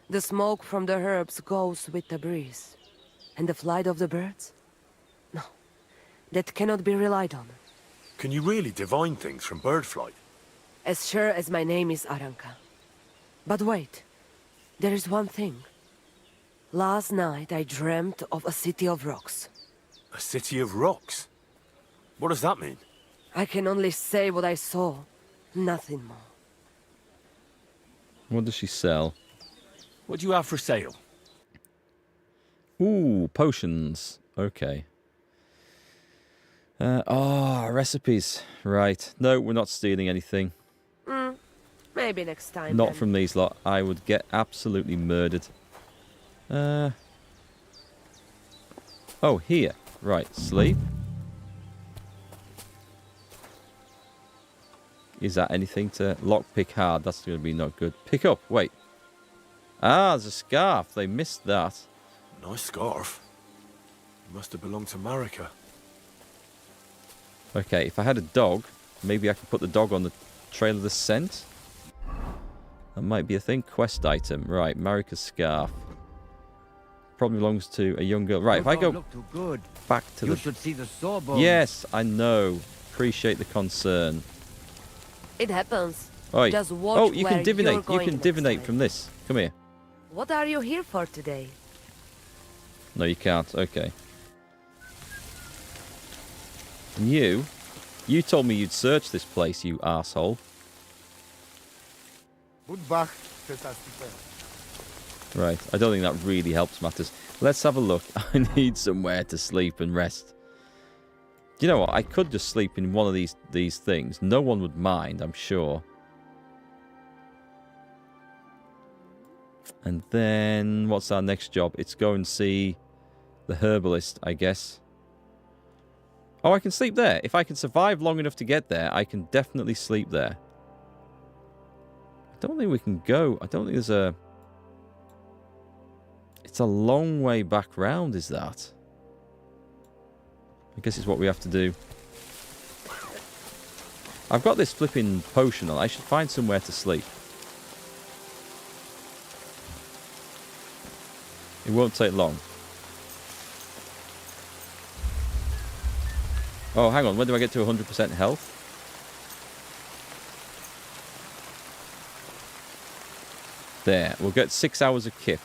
The smoke from the herbs goes with the breeze. And the flight of the birds? No, that cannot be relied on. Can you really divine things from bird flight? As sure as my name is Aranka. But wait, there is one thing. Last night I dreamt of a city of rocks. A city of rocks? What does that mean? I can only say what I saw, nothing more. What does she sell? What do you have for sale? Ooh, potions. Okay. Recipes. Right. No, we're not stealing anything. Maybe next time. Not then. from these lot. I would get absolutely murdered. Oh, here. Right, sleep. Is that anything to lockpick hard? That's going to be not good. Pick up. Wait. Ah, there's a scarf. They missed that. Nice scarf. Must have belonged to Marika. Okay, if I had a dog, maybe I could put the dog on the trail of the scent. That might be a thing. Quest item. Right, Marika's scarf. Probably belongs to a young girl. Right, if I go back to You the... should see the sawbones. Yes, I know. Appreciate the concern. It happens. Oi. Just watch Oh, you can where you're divinate. You going can next divinate time. from this. Come here. What are you here for today? No, you can't. Okay. And you told me you'd search this place, you asshole. Right, I don't think that really helps matters. Let's have a look. I need somewhere to sleep and rest. You know what? I could just sleep in one of these things. No one would mind, I'm sure. And then, what's our next job? It's go and see the herbalist, I guess. Oh, I can sleep there. If I can survive long enough to get there, I can definitely sleep there. I don't think we can go. I don't think there's a... It's a long way back round, is that? I guess it's what we have to do. I've got this flipping potion on. I should find somewhere to sleep. It won't take long. Oh, hang on. When do I get to 100% health? There. We'll get 6 hours of kip.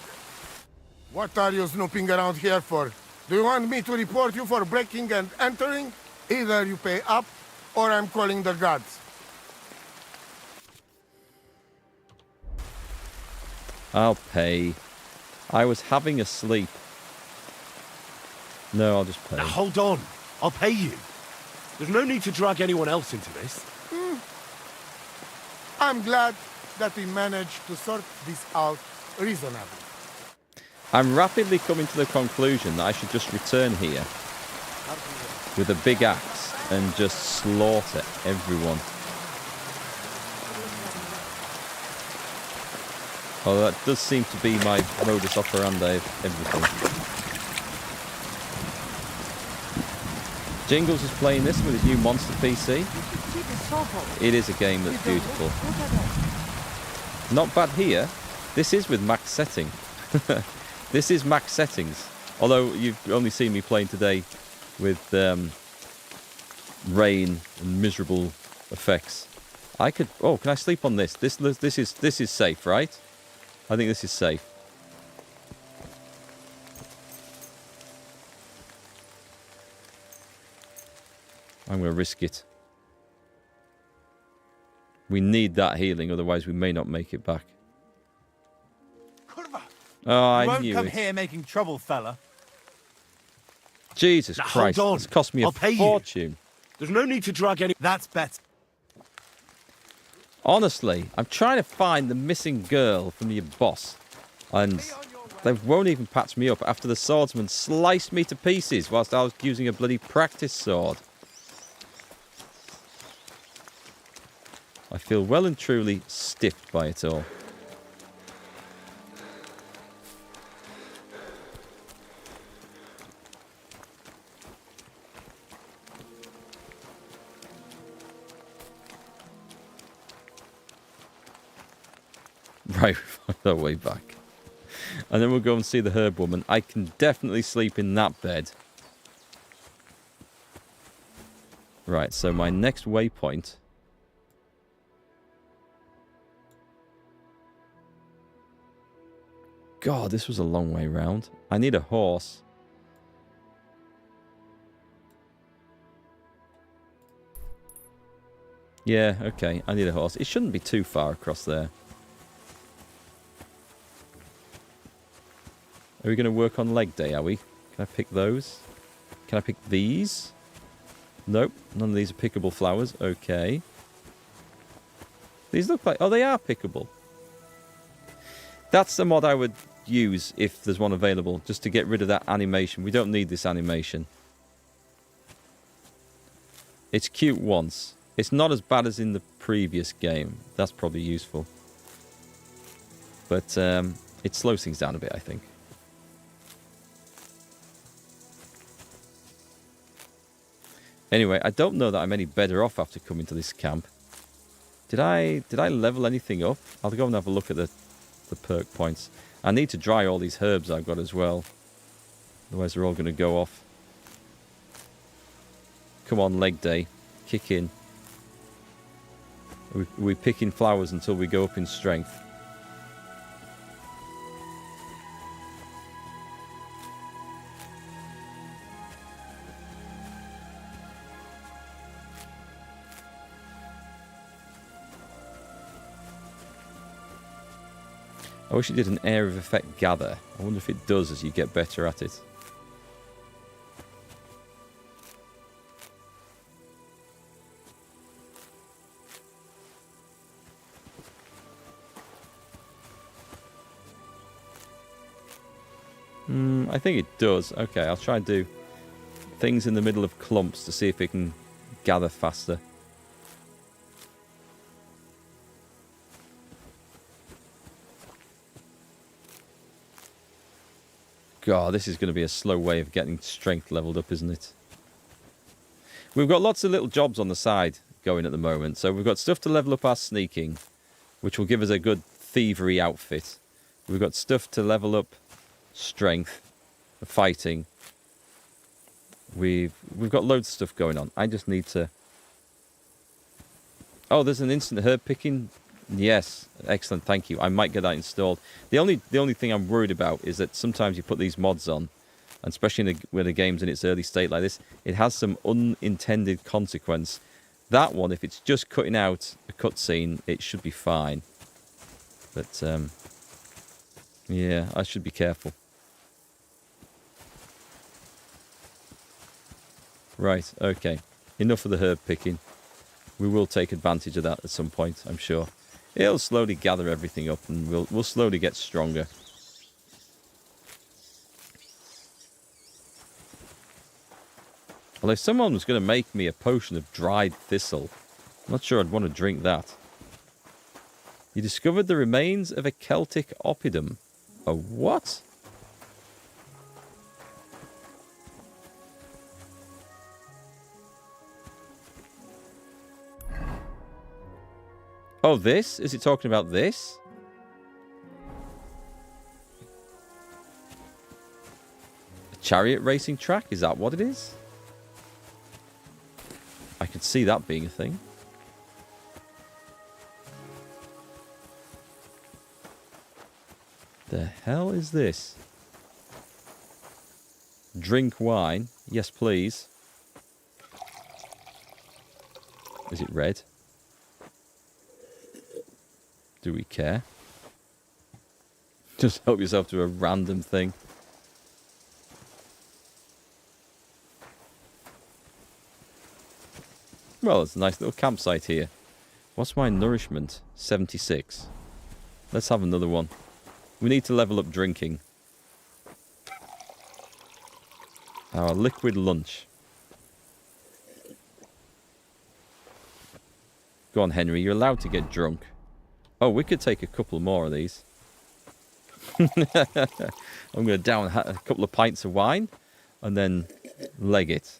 What are you snooping around here for? Do you want me to report you for breaking and entering? Either you pay up, or I'm calling the guards. I'll pay. I was having a sleep. No, I'll just pay. Now, hold on. I'll pay you. There's no need to drag anyone else into this. I'm glad that we managed to sort this out reasonably. I'm rapidly coming to the conclusion that I should just return here with a big axe and just slaughter everyone. Although that does seem to be my modus operandi of everything. Jingles is playing this with his new monster PC. It is a game that's beautiful. Not bad here. This is with max setting. This is max settings. Although you've only seen me playing today with rain and miserable effects. I could... Oh, can I sleep on this? This is safe, right? I think this is safe. I'm going to risk it. We need that healing, otherwise we may not make it back. Oh, I knew it. Here making trouble, fella. Jesus Now, Christ, hold on. it's cost me a I'll pay you. fortune. There's no need to drag any... That's better. Honestly, I'm trying to find the missing girl from your boss. And they won't even patch me up after the swordsman sliced me to pieces whilst I was using a bloody practice sword. I feel well and truly stiffed by it all. Right, we find our way back. And then we'll go and see the herb woman. I can definitely sleep in that bed. Right, so my next waypoint... God, this was a long way round. I need a horse. Yeah, okay, I need a horse. It shouldn't be too far across there. Are we going to work on leg day, are we? Can I pick those? Can I pick these? Nope, none of these are pickable flowers. Okay. These look like... Oh, they are pickable. That's the mod I would use if there's one available, just to get rid of that animation. We don't need this animation. It's cute once. It's not as bad as in the previous game. That's probably useful. But it slows things down a bit, I think. Anyway, I don't know that I'm any better off after coming to this camp. Did I level anything up? I'll go and have a look at the perk points. I need to dry all these herbs I've got as well. Otherwise they're all going to go off. Come on, leg day. Kick in. We're picking flowers until we go up in strength. I wish it did an area of effect gather. I wonder if it does as you get better at it. I think it does. Okay, I'll try and do things in the middle of clumps to see if it can gather faster. God, this is going to be a slow way of getting strength leveled up, isn't it? We've got lots of little jobs on the side going at the moment. So we've got stuff to level up our sneaking, which will give us a good thievery outfit. We've got stuff to level up strength, fighting. We've got loads of stuff going on. I just need to... Oh, there's an instant herb picking. Yes, excellent, thank you. I might get that installed. The only thing I'm worried about is that sometimes you put these mods on, and especially when the game's in its early state like this, it has some unintended consequence. That one, if it's just cutting out a cutscene, it should be fine. But, yeah, I should be careful. Right, okay. Enough of the herb picking. We will take advantage of that at some point, I'm sure. It'll slowly gather everything up and we'll slowly get stronger. Well, if someone was going to make me a potion of dried thistle, I'm not sure I'd want to drink that. You discovered the remains of a Celtic oppidum. A what? Oh, this? Is it talking about this? A chariot racing track? Is that what it is? I could see that being a thing. The hell is this? Drink wine. Yes, please. Is it red? Do we care? Just help yourself to a random thing. Well, it's a nice little campsite here. What's my nourishment? 76. Let's have another one. We need to level up drinking. Our liquid lunch. Go on, Henry. You're allowed to get drunk. Oh, we could take a couple more of these. I'm going to down a couple of pints of wine and then leg it.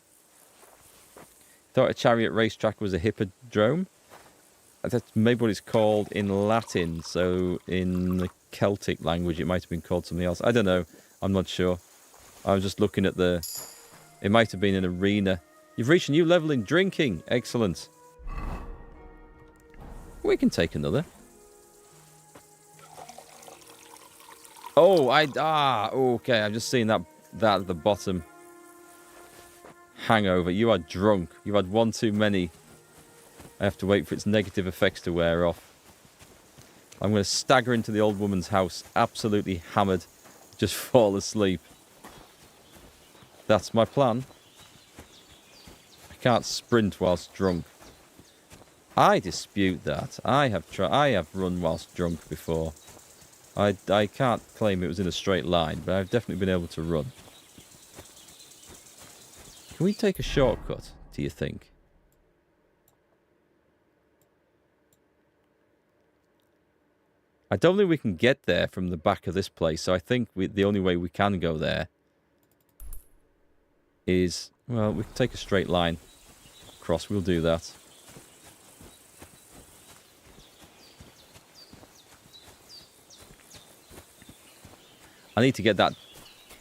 Thought a chariot racetrack was a hippodrome. That's maybe what it's called in Latin. So in the Celtic language, it might have been called something else. I don't know. I'm not sure. I was just looking at the... It might have been an arena. You've reached a new level in drinking. Excellent. We can take another. Oh, okay. I'm just seeing that at the bottom. Hangover. You are drunk. You had one too many. I have to wait for its negative effects to wear off. I'm going to stagger into the old woman's house, absolutely hammered, just fall asleep. That's my plan. I can't sprint whilst drunk. I dispute that. I have run whilst drunk before. I can't claim it was in a straight line, but I've definitely been able to run. Can we take a shortcut, do you think? I don't think we can get there from the back of this place, so I think the only way we can go there is... Well, we can take a straight line across. We'll do that. I need to get that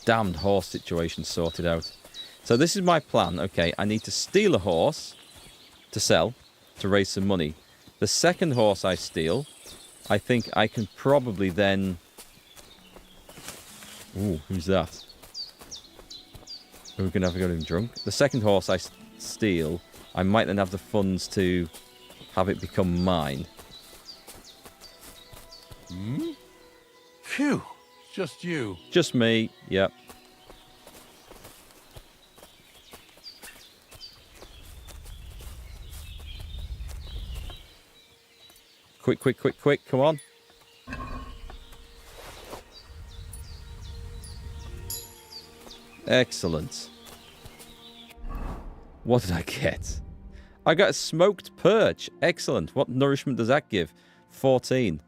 damned horse situation sorted out. So this is my plan. Okay, I need to steal a horse to sell, to raise some money. The second horse I steal, I think I can probably then... Ooh, who's that? Are we going to have to go to him drunk? The second horse I steal, I might then have the funds to have it become mine. Hmm? Phew. Just you. Just me, yep. Quick, quick, quick, quick, come on. Excellent. What did I get? I got a smoked perch. Excellent. What nourishment does that give? 14.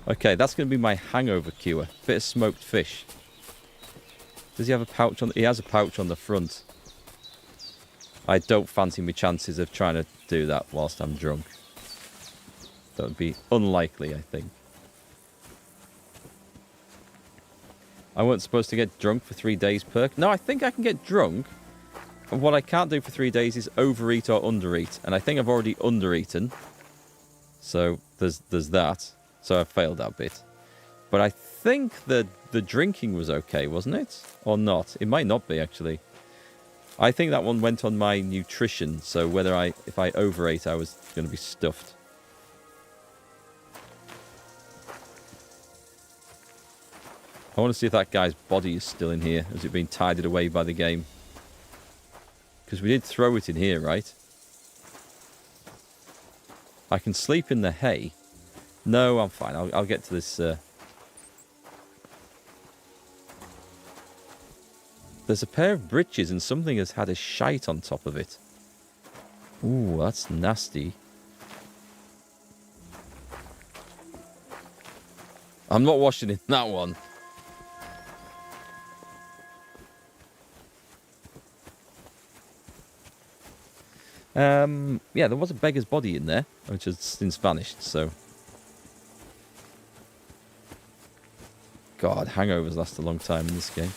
Okay, that's going to be my hangover cure. Bit of smoked fish. Does he have a pouch on... He has a pouch on the front. I don't fancy my chances of trying to do that whilst I'm drunk. That would be unlikely, I think. I wasn't supposed to get drunk for 3 days, Perk. No, I think I can get drunk. And what I can't do for 3 days is overeat or undereat. And I think I've already undereaten. So there's that. So I failed that bit. But I think that the drinking was okay, wasn't it? Or not? It might not be, actually. I think that one went on my nutrition. So if I overate, I was going to be stuffed. I want to see if that guy's body is still in here. Has it been tidied away by the game? Because we did throw it in here, right? I can sleep in the hay. No, I'm fine. I'll get to this. There's a pair of breeches and something has had a shite on top of it. Ooh, that's nasty. I'm not washing in that one. Yeah, there was a beggar's body in there, which has since vanished, so... God, hangovers last a long time in this game.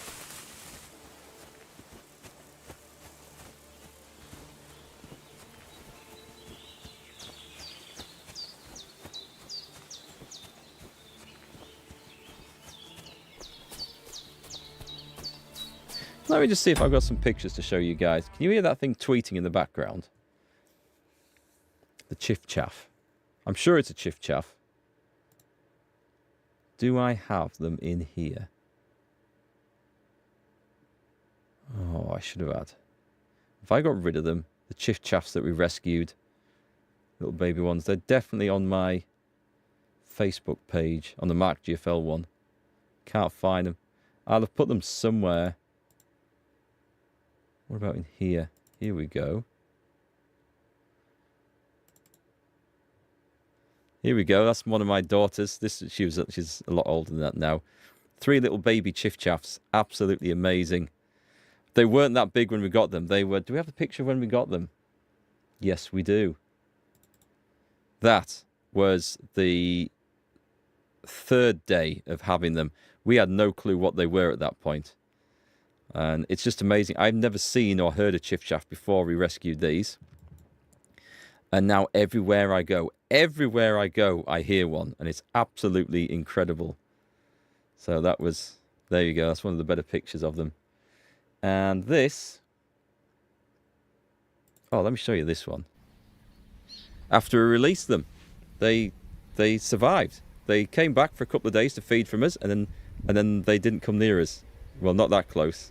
Let me just see if I've got some pictures to show you guys. Can you hear that thing tweeting in the background? the chiff-chaff. I'm sure it's a chiff-chaff. Do I have them in here? Oh, I should have had. If I got rid of them, the chiff-chaffs that we rescued, little baby ones, they're definitely on my Facebook page, on the MarkGFL one. Can't find them. I'll have put them somewhere. What about in here? Here we go. Here we go. That's one of my daughters. She's a lot older than that now. 3 little baby chiff-chaffs. Absolutely amazing. They weren't that big when we got them. They were. Do we have a picture of when we got them? Yes, we do. That was the 3rd day of having them. We had no clue what they were at that point. And it's just amazing. I've never seen or heard a chiff-chaff before we rescued these. And now everywhere I go, I hear one. And it's absolutely incredible. So that was, there you go. That's one of the better pictures of them. And this, oh, let me show you this one. After we released them, they survived. They came back for a couple of days to feed from us, and then they didn't come near us. Well, not that close.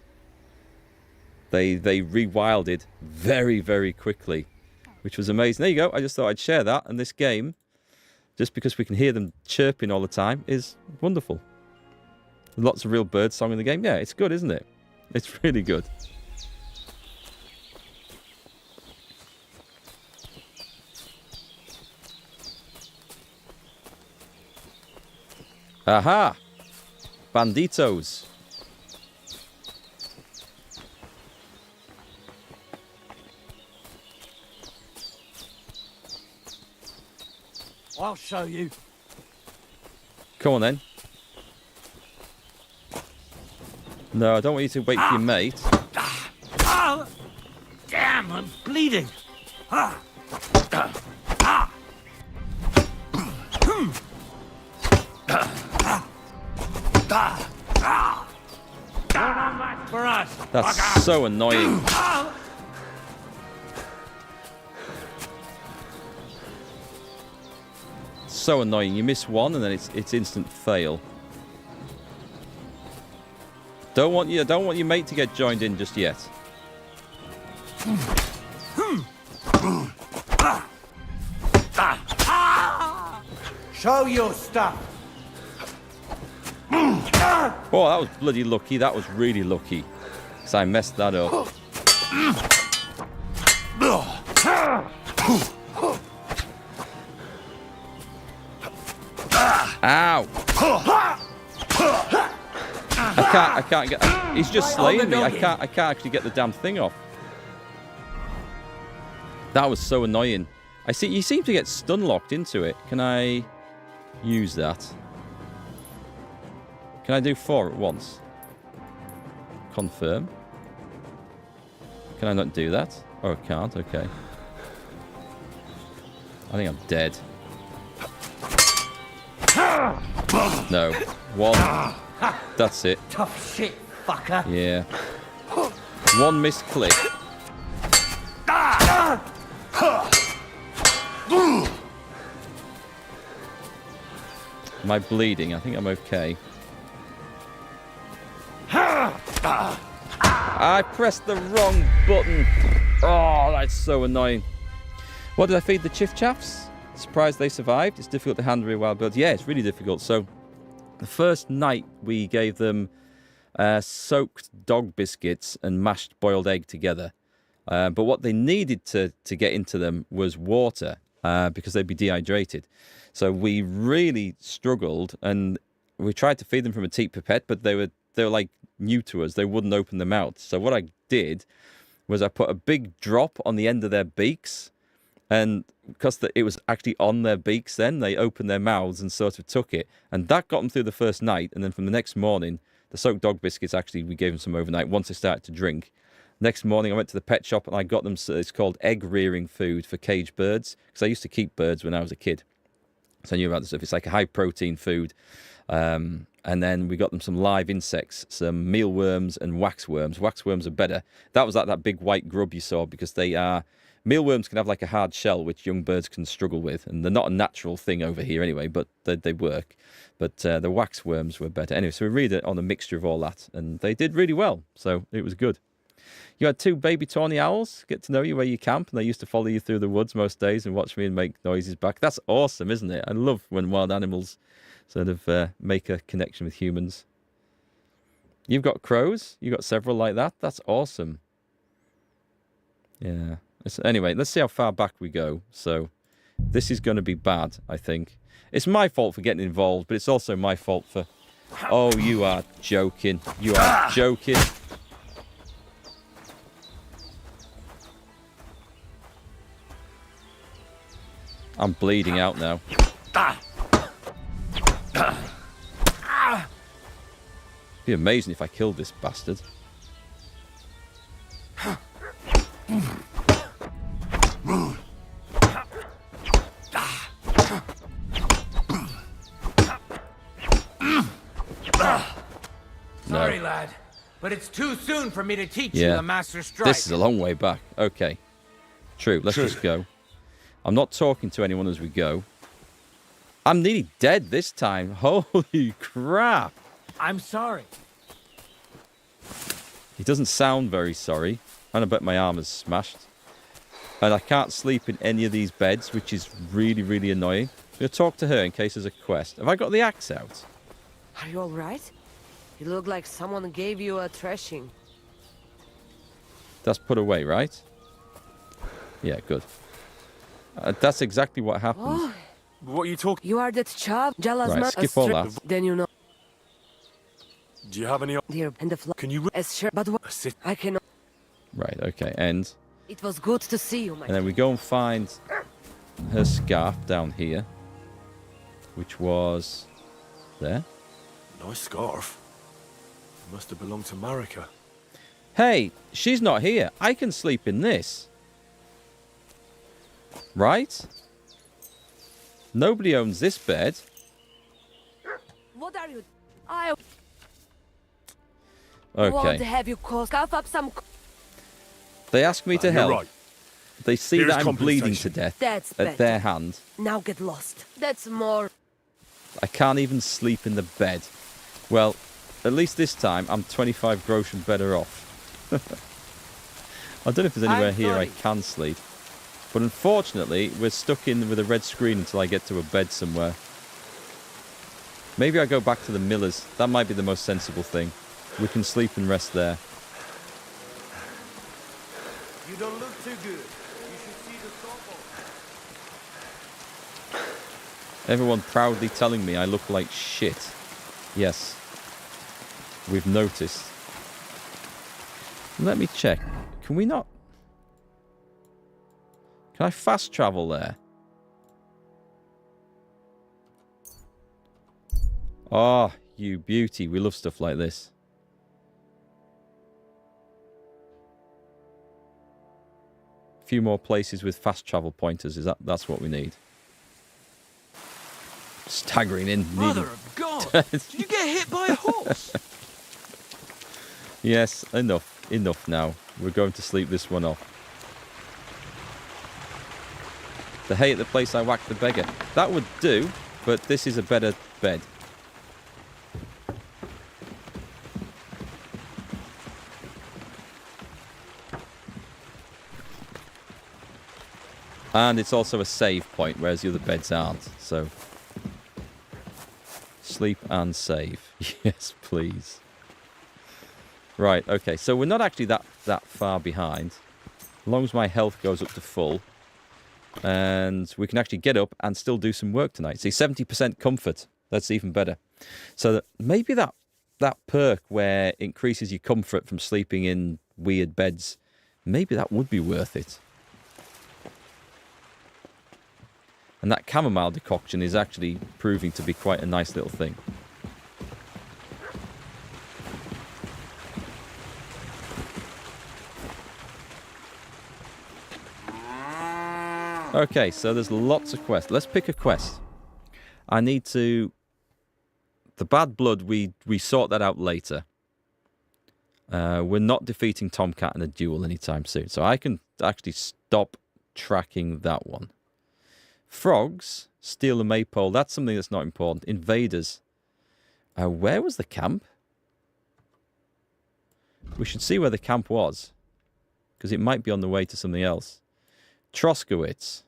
They rewilded very, very quickly, which was amazing. There you go. I just thought I'd share that. And this game, just because we can hear them chirping all the time, is wonderful. Lots of real bird song in the game. Yeah, it's good, isn't it? It's really good. Aha! Banditos. I'll show you. Come on then. No, I don't want you to wait for your mate. Ah! Damn, I'm bleeding. Ah! For us. That's so annoying. So annoying. You miss one and then it's instant fail. Don't want your mate to get joined in just yet. Show your stuff. Oh, that was bloody lucky. That was really lucky. Because I messed that up. Ow! I can't get. He's just slaying me. I can't actually get the damn thing off. That was so annoying. I see. You seem to get stun locked into it. Can I use that? Can I do 4 at once? Confirm. Can I not do that? Oh, I can't. Okay. I think I'm dead. No. 1. That's it. Tough shit, fucker. Yeah. 1 missed click. Am I bleeding? I think I'm okay. I pressed the wrong button. Oh, that's so annoying. What did I feed the chiff-chaffs? Surprised they survived. It's difficult to handle real wild birds. Yeah, it's really difficult. So the first night we gave them soaked dog biscuits and mashed boiled egg together. But what they needed to get into them was water because they'd be dehydrated. So we really struggled, and we tried to feed them from a teat pipette, but they were like new to us. They wouldn't open their mouths. So what I did was I put a big drop on the end of their beaks, and because it was actually on their beaks then, they opened their mouths and sort of took it. And that got them through the first night. And then from the next morning, the soaked dog biscuits, actually, we gave them some overnight once they started to drink. Next morning, I went to the pet shop and I got them, it's called egg rearing food for caged birds. Because I used to keep birds when I was a kid. So I knew about this stuff. It's like a high protein food. And then we got them some live insects, some mealworms and waxworms. Waxworms are better. That was like that big white grub you saw because they are Mealworms can have like a hard shell, which young birds can struggle with, and they're not a natural thing over here anyway, but they work. But the waxworms were better. Anyway, so we read it on a mixture of all that, and they did really well, so it was good. You had 2 baby tawny owls get to know you where you camp, and they used to follow you through the woods most days and watch me and make noises back. That's awesome, isn't it? I love when wild animals sort of make a connection with humans. You've got crows. You've got several like that. That's awesome. Yeah. Anyway, let's see how far back we go. So this is going to be bad, I think. It's my fault for getting involved, but it's also my fault for... Oh, you are joking. You are joking. I'm bleeding out now. It'd be amazing if I killed this bastard. Sorry, lad, but it's too soon for me to teach you the master strike. This is a long way back. Okay. True, let's just go. I'm not talking to anyone as we go. I'm nearly dead this time. Holy crap. I'm sorry. He doesn't sound very sorry. And I bet my arm is smashed. And I can't sleep in any of these beds, which is really, really annoying. I'm going to talk to her in case there's a quest. Have I got the axe out? Are you all right? You look like someone gave you a thrashing. That's put away, right? Yeah, good. That's exactly what happened. Oh, What are you talking? you are that child, jealous Right, man. skip all that. Then you know. Do you have any? Dear, and the Can you? as sure, but what? Sit. I cannot. Right, okay, and It was good to see you, my. then we go and find her scarf down here, which was there. Nice scarf. Must have belonged to Marika. Hey, she's not here. I can sleep in this. Right? Nobody owns this bed. What are you? I Okay. won't have you cough up some. They ask me to You're help. right. They see Here's that I'm bleeding to compensation. death That's at better. their hand. Now get lost. That's more. I can't even sleep in the bed. Well, at least this time I'm 25 groschen better off. I don't know if there's anywhere here I can sleep. But unfortunately, we're stuck in with a red screen until I get to a bed somewhere. Maybe I go back to the miller's. That might be the most sensible thing. We can sleep and rest there. You don't look too good. You should see the sofa. Everyone proudly telling me I look like shit. Yes. We've noticed. Let me check. Can we not... Can I fast travel there? Oh, you beauty. We love stuff like this. A few more places with fast travel pointers. That's what we need. Staggering in. Mother of God! Did you get hit by a horse? Yes, enough. Enough now. We're going to sleep this one off. The hay at the place I whacked the beggar. That would do, but this is a better bed. And it's also a save point, whereas the other beds aren't. So, sleep and save. Yes, please. Right, okay. So we're not actually that far behind. As long as my health goes up to full. And we can actually get up and still do some work tonight. See, 70% comfort. That's even better. So maybe that perk where it increases your comfort from sleeping in weird beds, maybe that would be worth it. And that chamomile decoction is actually proving to be quite a nice little thing. Okay, so there's lots of quests. Let's pick a quest. I need to... The bad blood, we sort that out later. We're not defeating Tomcat in a duel anytime soon. So I can actually stop tracking that one. Frogs, steal the Maypole. That's something that's not important. Invaders. Where was the camp? We should see where the camp was, because it might be on the way to something else. Troskowitz.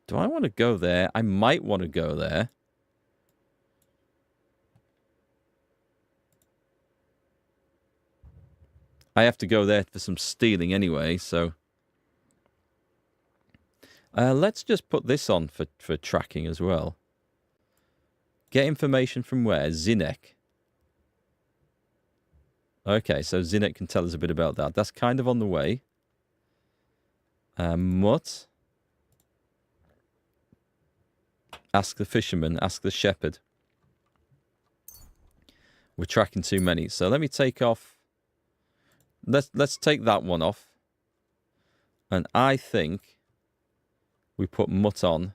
Do I want to go there? I might want to go there. I have to go there for some stealing anyway, so... let's just put this on for tracking as well. Get information from where? Zinek. Okay, so Zinek can tell us a bit about that. That's kind of on the way. Mutt. Ask the fisherman. Ask the shepherd. We're tracking too many. So let me take off... Let's take that one off. And I think we put Mutt on.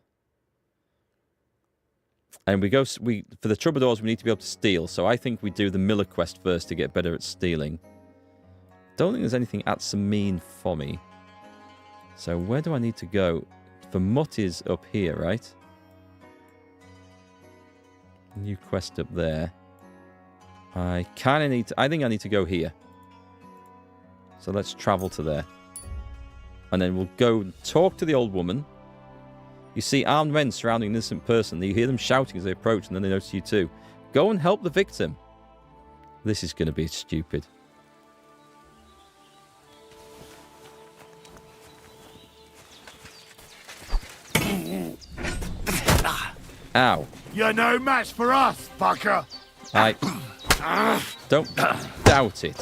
And we go... for the troubadours, we need to be able to steal. So I think we do the Miller quest first to get better at stealing. Don't think there's anything at Sameen for me. So where do I need to go? For Mutt is up here, right? New quest up there. I kind of need to... I think I need to go here. So let's travel to there. And then we'll go talk to the old woman. You see armed men surrounding an innocent person. You hear them shouting as they approach, and then they notice you too. Go and help the victim. This is going to be stupid. Ow. You're no match for us, fucker. I don't doubt it.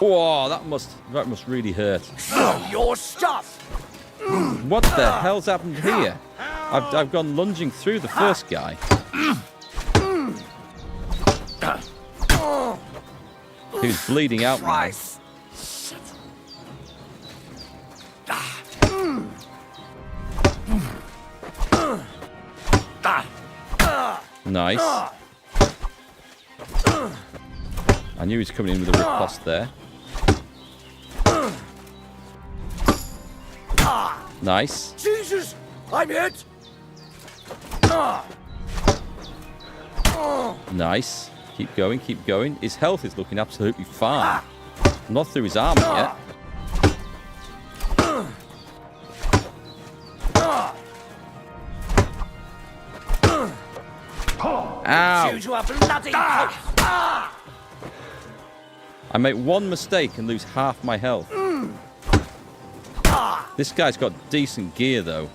Whoa, that must really hurt. Your stuff. What the hell's happened here? I've gone lunging through the first guy. Who's bleeding out now. Nice. I knew he was coming in with a riposte there. Nice. Jesus, I'm hit. Nice. Keep going, keep going. His health is looking absolutely fine. Not through his armor yet. Ow! You to a bloody I make one mistake and lose half my health. This guy's got decent gear, though.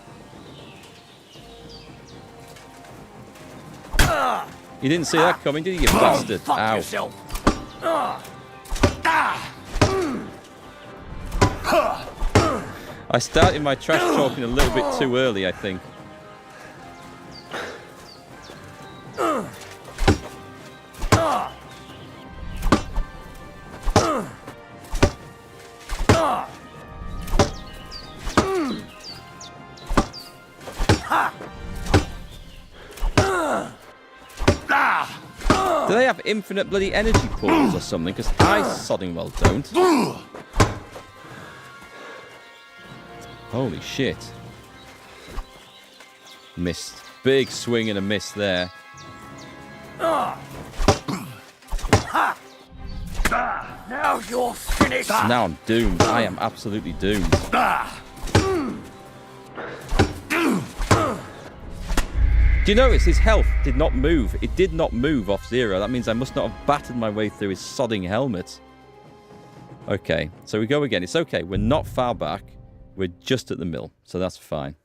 You didn't see that coming, did you bastard? Ow. I started my trash talking a little bit too early, I think. Do they have infinite bloody energy pools or something? Because I sodding well don't. Holy shit. Missed. Big swing and a miss there. Now you're finished. Now I'm doomed. I am absolutely doomed. Do you notice his health did not move? It did not move off zero. That means I must not have battered my way through his sodding helmet. Okay, so we go again. It's okay. We're not far back. We're just at the mill, so that's fine.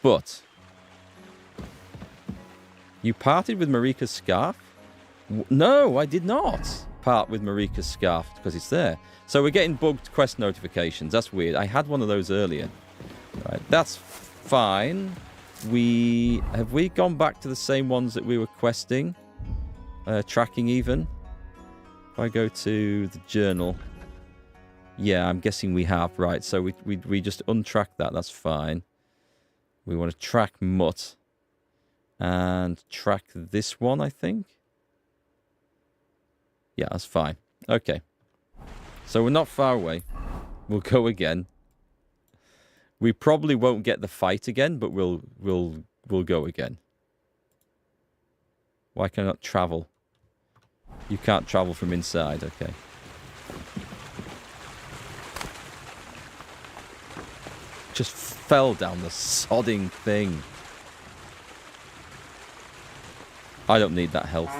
But you parted with Marika's scarf? No, I did not part with Marika's scarf because it's there. So we're getting bugged quest notifications. That's weird. I had one of those earlier. Right, that's fine. Have we gone back to the same ones that we were questing? Tracking even? If I go to the journal. Yeah, I'm guessing we have. Right, so we just untrack that. That's fine. We want to track Mutt. And track this one, I think. Yeah, that's fine. Okay. So we're not far away. We'll go again. We probably won't get the fight again, but we'll go again. Why can I not travel? You can't travel from inside, okay. Just fell down the sodding thing. I don't need that health.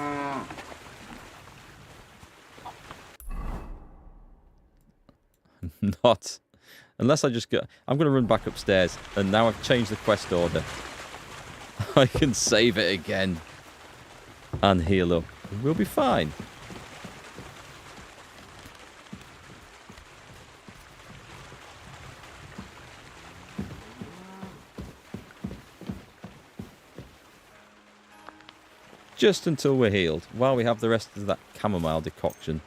Not. Unless I just go... I'm going to run back upstairs. And now I've changed the quest order. I can save it again. And heal up. We'll be fine. Just until we're healed, while we have the rest of that chamomile decoction.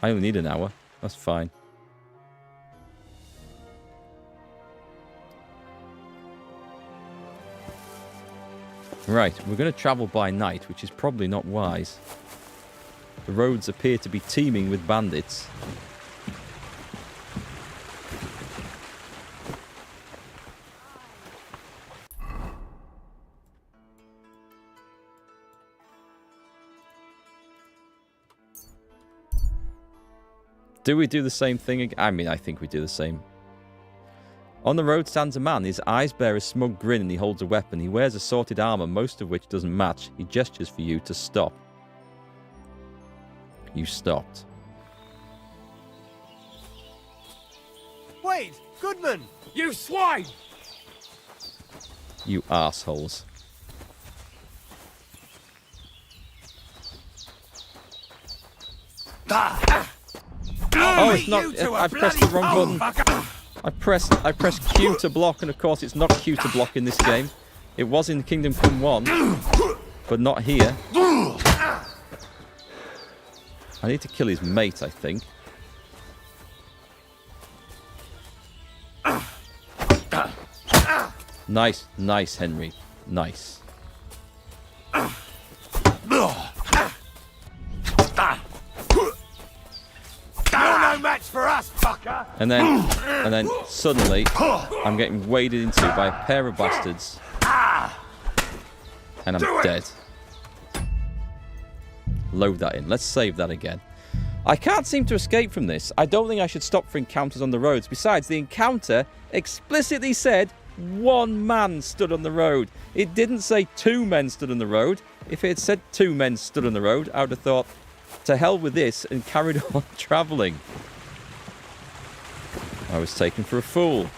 I only need an hour. That's fine. Right, we're going to travel by night, which is probably not wise. The roads appear to be teeming with bandits. Do we do the same thing again? I mean, I think we do the same. On the road stands a man. His eyes bear a smug grin and he holds a weapon. He wears assorted armor, most of which doesn't match. He gestures for you to stop. You stopped. Wait, Goodman! You swine! You assholes. Oh, it's not. I pressed the wrong button. I pressed Q to block, and of course it's not Q to block in this game. It was in Kingdom Come 1, but not here. I need to kill his mate, I think. Nice, nice, Henry. Nice. You're no match for us, fucker! And then suddenly, I'm getting waded into by a pair of bastards. And I'm dead. Load that in. Let's save that again. I can't seem to escape from this. I don't think I should stop for encounters on the roads. Besides, the encounter explicitly said one man stood on the road. It didn't say two men stood on the road. If it had said two men stood on the road, I would have thought, to hell with this, and carried on travelling. I was taken for a fool.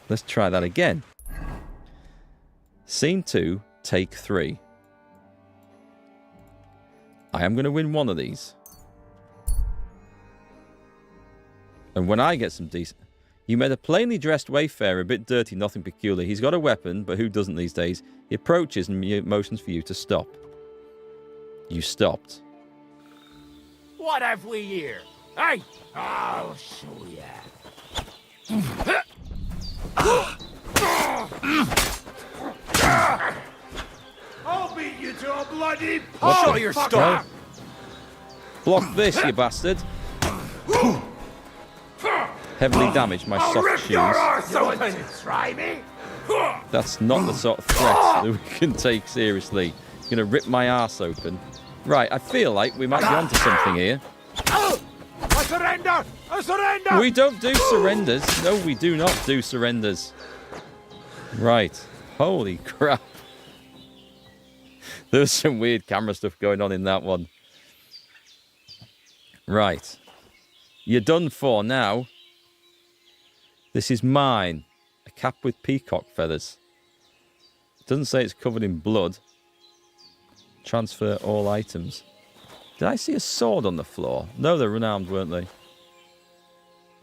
Let's try that again. Scene 2, take 3. I am going to win one of these. And when I get some decent... You met a plainly dressed wayfarer, a bit dirty, nothing peculiar. He's got a weapon, but who doesn't these days? He approaches and motions for you to stop. You stopped. What have we here? Hey! I'll show ya. I'll beat you to a bloody pulp! Show your stuff! Block this, you bastard! Heavily damaged my soft shoes. That's not the sort of threat that we can take seriously. You're going to rip my arse open. Right, I feel like we might be onto something here. I surrender! I surrender! We don't do surrenders. No, we do not do surrenders. Right. Holy crap. There's some weird camera stuff going on in that one. Right. You're done for now. This is mine. A cap with peacock feathers. It doesn't say it's covered in blood. Transfer all items. Did I see a sword on the floor? No, they're unarmed, weren't they?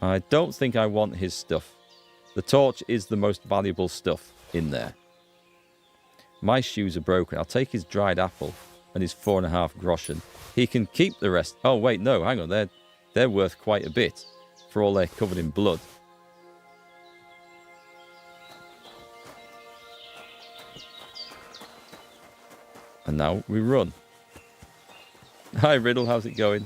I don't think I want his stuff. The torch is the most valuable stuff in there. My shoes are broken. I'll take his dried apple and his 4.5 groschen. He can keep the rest. Oh, wait, no, hang on. They're worth quite a bit for all they're covered in blood. And now we run. Hi, Riddle. How's it going?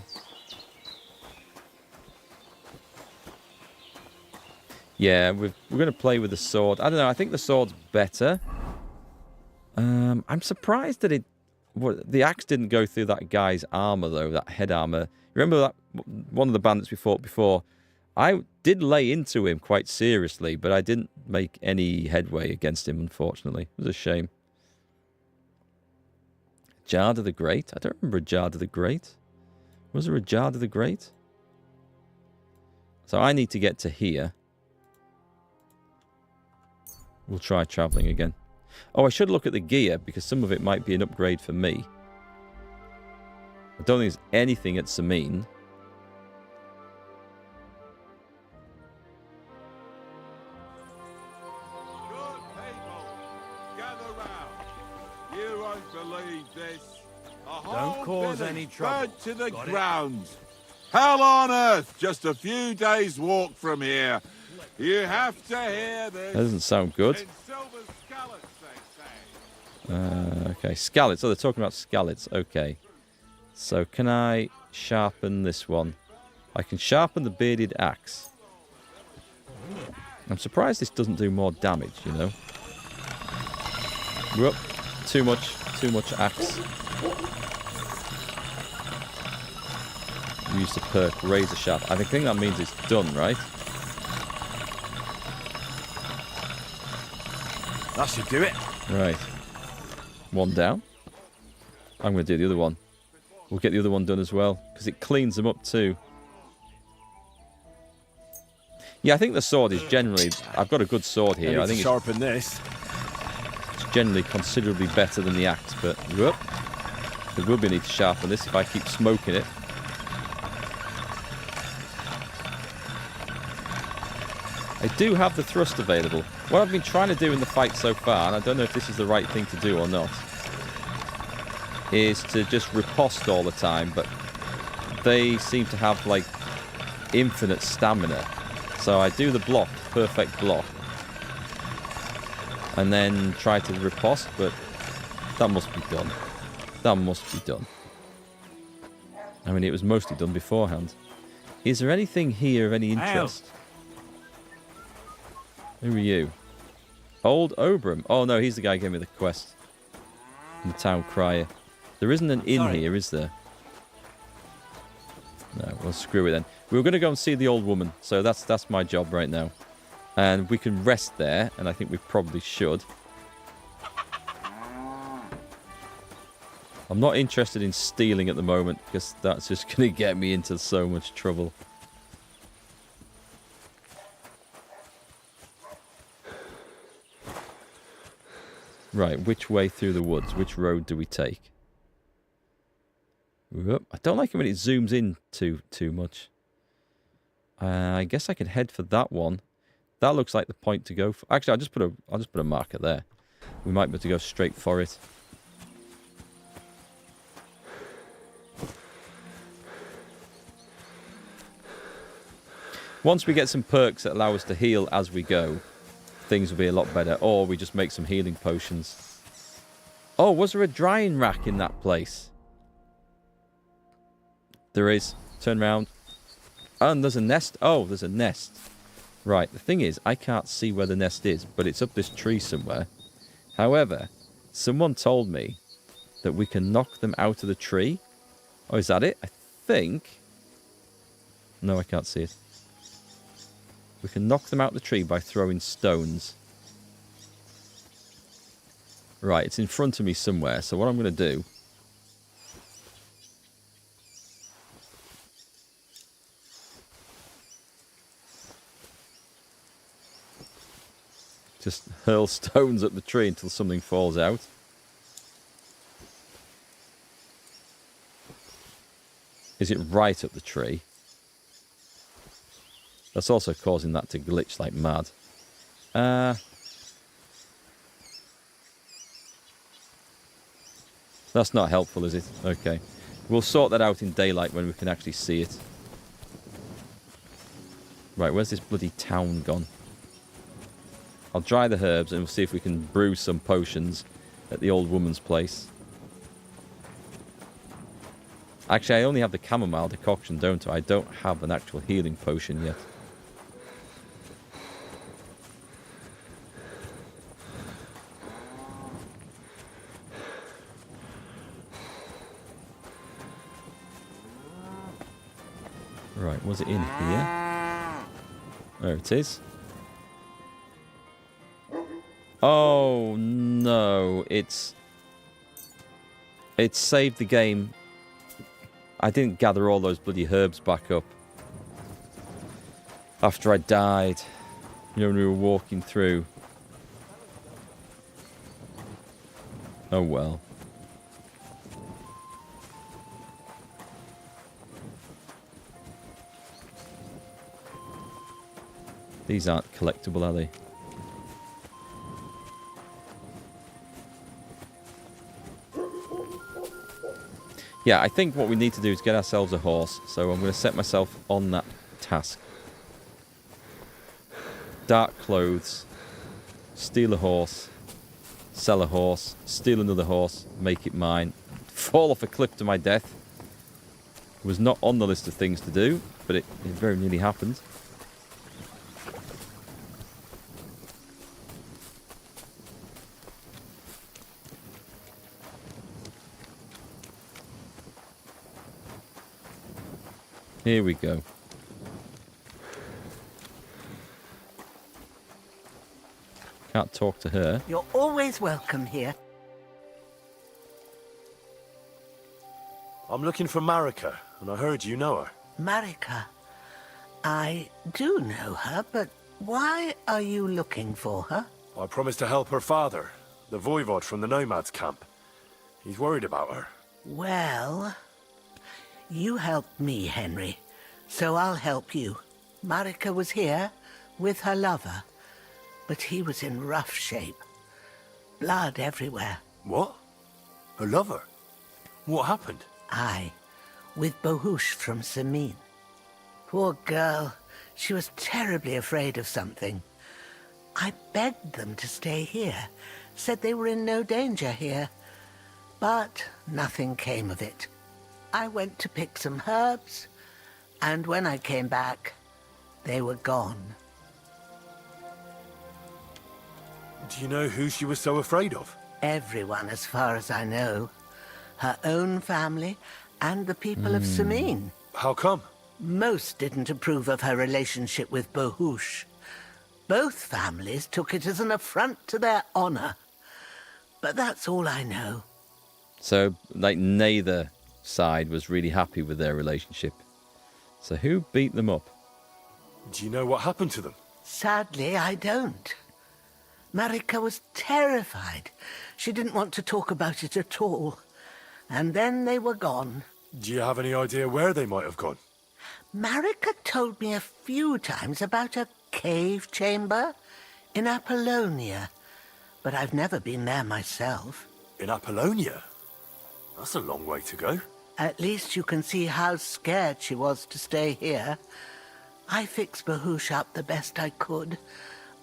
Yeah, we're going to play with the sword. I don't know. I think the sword's better. I'm surprised that the axe didn't go through that guy's armor, though, that head armor. Remember that one of the bandits we fought before? I did lay into him quite seriously, but I didn't make any headway against him, unfortunately. It was a shame. Jarda the Great? I don't remember a Jarda the Great. Was there a Jarda the Great? So I need to get to here. We'll try traveling again. Oh, I should look at the gear, because some of it might be an upgrade for me. I don't think there's anything at Samine. Good people, gather round. You won't believe this. A whole cause village any trouble. burnt to the Got it? ground. Hell on earth, just a few days' walk from here. You have to hear this. That doesn't sound good. In silver scallops, they say. Okay, scallops. Oh, they're talking about scallops. Okay. So, can I sharpen this one? I can sharpen the bearded axe. I'm surprised this doesn't do more damage, you know. Whoop. Too much axe. Use the perk, razor sharp. I think that means it's done, right? That should do it. Right. One down. I'm going to do the other one. We'll get the other one done as well, because it cleans them up too. Yeah, I think the sword is generally... I've got a good sword here. I think sharpen this. It's generally considerably better than the axe, but... Whoop. There will be a need to sharpen this if I keep smoking it. I do have the thrust available. What I've been trying to do in the fight so far, and I don't know if this is the right thing to do or not, is to just riposte all the time, but they seem to have, like, infinite stamina. So I do the block, perfect block, and then try to riposte, but that must be done. That must be done. I mean, it was mostly done beforehand. Is there anything here of any interest? Who are you? Old Obram. Oh, no, he's the guy who gave me the quest. The town crier. There isn't an inn here, is there? No, well, screw it then. We were going to go and see the old woman, so that's my job right now. And we can rest there, and I think we probably should. I'm not interested in stealing at the moment, because that's just going to get me into so much trouble. Right, which way through the woods? Which road do we take? Whoop. I don't like it when it zooms in too much. I guess I could head for that one. That looks like the point to go for. Actually, I'll just put a marker there. We might be able to go straight for it. Once we get some perks that allow us to heal as we go, things will be a lot better. Or we just make some healing potions. Oh, was there a drying rack in that place? There is. Turn around. And there's a nest. Oh, there's a nest. Right, the thing is, I can't see where the nest is, but it's up this tree somewhere. However, someone told me that we can knock them out of the tree. Oh, is that it? I think. No, I can't see it. We can knock them out of the tree by throwing stones. Right, it's in front of me somewhere, so what I'm going to do... just hurl stones up the tree until something falls out. Is it right up the tree? That's also causing that to glitch like mad. That's not helpful, is it? Okay. We'll sort that out in daylight when we can actually see it. Right, where's this bloody town gone? I'll dry the herbs and we'll see if we can brew some potions at the old woman's place. Actually, I only have the chamomile decoction, don't I? I don't have an actual healing potion yet. Right, was it in here? There it is. Oh no, it's saved the game. I didn't gather all those bloody herbs back up after I died. You know, when we were walking through. Oh well. These aren't collectible, are they? Yeah, I think what we need to do is get ourselves a horse. So I'm going to set myself on that task. Dark clothes. Steal a horse. Sell a horse. Steal another horse. Make it mine. Fall off a cliff to my death. It was not on the list of things to do, but it very nearly happened. Here we go. Can't talk to her. You're always welcome here. I'm looking for Marika, and I heard you know her. Marika. I do know her, but why are you looking for her? I promised to help her father, the voivod from the Nomad's camp. He's worried about her. Well, you helped me, Henry, so I'll help you. Marika was here with her lover, but he was in rough shape. Blood everywhere. What? Her lover? What happened? Aye, with Bohouche from Samin. Poor girl, she was terribly afraid of something. I begged them to stay here, said they were in no danger here, but nothing came of it. I went to pick some herbs, and when I came back, they were gone. Do you know who she was so afraid of? Everyone, as far as I know. Her own family and the people of Samin. How come? Most didn't approve of her relationship with Bohouche. Both families took it as an affront to their honor. But that's all I know. So, like, neither side was really happy with their relationship. So who beat them up? Do you know what happened to them? Sadly, I don't. Marika was terrified. She didn't want to talk about it at all. And then they were gone. Do you have any idea where they might have gone? Marika told me a few times about a cave chamber in Apollonia, but I've never been there myself. In Apollonia? That's a long way to go. At least you can see how scared she was to stay here. I fixed Bohouche up the best I could.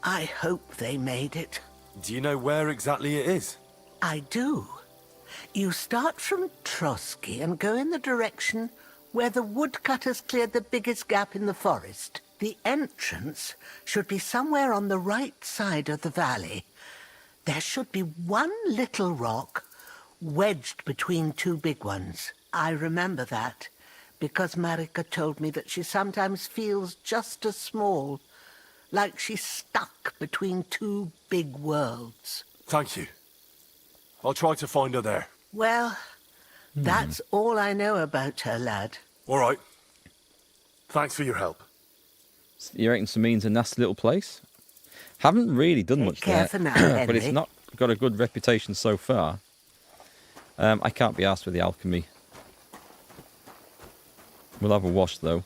I hope they made it. Do you know where exactly it is? I do. You start from Trotsky and go in the direction where the woodcutters cleared the biggest gap in the forest. The entrance should be somewhere on the right side of the valley. There should be one little rock wedged between two big ones. I remember that because Marika told me that she sometimes feels just as small, like she's stuck between two big worlds. Thank you. I'll try to find her there. Well, that's all I know about her, lad. All right. Thanks for your help. You reckon Samin's a nasty little place? Haven't really done much there, for now, but it's not got a good reputation so far. I can't be asked with the alchemy. We'll have a wash, though.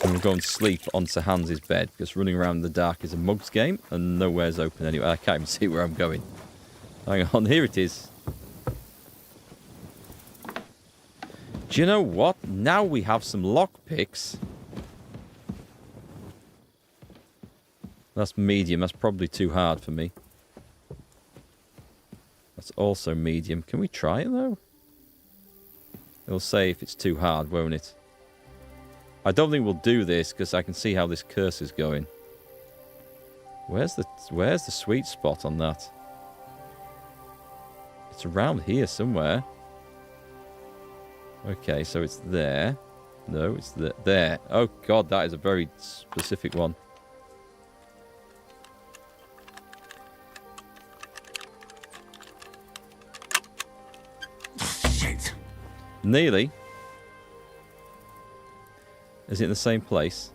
And we'll go and sleep on Sir Hans's bed, because running around in the dark is a mug's game, and nowhere's open anyway. I can't even see where I'm going. Hang on, here it is. Do you know what? Now we have some lockpicks. That's medium. That's probably too hard for me. That's also medium. Can we try it, though? It'll say if it's too hard, won't it? I don't think we'll do this because I can see how this curse is going. Where's the sweet spot on that? It's around here somewhere. Okay, so it's there. No, it's there. Oh god, that is a very specific one. Shit. Nearly. Is it in the same place?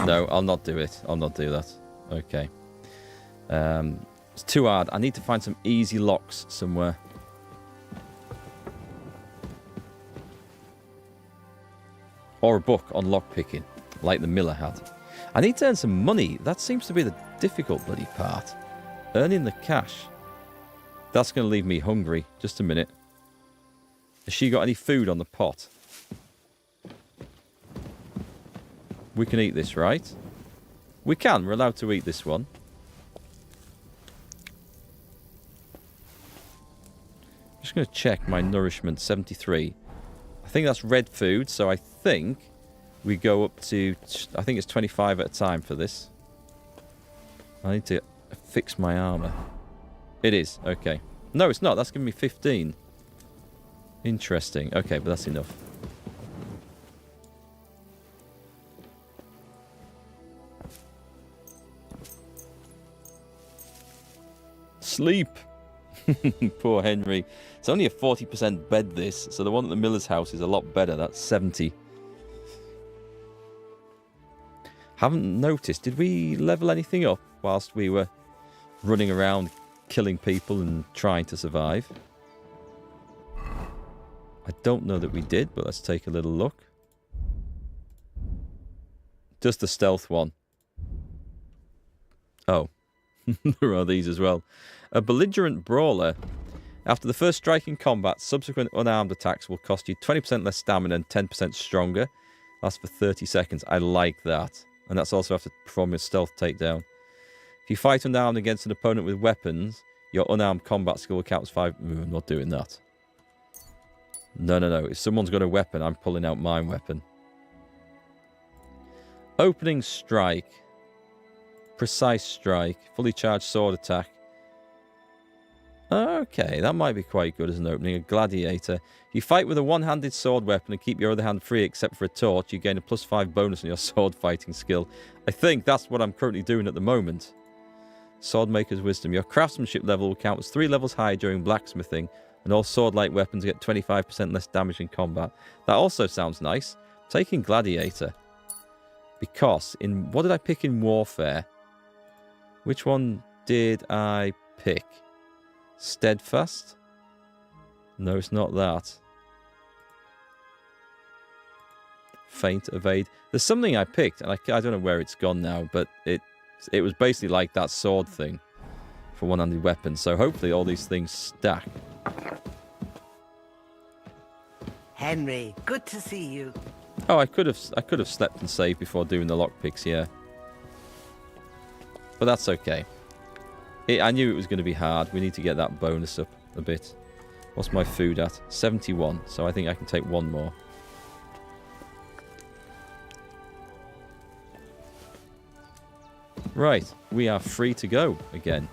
No, I'll not do it. I'll not do that. Okay. It's too hard. I need to find some easy locks somewhere. Or a book on lockpicking, like the Miller had. I need to earn some money. That seems to be the difficult bloody part. Earning the cash. That's going to leave me hungry. Just a minute. Has she got any food on the pot? We can eat this, right? We can. We're allowed to eat this one. I'm just going to check my nourishment. 73. I think that's red food, so I think we go up to... I think it's 25 at a time for this. I need to fix my armor. It is. Okay. No, it's not. That's giving me 15. Interesting. Okay, but that's enough. Sleep. Poor Henry. It's only a 40% bed, this. So the one at the Miller's house is a lot better. That's 70. Haven't noticed. Did we level anything up whilst we were running around killing people and trying to survive? I don't know that we did, but let's take a little look. Just the stealth one. Oh. There are these as well. A belligerent brawler. After the first strike in combat, subsequent unarmed attacks will cost you 20% less stamina and 10% stronger. Lasts for 30 seconds. I like that. And that's also after performing a stealth takedown. If you fight unarmed against an opponent with weapons, your unarmed combat skill will count as 5. I'm not doing that. No. If someone's got a weapon, I'm pulling out my weapon. Opening strike. Precise strike. Fully charged sword attack. Okay, that might be quite good as an opening. A gladiator. If you fight with a one-handed sword weapon and keep your other hand free except for a torch, you gain a +5 bonus on your sword fighting skill. I think that's what I'm currently doing at the moment. Swordmaker's Wisdom. Your craftsmanship level will count as 3 levels higher during blacksmithing, and all sword-like weapons get 25% less damage in combat. That also sounds nice. Taking gladiator. Because, what did I pick in warfare? Which one did I pick? Steadfast? No, it's not that. Feint, evade. There's something I picked, and I don't know where it's gone now, but it was basically like that sword thing for one-handed weapons. So hopefully all these things stack. Henry, good to see you. Oh, I could have slept and saved before doing the lockpicks, yeah. But that's okay. I knew it was going to be hard. We need to get that bonus up a bit. What's my food at? 71. So I think I can take one more. Right. We are free to go again.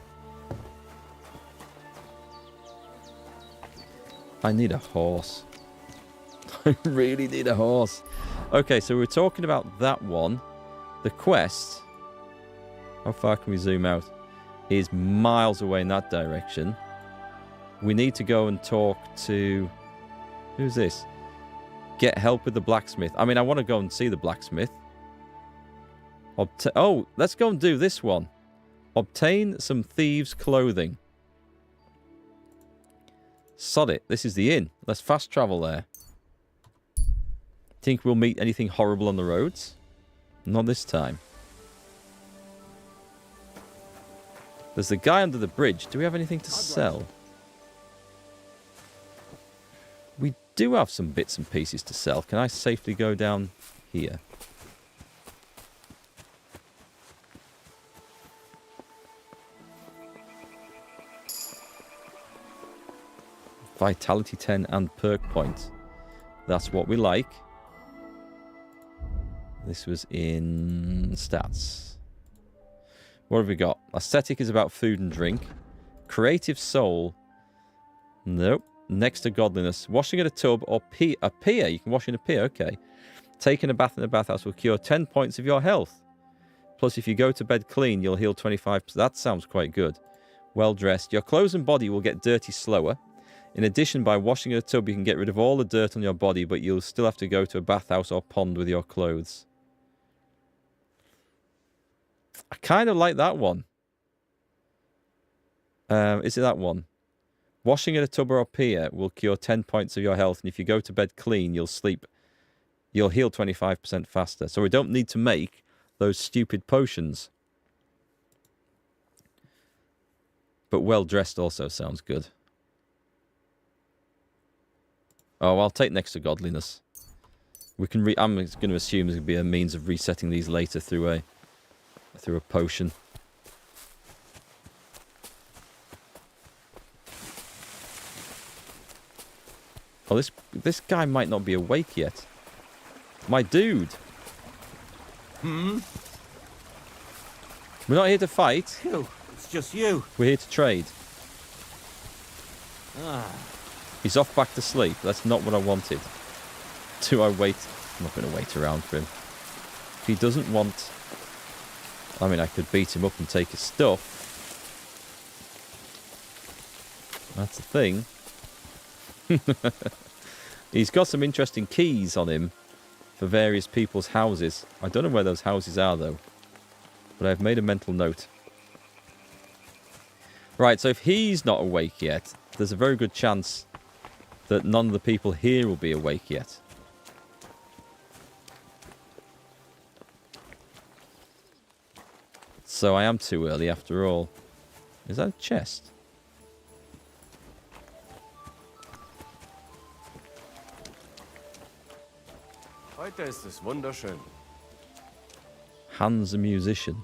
I need a horse. I really need a horse. Okay, so we're talking about that one. The quest. How far can we zoom out? Is miles away in that direction. We need to go and talk to... Who's this? Get help with the blacksmith. I mean, I want to go and see the blacksmith. Oh, let's go and do this one. Obtain some thieves' clothing. Sod it. This is the inn. Let's fast travel there. Think we'll meet anything horrible on the roads? Not this time. There's the guy under the bridge. Do we have anything to sell? We do have some bits and pieces to sell. Can I safely go down here? Vitality 10 and perk points. That's what we like. This was in stats. What have we got? Aesthetic is about food and drink. Creative soul. Nope. Next to godliness. Washing in a tub or a pier. You can wash in a pier. Okay. Taking a bath in a bathhouse will cure 10 points of your health. Plus, if you go to bed clean, you'll heal 25%. That sounds quite good. Well dressed. Your clothes and body will get dirty slower. In addition, by washing in a tub, you can get rid of all the dirt on your body, but you'll still have to go to a bathhouse or pond with your clothes. I kind of like that one. Is it that one? Washing in a tub or a pier will cure 10 points of your health, and if you go to bed clean, you'll heal 25% faster. So we don't need to make those stupid potions. But well dressed also sounds good. Oh, I'll take next to godliness. We can. I'm going to assume there's going to be a means of resetting these later through a potion. Oh, this guy might not be awake yet. My dude. Hmm? We're not here to fight. Phew, it's just you. We're here to trade. Ah. He's off back to sleep. That's not what I wanted. Do I wait? I'm not going to wait around for him. If he doesn't want... I mean, I could beat him up and take his stuff. That's the thing. He's got some interesting keys on him for various people's houses. I don't know where those houses are, though. But I've made a mental note. Right, so if he's not awake yet, there's a very good chance that none of the people here will be awake yet. So I am too early after all. Is that a chest? Heute ist es wunderschön. Hans the musician.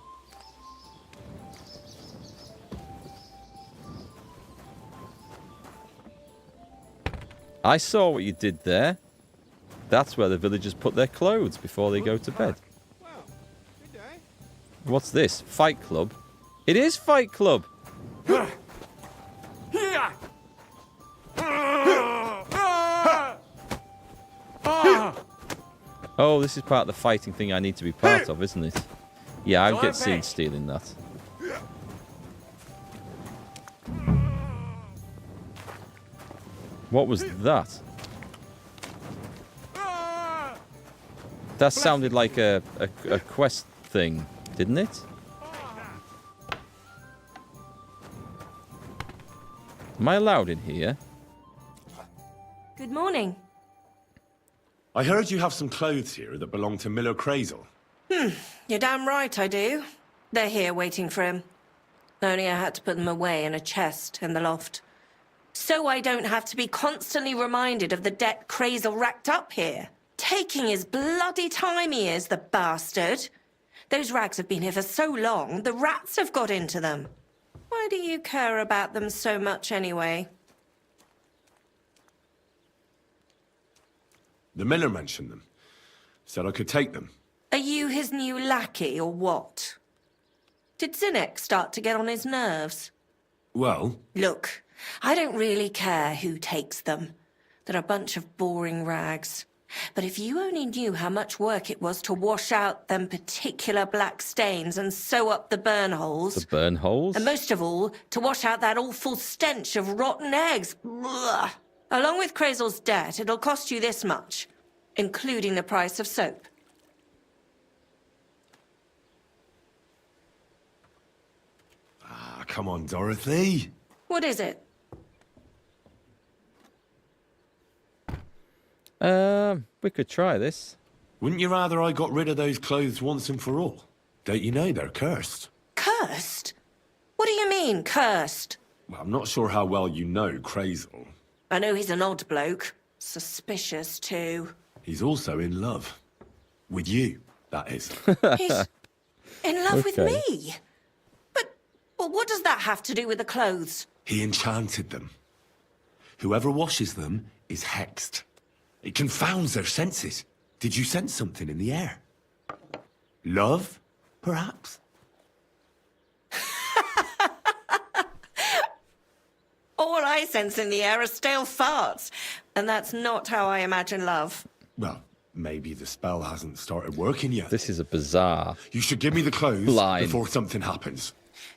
I saw what you did there. That's where the villagers put their clothes before they go to bed. What's this? Fight Club? It is Fight Club! Oh, this is part of the fighting thing I need to be part of, isn't it? Yeah, I'll get seen stealing that. What was that? That sounded like a quest thing, didn't it? Am I allowed in here? Good morning. I heard you have some clothes here that belong to Miller Crazel. You're damn right I do. They're here waiting for him. Only I had to put them away in a chest in the loft. So I don't have to be constantly reminded of the debt Crazel racked up here. Taking his bloody time he is, the bastard. Those rags have been here for so long, the rats have got into them. Why do you care about them so much anyway? The miller mentioned them. Said I could take them. Are you his new lackey or what? Did Zinnek start to get on his nerves? Well... Look, I don't really care who takes them. They're a bunch of boring rags. But if you only knew how much work it was to wash out them particular black stains and sew up the burn holes... The burn holes? And most of all, to wash out that awful stench of rotten eggs. Blah. Along with Crazel's debt, it'll cost you this much, including the price of soap. Ah, come on, Dorothy. What is it? We could try this. Wouldn't you rather I got rid of those clothes once and for all? Don't you know they're cursed? Cursed? What do you mean, cursed? Well, I'm not sure how well you know Crazel. I know he's an odd bloke. Suspicious, too. He's also in love. With you, that is. He's in love with me? But what does that have to do with the clothes? He enchanted them. Whoever washes them is hexed. It confounds their senses. Did you sense something in the air? Love, perhaps? All I sense in the air are stale farts, and that's not how I imagine love. Well, maybe the spell hasn't started working yet. This is a bizarre You should give me the clothes line. before something happens.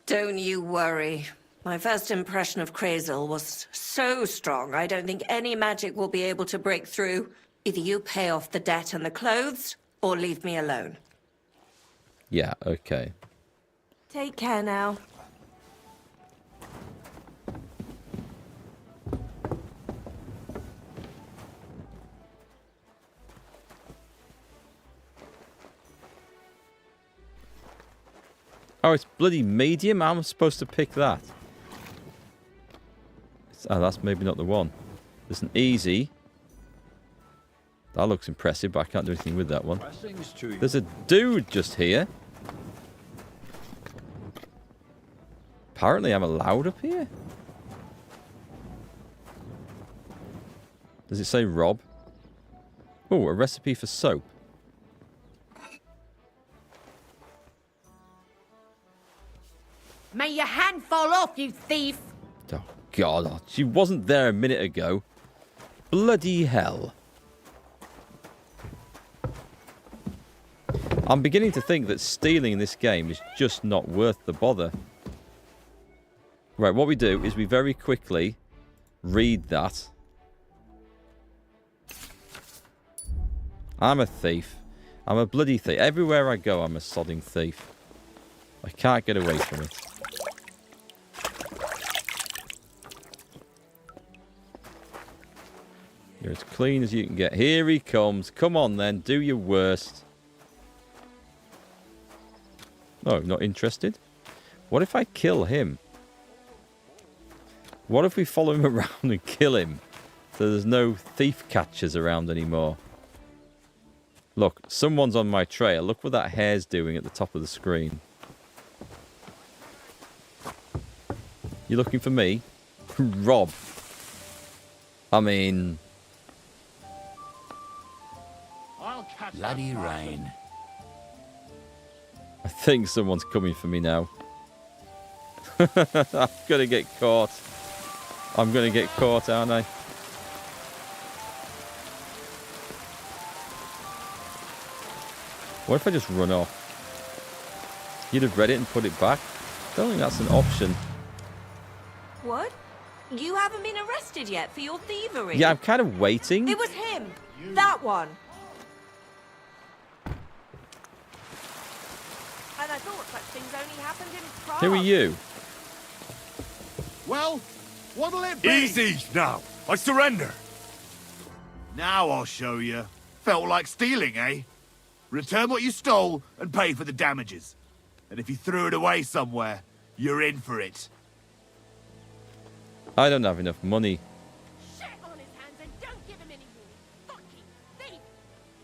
Don't you worry. My first impression of Crazel was so strong, I don't think any magic will be able to break through. Either you pay off the debt and the clothes, or leave me alone. Yeah, okay. Take care now. Oh, it's bloody medium? How am I supposed to pick that? Oh, that's maybe not the one. There's an easy. That looks impressive, but I can't do anything with that one. There's a dude just here. Apparently I'm allowed up here. Does it say Rob? Oh, a recipe for soap. May your hand fall off, you thief! Oh, God. She wasn't there a minute ago. Bloody hell. I'm beginning to think that stealing in this game is just not worth the bother. Right, what we do is we very quickly read that. I'm a thief. I'm a bloody thief. Everywhere I go, I'm a sodding thief. I can't get away from it. You're as clean as you can get. Here he comes. Come on then, do your worst. Oh, not interested? What if I kill him? What if we follow him around and kill him? So there's no thief catchers around anymore. Look, someone's on my trail. Look what that hare's doing at the top of the screen. You looking for me? Rob. I mean... Bloody rain. I think someone's coming for me now. I'm going to get caught. I'm going to get caught, aren't I? What if I just run off? You'd have read it and put it back. I don't think that's an option. What? You haven't been arrested yet for your thievery? Yeah, I'm kind of waiting. It was him. That one. And I thought such things only happened in Prague. Who are you? Well, what'll it be? Easy now. I surrender. Now I'll show you. Felt like stealing, eh? Return what you stole and pay for the damages. And if you threw it away somewhere, you're in for it. I don't have enough money.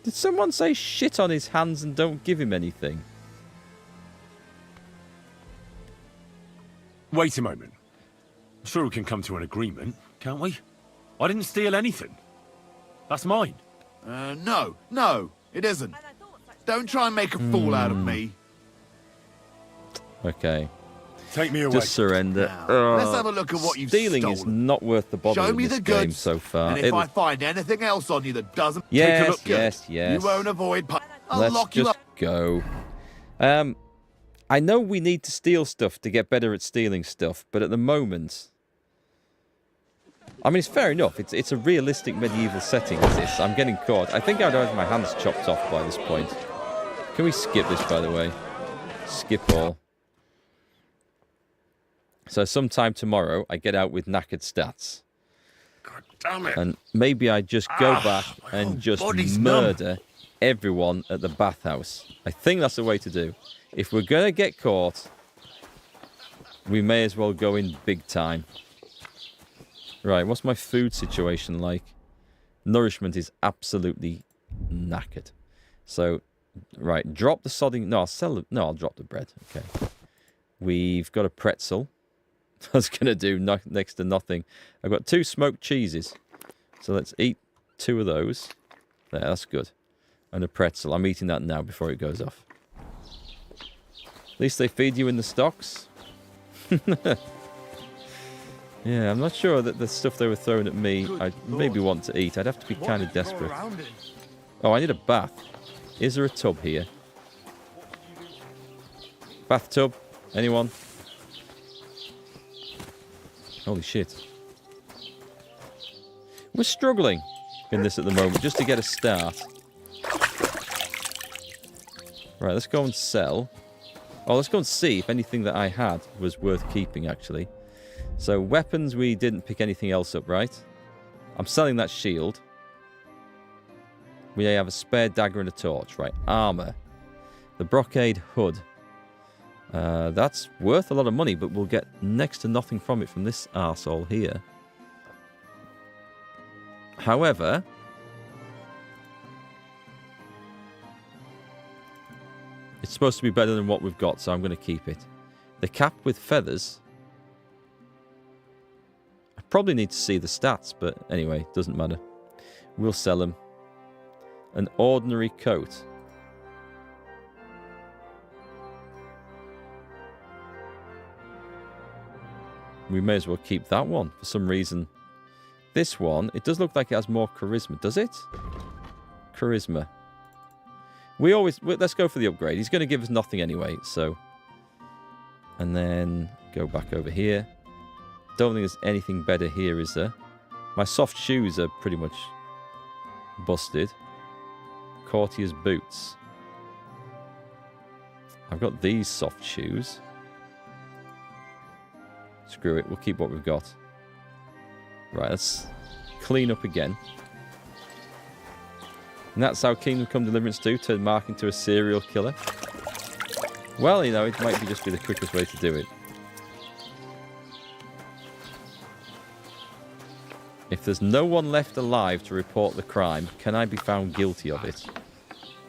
Did someone say shit on his hands and don't give him anything? Wait a moment. I'm sure we can come to an agreement, can't we? I didn't steal anything. That's mine. No, it isn't. Don't try and make a fool out of me. Okay. Take me away. Just surrender. Let's have a look at what you've Stealing stolen. is not worth the bother Show in me this the game goods, so far. and if I find anything else on you that doesn't take a Yes, look good, yes. you won't avoid. I'll Let's lock you just up. go. I know we need to steal stuff to get better at stealing stuff, but at the moment... I mean, it's fair enough. It's a realistic medieval setting as this. I'm getting caught. I think I'd have my hands chopped off by this point. Can we skip this, by the way? Skip all. So sometime tomorrow, I get out with knackered stats. God damn it. And maybe I just go back and just murder everyone at the bathhouse. I think that's the way to do. If we're going to get caught, we may as well go in big time. Right, what's my food situation like? Nourishment is absolutely knackered. So, right, drop the sodding... No, I'll sell it. No, I'll drop the bread. Okay. We've got a pretzel. That's going to do next to nothing. I've got 2 smoked cheeses. So let's eat 2 of those. There, that's good. And a pretzel. I'm eating that now before it goes off. At least they feed you in the stocks. Yeah, I'm not sure that the stuff they were throwing at me I'd maybe want to eat. I'd have to be kind of desperate. Oh, I need a bath. Is there a tub here? Bathtub? Anyone? Holy shit. We're struggling in this at the moment, just to get a start. Right, let's go and sell. Oh, let's go and see if anything that I had was worth keeping, actually. So, weapons, we didn't pick anything else up, right? I'm selling that shield. We have a spare dagger and a torch, right? Armor. The brocade hood. That's worth a lot of money, but we'll get next to nothing from it from this arsehole here. However, it's supposed to be better than what we've got, so I'm going to keep it. The cap with feathers. I probably need to see the stats, but anyway, doesn't matter. We'll sell them. An ordinary coat. We may as well keep that one for some reason. This one, it does look like it has more charisma, does it? Charisma. Let's go for the upgrade. He's going to give us nothing anyway, so. And then go back over here. Don't think there's anything better here, is there? My soft shoes are pretty much busted. Courtier's boots. I've got these soft shoes. Screw it, we'll keep what we've got. Right, let's clean up again. And that's how Kingdom Come Deliverance 2 turned Mark into a serial killer. Well, you know, it might just be the quickest way to do it. If there's no one left alive to report the crime, can I be found guilty of it?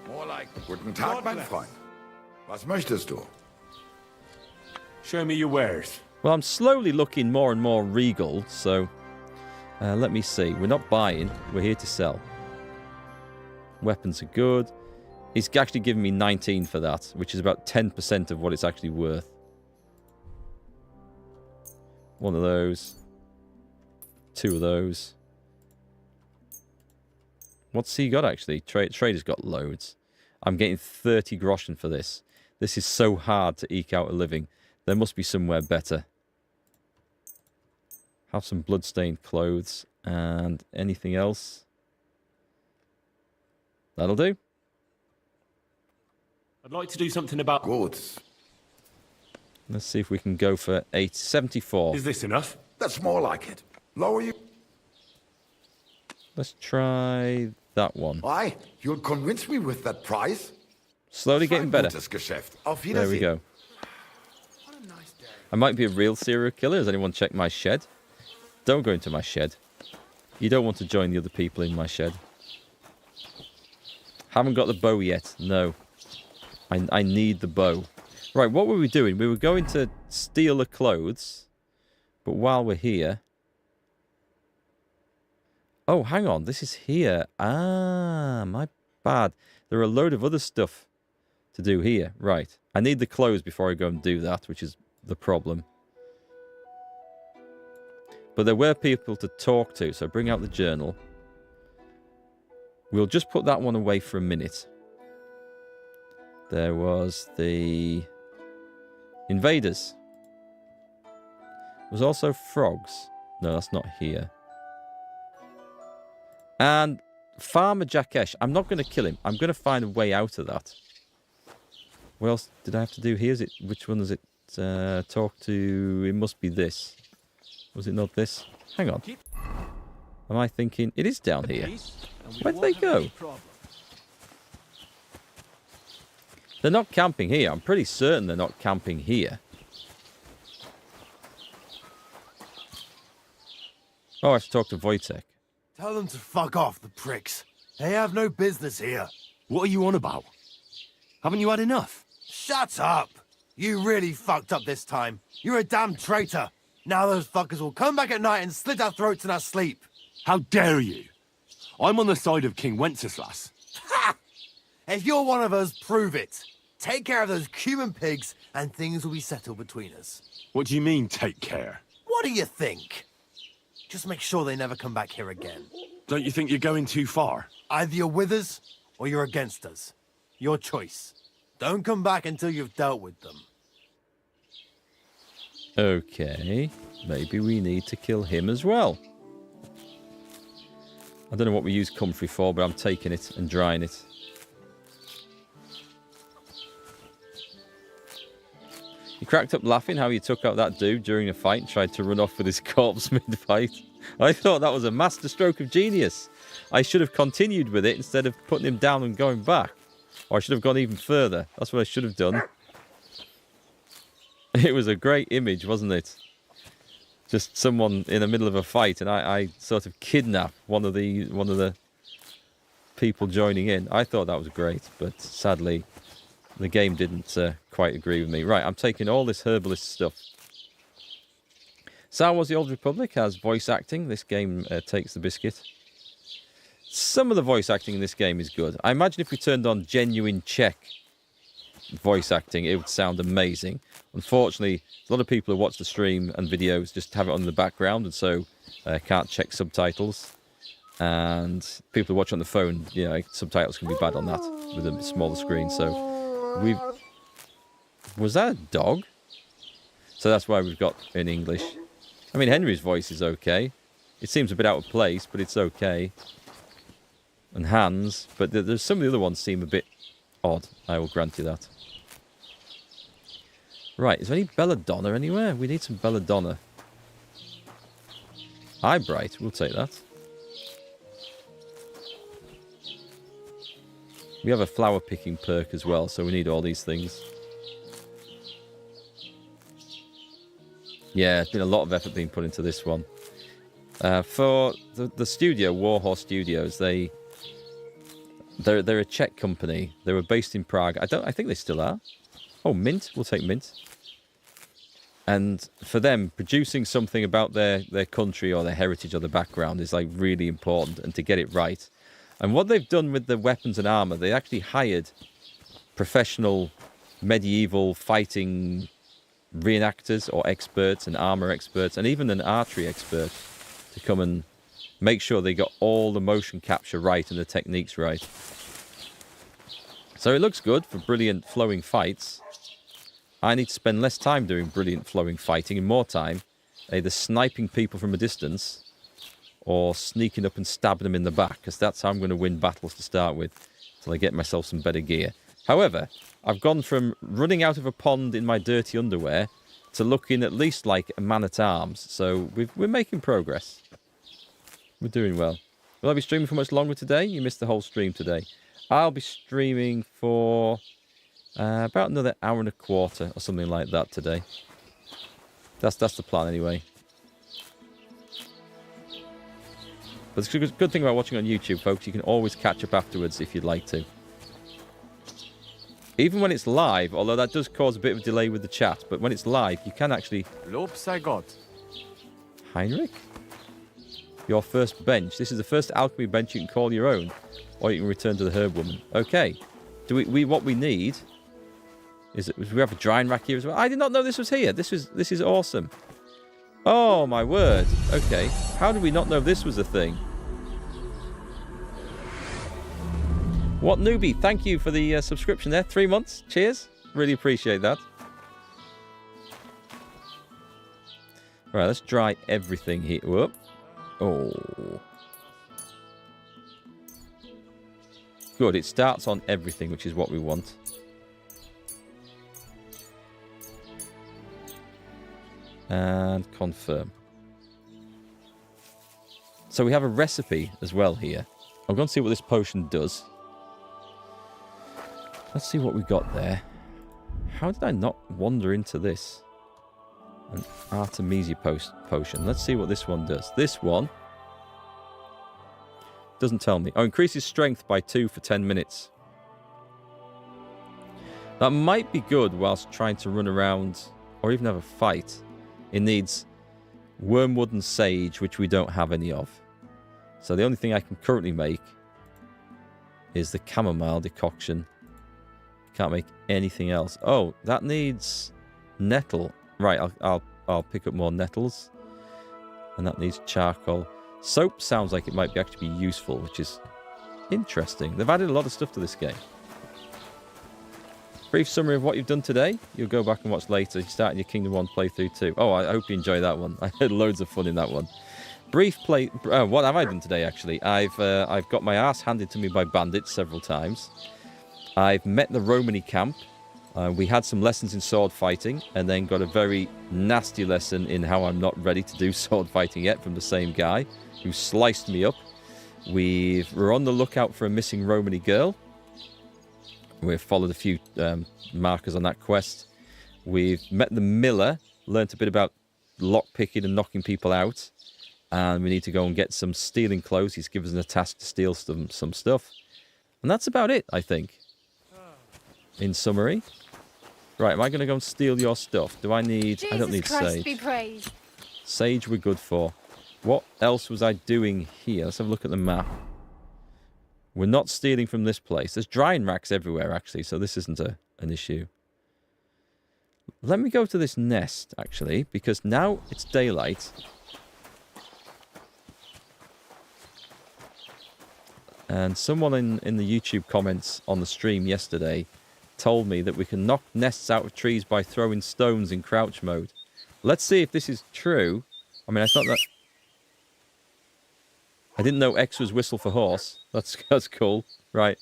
More like, guten Tag, mein Freund. Was möchtest du? Show me your wares. Well, I'm slowly looking more and more regal, so let me see. We're not buying, we're here to sell. Weapons are good. He's actually given me 19 for that, which is about 10% of what it's actually worth. One of those. 2 of those. What's he got, actually? Trader's got loads. I'm getting 30 groschen for this. This is so hard to eke out a living. There must be somewhere better. Have some bloodstained clothes and anything else. That'll do. I'd like to do something about goods. Let's see if we can go for 874. Is this enough? That's more like it. Lower you. Let's try that one. Why? You'll convince me with that price? Slowly getting better. Auf Wiedersehen. There we go. I might be a real serial killer. Has anyone checked my shed? Don't go into my shed. You don't want to join the other people in my shed. Haven't got the bow yet. No. I need the bow. Right, what were we doing? We were going to steal the clothes. But while we're here... Oh, hang on. This is here. Ah, my bad. There are a load of other stuff to do here. Right. I need the clothes before I go and do that, which is the problem. But there were people to talk to, so bring out the journal. We'll just put that one away for a minute. There was the invaders. There's also frogs. No, that's not here. And Farmer Jackesh. I'm not going to kill him. I'm going to find a way out of that. What else did I have to do here? Is it, which one is it? Talk to... It must be this. Was it not this? Hang on. Am I thinking... It is down here. Where did they go? They're not camping here. I'm pretty certain they're not camping here. Oh, I have to talk to Wojtek. Tell them to fuck off, the pricks. They have no business here. What are you on about? Haven't you had enough? Shut up! You really fucked up this time. You're a damn traitor. Now those fuckers will come back at night and slit our throats in our sleep. How dare you? I'm on the side of King Wenceslas. Ha! If you're one of us, prove it. Take care of those Cuban pigs, and things will be settled between us. What do you mean, take care? What do you think? Just make sure they never come back here again. Don't you think you're going too far? Either you're with us, or you're against us. Your choice. Don't come back until you've dealt with them. Okay, maybe we need to kill him as well. I don't know what we use comfrey for, but I'm taking it and drying it. He cracked up laughing how you took out that dude during a fight and tried to run off with his corpse mid-fight. I thought that was a masterstroke of genius. I should have continued with it instead of putting him down and going back. Or I should have gone even further. That's what I should have done. It was a great image, wasn't it? Just someone in the middle of a fight, and I sort of kidnap one of the people joining in. I thought that was great, but sadly, the game didn't quite agree with me. Right, I'm taking all this herbalist stuff. Star Wars: The Old Republic has voice acting. This game takes the biscuit. Some of the voice acting in this game is good. I imagine if we turned on genuine Czech voice acting, it would sound amazing. Unfortunately, a lot of people who watch the stream and videos just have it on in the background, and so can't check subtitles. And people who watch on the phone, you know, subtitles can be bad on that with a smaller screen. So we've... Was that a dog? So that's why we've got in English. I mean, Henry's voice is okay. It seems a bit out of place, but it's okay. And Hans, but there's some of the other ones seem a bit odd. I will grant you that. Right, is there any belladonna anywhere? We need some belladonna. Eyebright, we'll take that. We have a flower picking perk as well, so we need all these things. Yeah, there's been a lot of effort being put into this one. For the studio, Warhorse Studios, they're a Czech company. They were based in Prague. I think they still are. Oh, Mint. We'll take Mint. And for them, producing something about their country or their heritage or their background is like really important, and to get it right. And what they've done with the weapons and armor, they actually hired professional medieval fighting reenactors or experts and armor experts and even an archery expert to come and make sure they got all the motion capture right and the techniques right. So it looks good for brilliant flowing fights. I need to spend less time doing brilliant flowing fighting and more time either sniping people from a distance or sneaking up and stabbing them in the back, because that's how I'm going to win battles to start with until I get myself some better gear. However, I've gone from running out of a pond in my dirty underwear to looking at least like a man-at-arms. So we're making progress. We're doing well. Will I be streaming for much longer today? You missed the whole stream today. I'll be streaming for about another hour and a quarter or something like that today. That's the plan anyway. But the good thing about watching on YouTube, folks, you can always catch up afterwards if you'd like to. Even when it's live, although that does cause a bit of a delay with the chat, but when it's live, you can actually... Loops I got. Heinrich? Your first bench. This is the first alchemy bench you can call your own, or you can return to the herb woman. Okay. Do we what we need is we have a drying rack here as well. I did not know this was here. This is awesome. Oh my word. Okay. How did we not know this was a thing? What newbie? Thank you for the subscription there. 3 months. Cheers. Really appreciate that. Right, let's dry everything here. Whoop. Oh. Good. It starts on everything, which is what we want. And confirm. So we have a recipe as well here. I'm going to see what this potion does. Let's see what we got there. How did I not wander into this? An Artemisia potion. Let's see what this one does. This one doesn't tell me. Oh, increases strength by 2 for 10 minutes. That might be good whilst trying to run around or even have a fight. It needs wormwood and sage, which we don't have any of. So the only thing I can currently make is the chamomile decoction. Can't make anything else. Oh, that needs nettle. Right, I'll pick up more nettles. And that needs charcoal. Soap sounds like it might be actually be useful, which is interesting. They've added a lot of stuff to this game. Brief summary of what you've done today. You'll go back and watch later. You're starting your Kingdom 1 playthrough too. Oh, I hope you enjoy that one. I had loads of fun in that one. Brief play... what have I done today, actually? I've got my ass handed to me by bandits several times. I've met the Romany camp. We had some lessons in sword fighting, and then got a very nasty lesson in how I'm not ready to do sword fighting yet from the same guy who sliced me up. We're on the lookout for a missing Romany girl. We've followed a few markers on that quest. We've met the miller, learnt a bit about lockpicking and knocking people out. And we need to go and get some stealing clothes. He's given us a task to steal some stuff. And that's about it, I think. In summary. Right, am I going to go and steal your stuff? Do I need... I don't need Christ sage. be praised. Sage we're good for. What else was I doing here? Let's have a look at the map. We're not stealing from this place. There's drying racks everywhere, actually, so this isn't an issue. Let me go to this nest, actually, because now it's daylight. And someone in the YouTube comments on the stream yesterday told me that we can knock nests out of trees by throwing stones in crouch mode. Let's see if this is true. I mean, I thought that... I didn't know X was whistle for horse. That's cool. Right.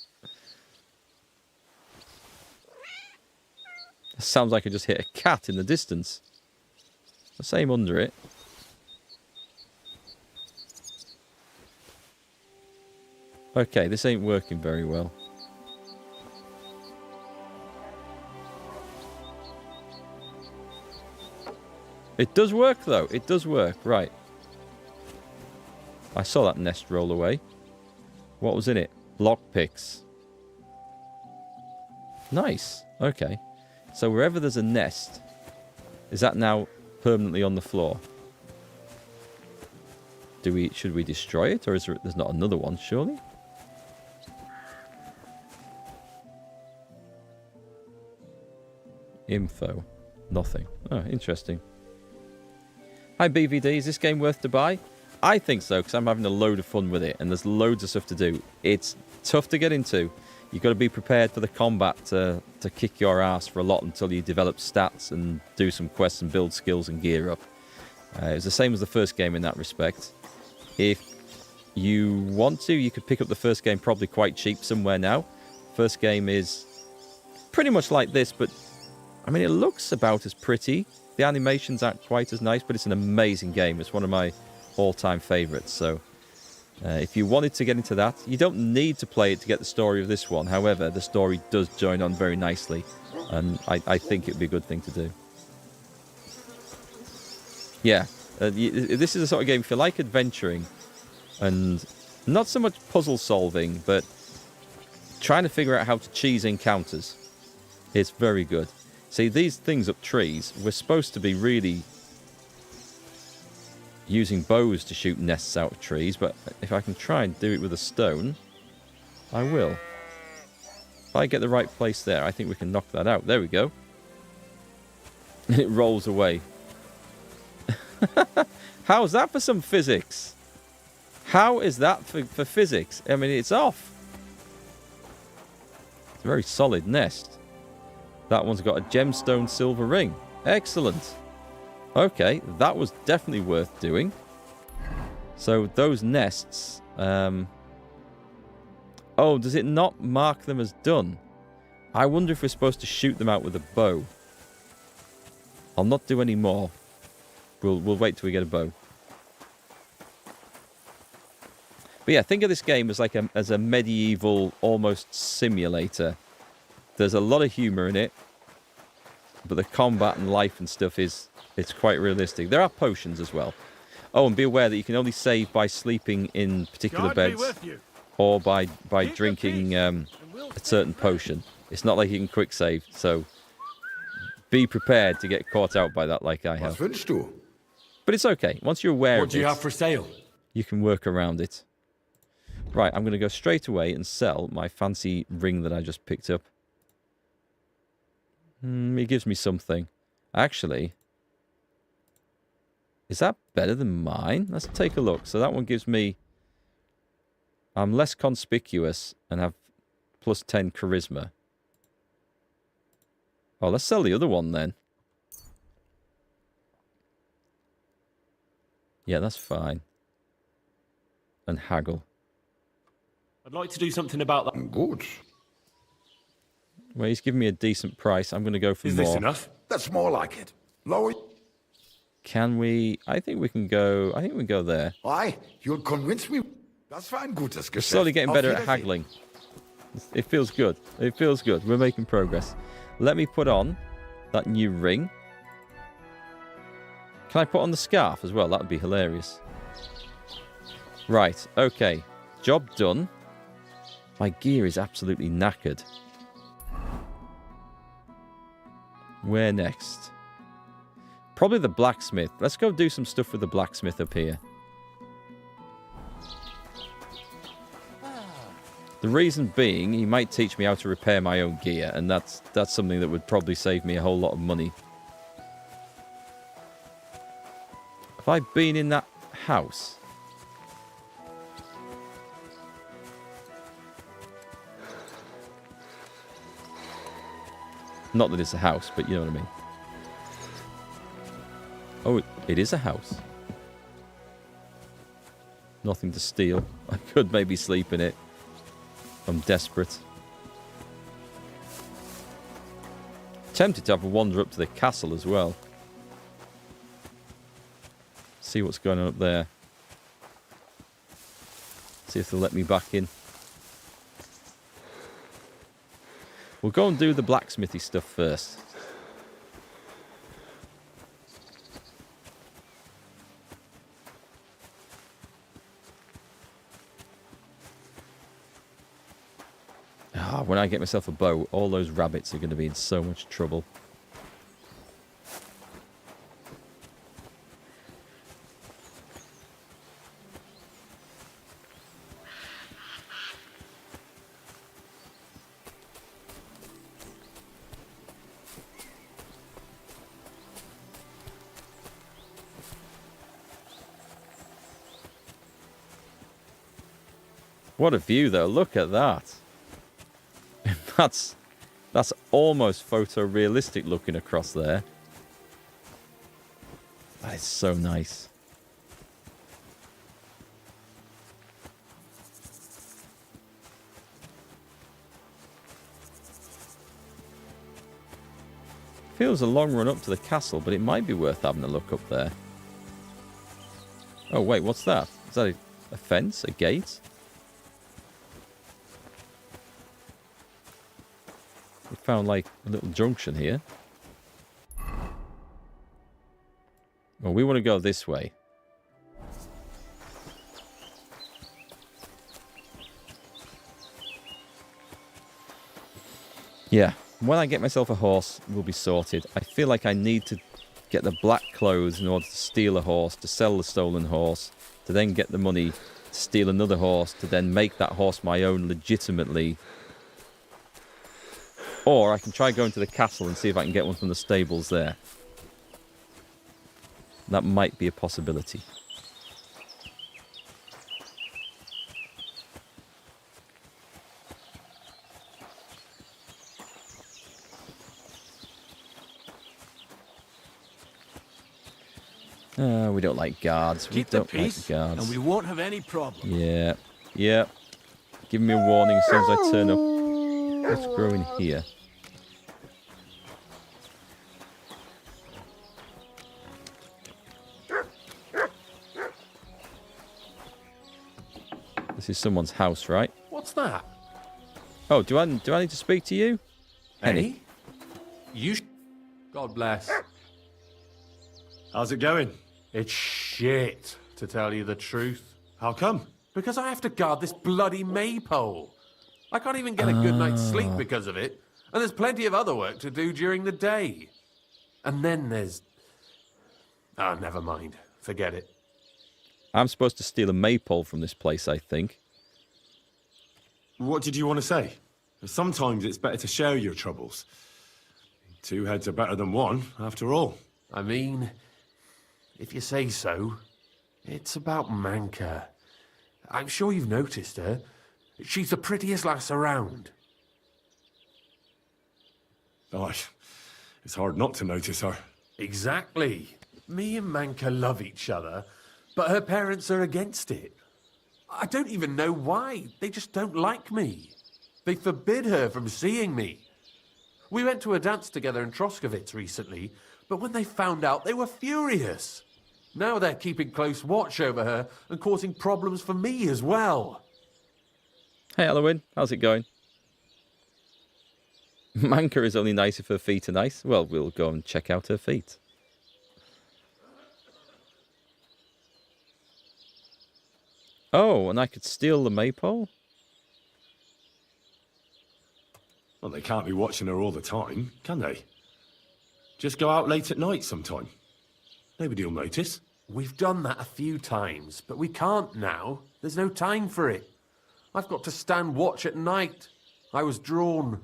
It sounds like I just hit a cat in the distance. Let's aim under it. Okay, this ain't working very well. It does work, though. It does work. Right. I saw that nest roll away. What was in it? Lockpicks. Nice. Okay. So wherever there's a nest, is that now permanently on the floor? Should we destroy it, or there's not another one, surely? Info. Nothing. Oh, interesting. Hi BVD, is this game worth to buy? I think so, because I'm having a load of fun with it, and there's loads of stuff to do. It's tough to get into. You've got to be prepared for the combat to kick your ass for a lot until you develop stats and do some quests and build skills and gear up. It's the same as the first game in that respect. If you want to, you could pick up the first game probably quite cheap somewhere now. First game is pretty much like this, but I mean, it looks about as pretty. The animations aren't quite as nice, but it's an amazing game. It's one of my all-time favorites. So if you wanted to get into that, you don't need to play it to get the story of this one. However, the story does join on very nicely, and I think it'd be a good thing to do. Yeah, this is the sort of game, if you like adventuring and not so much puzzle solving, but trying to figure out how to cheese encounters, it's very good. See, these things up trees, we're supposed to be really using bows to shoot nests out of trees, but if I can try and do it with a stone, I will. If I get the right place there, I think we can knock that out. There we go. And it rolls away. How's that for some physics? How is that for physics? I mean, it's off. It's a very solid nest. That one's got a gemstone silver ring. Excellent. Okay, that was definitely worth doing. So those nests... oh, does it not mark them as done? I wonder if we're supposed to shoot them out with a bow. I'll not do any more. We'll wait till we get a bow. But yeah, think of this game as like as a medieval, almost simulator. There's a lot of humour in it, but the combat and life and stuff it's quite realistic. There are potions as well. Oh, and be aware that you can only save by sleeping in particular beds or by drinking a certain potion. It's not like you can quick save, so be prepared to get caught out by that like I have. Was wünschst du? But it's okay. Once you're aware of it... What do you have for sale? You can work around it. Right, I'm going to go straight away and sell my fancy ring that I just picked up. It gives me something. Actually, is that better than mine? Let's take a look. So that one gives me... I'm less conspicuous and have plus 10 charisma. Oh, let's sell the other one then. Yeah, that's fine. And haggle. I'd like to do something about that. Good. Well, he's giving me a decent price. I'm going to go for more. Is this enough? That's more like it. Lower. Can we... I think we can go... I think we go there. Aye, you'll convince me. That's fine, gutes Geschäft. Slowly getting Auf better at Wiedersehen. haggling. It feels good. It feels good. We're making progress. Let me put on that new ring. Can I put on the scarf as well? That would be hilarious. Right, okay. Job done. My gear is absolutely knackered. Where next? Probably the blacksmith. Let's go do some stuff with the blacksmith up here. The reason being, he might teach me how to repair my own gear, and that's something that would probably save me a whole lot of money. Have I been in that house? Not that it's a house, but you know what I mean. Oh, it is a house. Nothing to steal. I could maybe sleep in it. I'm desperate. Tempted to have a wander up to the castle as well. See what's going on up there. See if they'll let me back in. We'll go and do the blacksmithy stuff first. When I get myself a bow, all those rabbits are going to be in so much trouble. What a view, though. Look at that. That's almost photorealistic looking across there. That is so nice. Feels a long run up to the castle, but it might be worth having a look up there. Oh wait, what's that? Is that a fence? A gate? We found like a little junction here. Well, we want to go this way. Yeah, when I get myself a horse, we'll be sorted. I feel like I need to get the black clothes in order to steal a horse, to sell the stolen horse, to then get the money to steal another horse, to then make that horse my own legitimately. Or I can try going to the castle and see if I can get one from the stables there. That might be a possibility. We don't like guards. Keep the peace, and we won't have any problem. Yeah, yeah. Give me a warning as soon as I turn up. Let's grow in here. This is someone's house, right? What's that? Oh, do I need to speak to you? Penny? You God bless. How's it going? It's shit, to tell you the truth. How come? Because I have to guard this bloody Maypole. I can't even get a good night's sleep because of it. And there's plenty of other work to do during the day. And then there's... Oh, never mind. forget it. I'm supposed to steal a Maypole from this place, I think. What did you want to say? Sometimes it's better to share your troubles. 2 heads are better than 1, after all. I mean, if you say so, it's about Manka. I'm sure you've noticed her. She's the prettiest lass around. Oh, it's hard not to notice her. Exactly. Me and Manka love each other, but her parents are against it. I don't even know why. They just don't like me. They forbid her from seeing me. We went to a dance together in Troskovitz recently, but when they found out, they were furious. Now they're keeping close watch over her and causing problems for me as well. Hey, Halloween. How's it going? Manka is only nice if her feet are nice. Well, we'll go and check out her feet. Oh, and I could steal the Maypole? Well, they can't be watching her all the time, can they? Just go out late at night sometime. Nobody'll notice. We've done that a few times, but we can't now. There's no time for it. I've got to stand watch at night. I was drawn.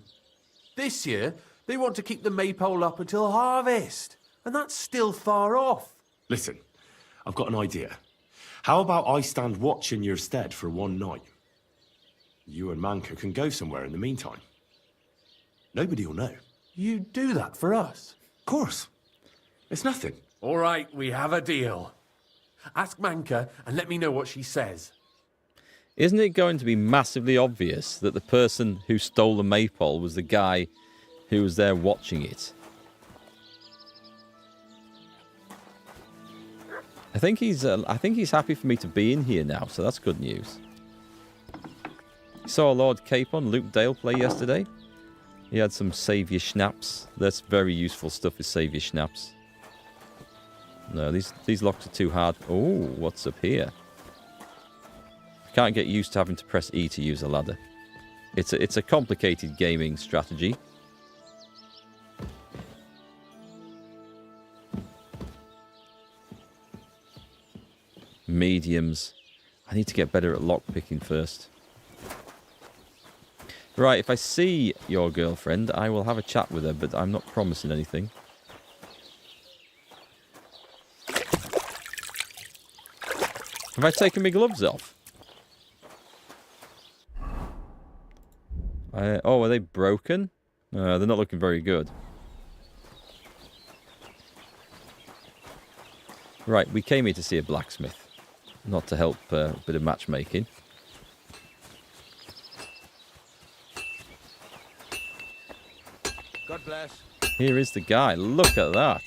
This year, they want to keep the Maypole up until harvest, and that's still far off. Listen, I've got an idea. How about I stand watch in your stead for 1 night? You and Manka can go somewhere in the meantime. Nobody'll know. You do that for us? Of course. It's nothing. All right, we have a deal. Ask Manka and let me know what she says. Isn't it going to be massively obvious that the person who stole the Maypole was the guy who was there watching it? I think he's happy for me to be in here now, so that's good news. Saw Lord Capon, Luke Dale play yesterday. He had some saviour schnapps. That's very useful stuff, is saviour schnapps. No, these locks are too hard. Oh, what's up here? I can't get used to having to press E to use a ladder. It's a complicated gaming strategy. Mediums. I need to get better at lockpicking first. Right, if I see your girlfriend, I will have a chat with her, but I'm not promising anything. Have I taken my gloves off? Oh, are they broken? They're not looking very good. Right, we came here to see a blacksmith. Not to help a bit of matchmaking. God bless. Here is the guy. Look at that.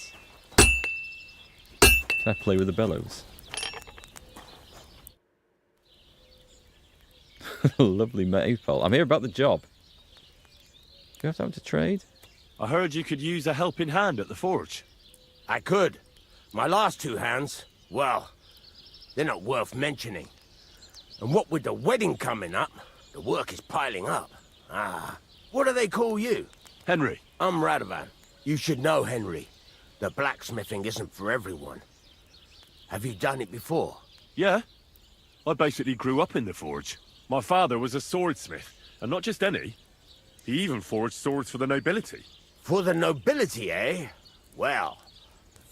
Can I play with the bellows? Lovely Maypole. I'm here about the job. Do you have time to trade? I heard you could use a helping hand at the forge. I could. My last 2 hands, well, they're not worth mentioning. And what with the wedding coming up, the work is piling up. Ah, what do they call you? Henry. I'm Radovan. You should know, Henry. The blacksmithing isn't for everyone. Have you done it before? Yeah. I basically grew up in the forge. My father was a swordsmith, and not just any. He even forged swords for the nobility. For the nobility, eh? Well,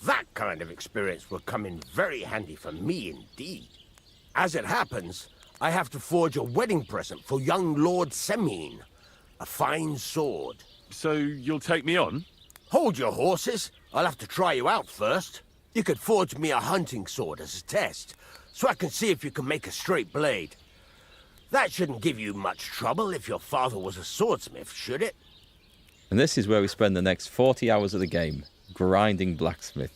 that kind of experience will come in very handy for me indeed. As it happens, I have to forge a wedding present for young Lord Semine. A fine sword. So you'll take me on? Hold your horses. I'll have to try you out first. You could forge me a hunting sword as a test, so I can see if you can make a straight blade. That shouldn't give you much trouble if your father was a swordsmith, should it? And this is where we spend the next 40 hours of the game, grinding blacksmith.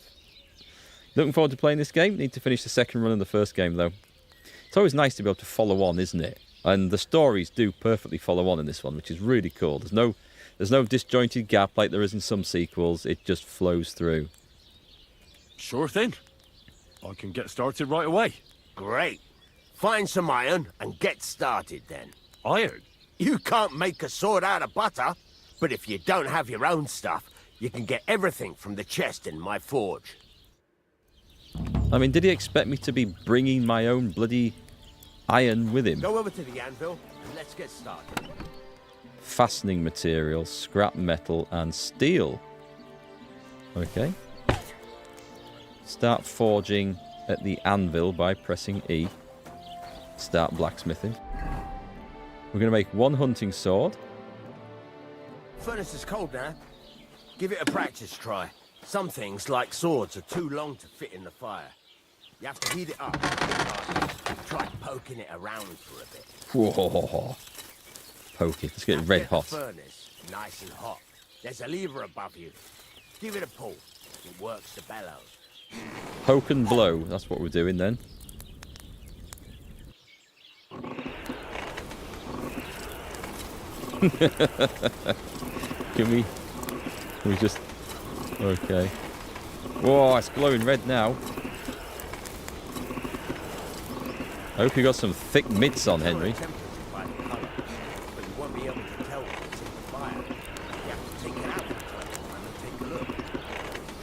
Looking forward to playing this game. Need to finish the second run of the first game, though. It's always nice to be able to follow on, isn't it? And the stories do perfectly follow on in this one, which is really cool. There's no disjointed gap like there is in some sequels. It just flows through. Sure thing. I can get started right away. Great. Find some iron and get started then. Iron? You can't make a sword out of butter, but if you don't have your own stuff, you can get everything from the chest in my forge. I mean, did he expect me to be bringing my own bloody iron with him? Go over to the anvil and let's get started. Fastening materials, scrap metal, and steel. Okay. Start forging at the anvil by pressing E. Start blacksmithing. We're going to make 1 hunting sword. Furnace is cold now. Give it a practice try. Some things, like swords, are too long to fit in the fire. You have to heat it up. Try poking it around for a bit. Whoa. Poke it. Let's get it red hot. The furnace nice and hot. There's a lever above you. Give it a pull. It works the bellows. Poke and blow. That's what we're doing then. Can we just... Okay. Whoa, it's glowing red now. I hope you got some thick mitts on, Henry.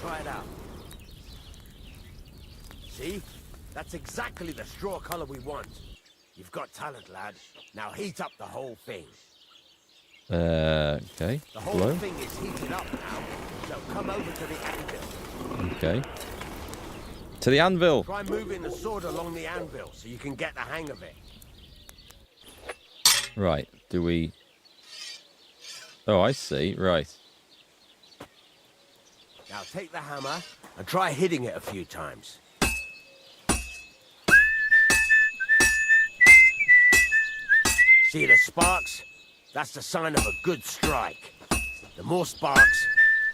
Try it out. See? That's exactly the straw color we want. You've got talent, lad. Now heat up the whole thing. Okay. The whole Blow. thing is heated up now, so come over to the anvil. Okay. To the anvil. Try moving the sword along the anvil so you can get the hang of it. Right. Do we... Oh, I see. Right. Now take the hammer and try hitting it a few times. See the sparks? That's the sign of a good strike. The more sparks,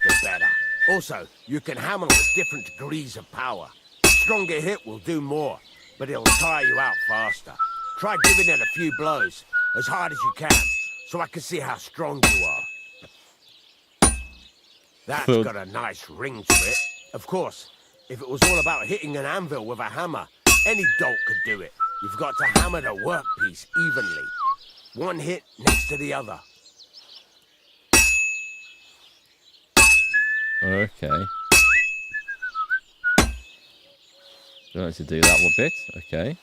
the better. Also, you can hammer with different degrees of power. A stronger hit will do more, but it'll tire you out faster. Try giving it a few blows, as hard as you can, so I can see how strong you are. That's got a nice ring to it. Of course, if it was all about hitting an anvil with a hammer, any dolt could do it. You've got to hammer the workpiece evenly. One hit next to the other. Okay. Don't like to do that one bit. Okay.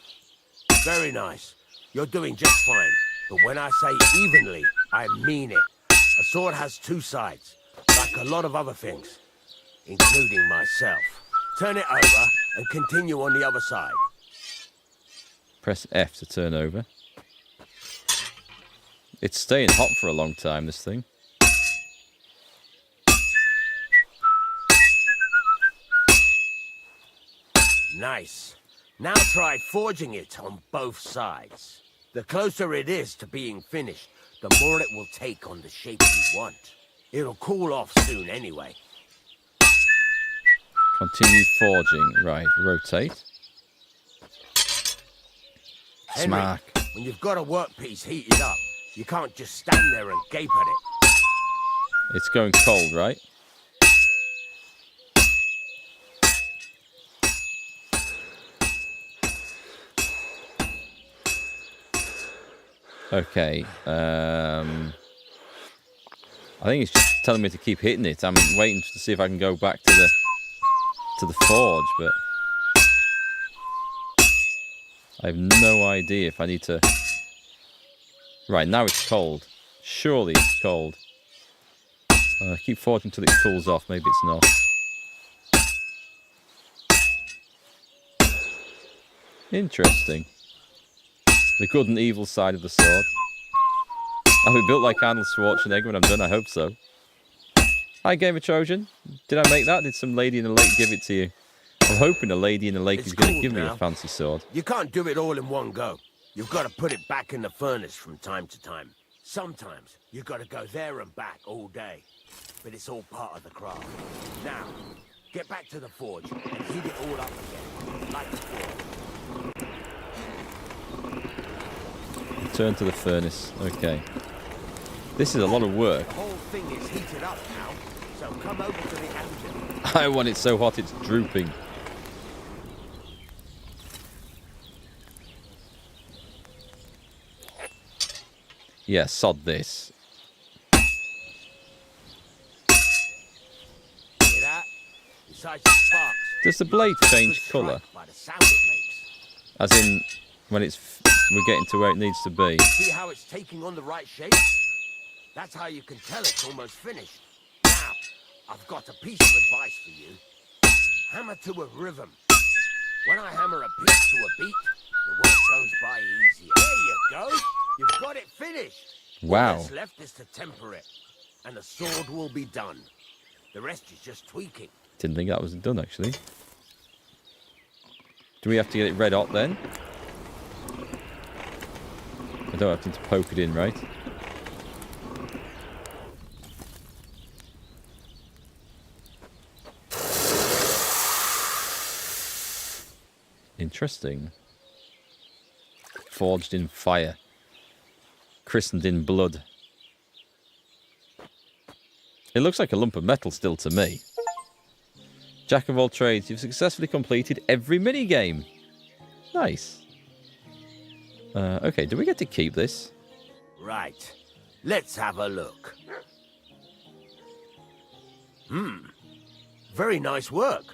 Very nice. You're doing just fine. But when I say evenly, I mean it. A sword has 2 sides, like a lot of other things, including myself. Turn it over and continue on the other side. Press F to turn over. It's staying hot for a long time, this thing. Nice. Now try forging it on both sides. The closer it is to being finished, the more it will take on the shape you want. It'll cool off soon anyway. Continue forging. Right, rotate. Henry, Smack. when you've got a workpiece heated up, you can't just stand there and gape at it. It's going cold, right? Okay. I think it's just telling me to keep hitting it. I'm waiting to see if I can go back to the forge, but I have no idea if I need to. Right, now it's cold. Surely it's cold. Keep forging until it cools off. Maybe it's not. Interesting. The good and evil side of the sword. I'll be built like Arnold Schwarzenegger when I'm done, I hope so. Hi, Gamer Trojan. Did I make that? Did some lady in the lake give it to you? I'm hoping a lady in the lake is going to give me a fancy sword. You can't do it all in one go. You've got to put it back in the furnace from time to time. Sometimes you've got to go there and back all day. But it's all part of the craft. Now, get back to the forge and heat it all up again, like before. Turn to the furnace. Okay. This is a lot of work. The whole thing is heated up now, so come over to the anvil. I want it so hot it's drooping. Yeah, sod this. Hear that? Besides the sparks. Does the blade change colour? By sound it makes. As in, when we're getting to where it needs to be. See how it's taking on the right shape? That's how you can tell it's almost finished. Now, I've got a piece of advice for you. Hammer to a rhythm. When I hammer a piece to a beat, the work goes by easier. There you go. You've got it finished. Wow. All that's left is to temper it, and the sword will be done. The rest is just tweaking. Didn't think that was done, actually. Do we have to get it red hot then? I don't have to poke it in, right? Interesting. Forged in fire. Christened in blood. It looks like a lump of metal still to me. Jack of all trades, you've successfully completed every minigame. Nice. Okay, do we get to keep this? Right. Let's have a look. Very nice work.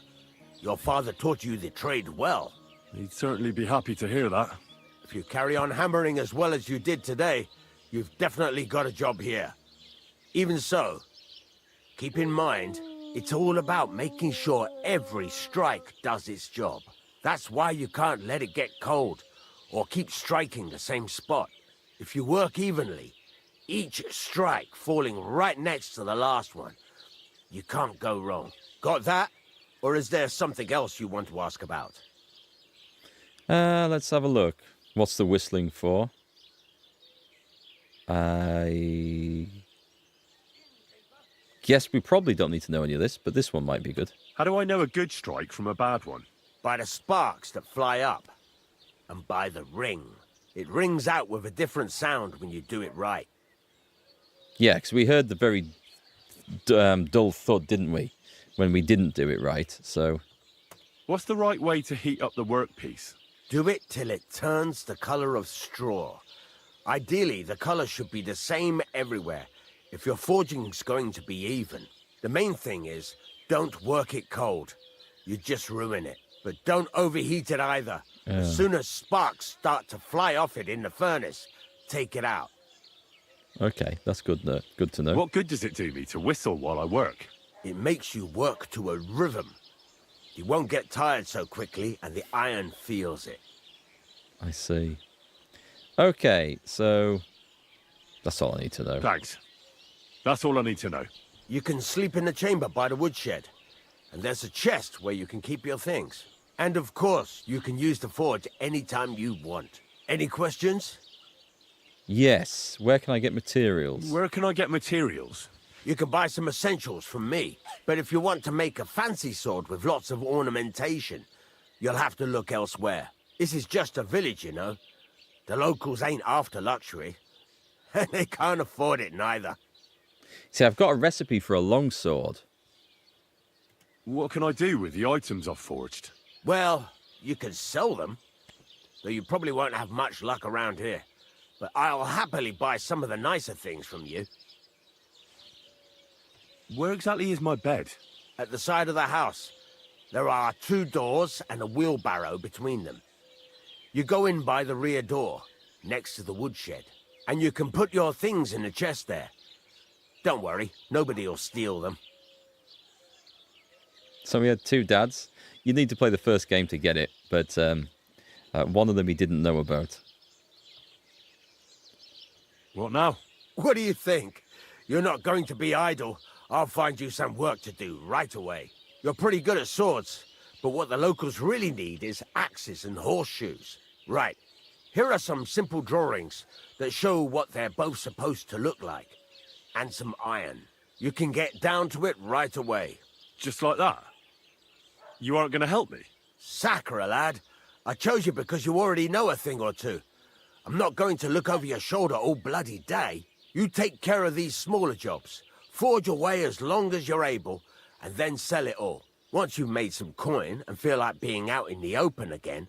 Your father taught you the trade well. He'd certainly be happy to hear that. If you carry on hammering as well as you did today, you've definitely got a job here. Even so, keep in mind, it's all about making sure every strike does its job. That's why you can't let it get cold, or keep striking the same spot. If you work evenly, each strike falling right next to the last one, you can't go wrong. Got that? Or is there something else you want to ask about? Let's have a look. What's the whistling for? I guess we probably don't need to know any of this, but this one might be good. How do I know a good strike from a bad one? By the sparks that fly up. And by the ring. It rings out with a different sound when you do it right. Yeah, because we heard the very dull thud, didn't we? When we didn't do it right, so... What's the right way to heat up the workpiece? Do it till it turns the color of straw. Ideally, the color should be the same everywhere, if your forging's going to be even. The main thing is, don't work it cold. You just ruin it. But don't overheat it either. As soon as sparks start to fly off it in the furnace, take it out. Okay, that's good to know. What good does it do me to whistle while I work? It makes you work to a rhythm. You won't get tired so quickly, and the iron feels it. I see. Okay, so that's all I need to know. Thanks. That's all I need to know. You can sleep in the chamber by the woodshed, and there's a chest where you can keep your things. And of course, you can use the forge anytime you want. Any questions? Yes. Where can I get materials? Where can I get materials? You can buy some essentials from me, but if you want to make a fancy sword with lots of ornamentation, you'll have to look elsewhere. This is just a village, you know. The locals ain't after luxury, and they can't afford it neither. See, I've got a recipe for a longsword. What can I do with the items I've forged? Well, you can sell them, though you probably won't have much luck around here. But I'll happily buy some of the nicer things from you. Where exactly is my bed? At the side of the house. There are 2 doors and a wheelbarrow between them. You go in by the rear door, next to the woodshed, and you can put your things in the chest there. Don't worry, nobody will steal them. So we had 2 dads. You need to play the first game to get it, but one of them he didn't know about. What now? What do you think? You're not going to be idle. I'll find you some work to do right away. You're pretty good at swords, but what the locals really need is axes and horseshoes. Right. Here are some simple drawings that show what they're both supposed to look like. And some iron. You can get down to it right away. Just like that? You aren't going to help me? Sacre, lad. I chose you because you already know a thing or two. I'm not going to look over your shoulder all bloody day. You take care of these smaller jobs. Forge away as long as you're able, and then sell it all. Once you've made some coin and feel like being out in the open again,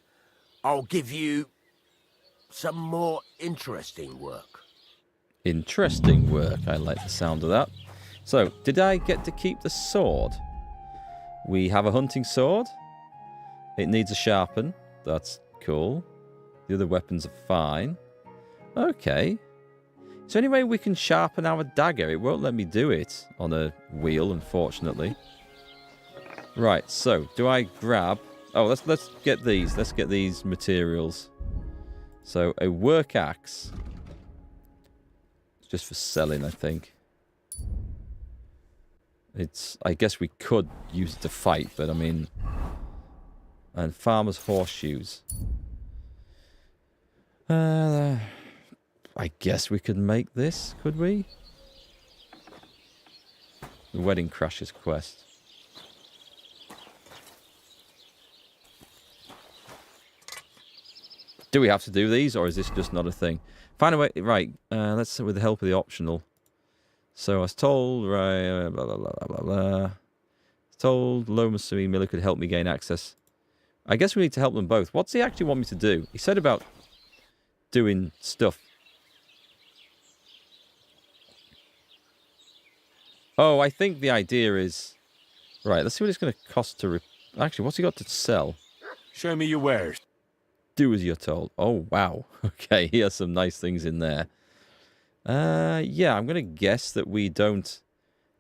I'll give you some more interesting work. Interesting work. I like the sound of that. So, did I get to keep the sword? We have a hunting sword. It needs a sharpen. That's cool. The other weapons are fine. Okay. Is there any way we can sharpen our dagger? It won't let me do it on a wheel, unfortunately. Right, so do I grab... Oh, let's get these. Let's get these materials. So a work axe. It's just for selling, I think. I guess we could use it to fight, but I mean... And farmer's horseshoes. I guess we could make this, could we? The Wedding Crashers quest. Do we have to do these, or is this just not a thing? Find a way... Right, let's say with the help of the optional. So I was told... Right, blah, blah, blah, blah, blah. Told Loma Sui Miller could help me gain access. I guess we need to help them both. What's he actually want me to do? He said about doing stuff. Oh, I think the idea is... Right, let's see what it's going to cost to... Actually, what's he got to sell? Show me your wares. Do as you're told. Oh, wow. Okay, he has some nice things in there. Yeah, I'm going to guess that we don't...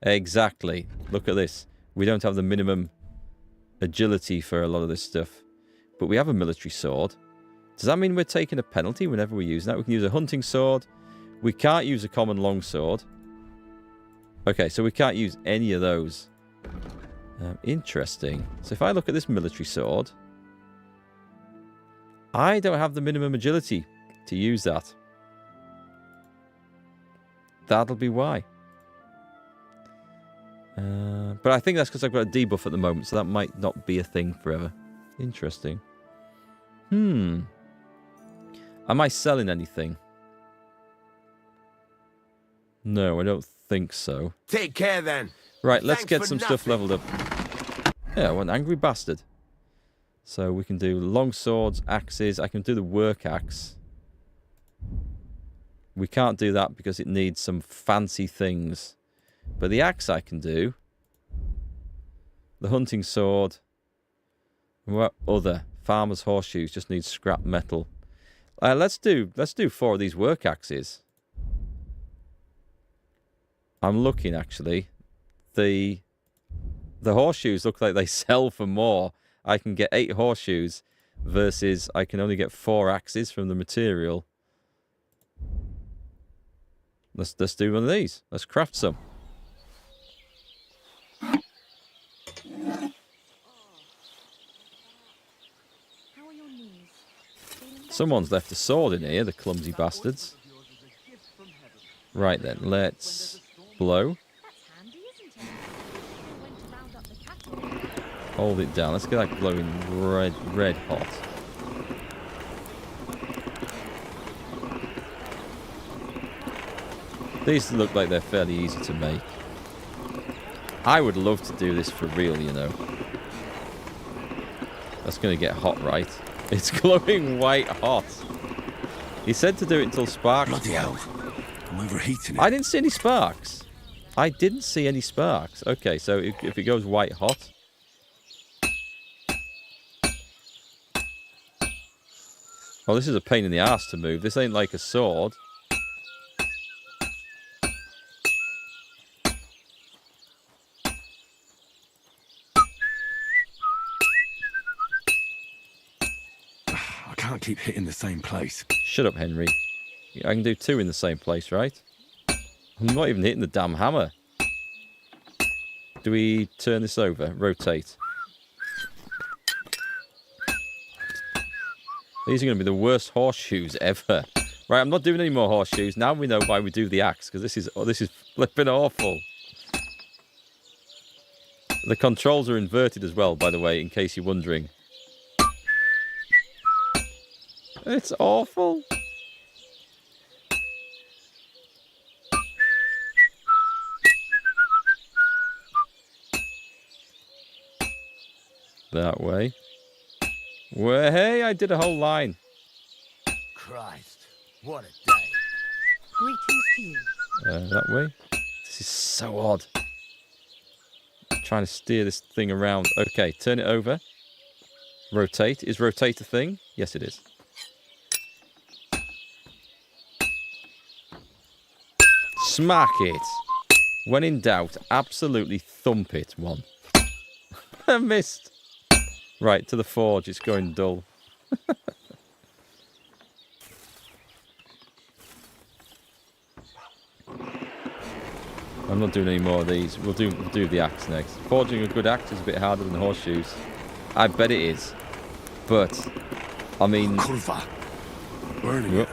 Exactly. Look at this. We don't have the minimum agility for a lot of this stuff. But we have a military sword. Does that mean we're taking a penalty whenever we use that? We can use a hunting sword. We can't use a common longsword. Okay, so we can't use any of those. Interesting. So if I look at this military sword... I don't have the minimum agility to use that. That'll be why. But I think that's because I've got a debuff at the moment, so that might not be a thing forever. Interesting. Am I selling anything? No, I don't think so. Take care then. Right, let's Thanks get for some stuff nothing. leveled up. Yeah, one angry bastard. So we can do long swords, axes. I can do the work axe. We can't do that because it needs some fancy things. But the axe I can do. The hunting sword. What other? Farmer's horseshoes just need scrap metal. Let's do 4 of these work axes. I'm looking actually. The horseshoes look like they sell for more. I can get 8 horseshoes versus I can only get 4 axes from the material. Let's do one of these. Let's craft some. Someone's left a sword in here, the clumsy bastards. Right then, let's blow. Hold it down. Let's get that glowing red hot. These look like they're fairly easy to make. I would love to do this for real, you know. That's going to get hot, right? It's glowing white hot. He said to do it until sparks. Bloody hell. I'm overheating it. I didn't see any sparks. I didn't see any sparks. Okay, so if it goes white hot... Oh, this is a pain in the ass to move. This ain't like a sword. I can't keep hitting the same place. Shut up, Henry. I can do 2 in the same place, right? I'm not even hitting the damn hammer. Do we turn this over? Rotate. These are going to be the worst horseshoes ever. Right, I'm not doing any more horseshoes. Now we know why we do the axe, because this is flipping awful. The controls are inverted as well, by the way, in case you're wondering. It's awful. That way. Well, hey, I did a whole line. Christ, what a day. Greetings to you. That way. This is so odd. I'm trying to steer this thing around. Okay, turn it over. Rotate. Is rotate a thing? Yes, it is. Smack it. When in doubt, absolutely thump it. One. I missed. Right, to the forge. It's going dull. I'm not doing any more of these. We'll do the axe next. Forging a good axe is a bit harder than horseshoes. I bet it is. But, I mean... Burning it.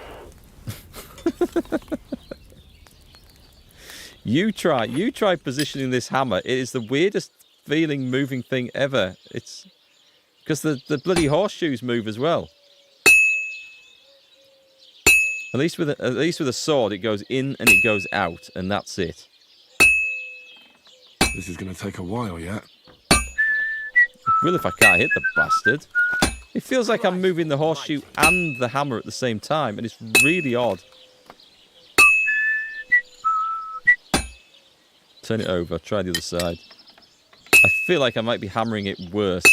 You try positioning this hammer. It is the weirdest feeling moving thing ever. It's... Because the bloody horseshoes move as well. At least with a sword, it goes in and it goes out, and that's it. This is going to take a while yet. Well, if I can't hit the bastard. It feels like I'm moving the horseshoe and the hammer at the same time, and it's really odd. Turn it over, try the other side. I feel like I might be hammering it worse.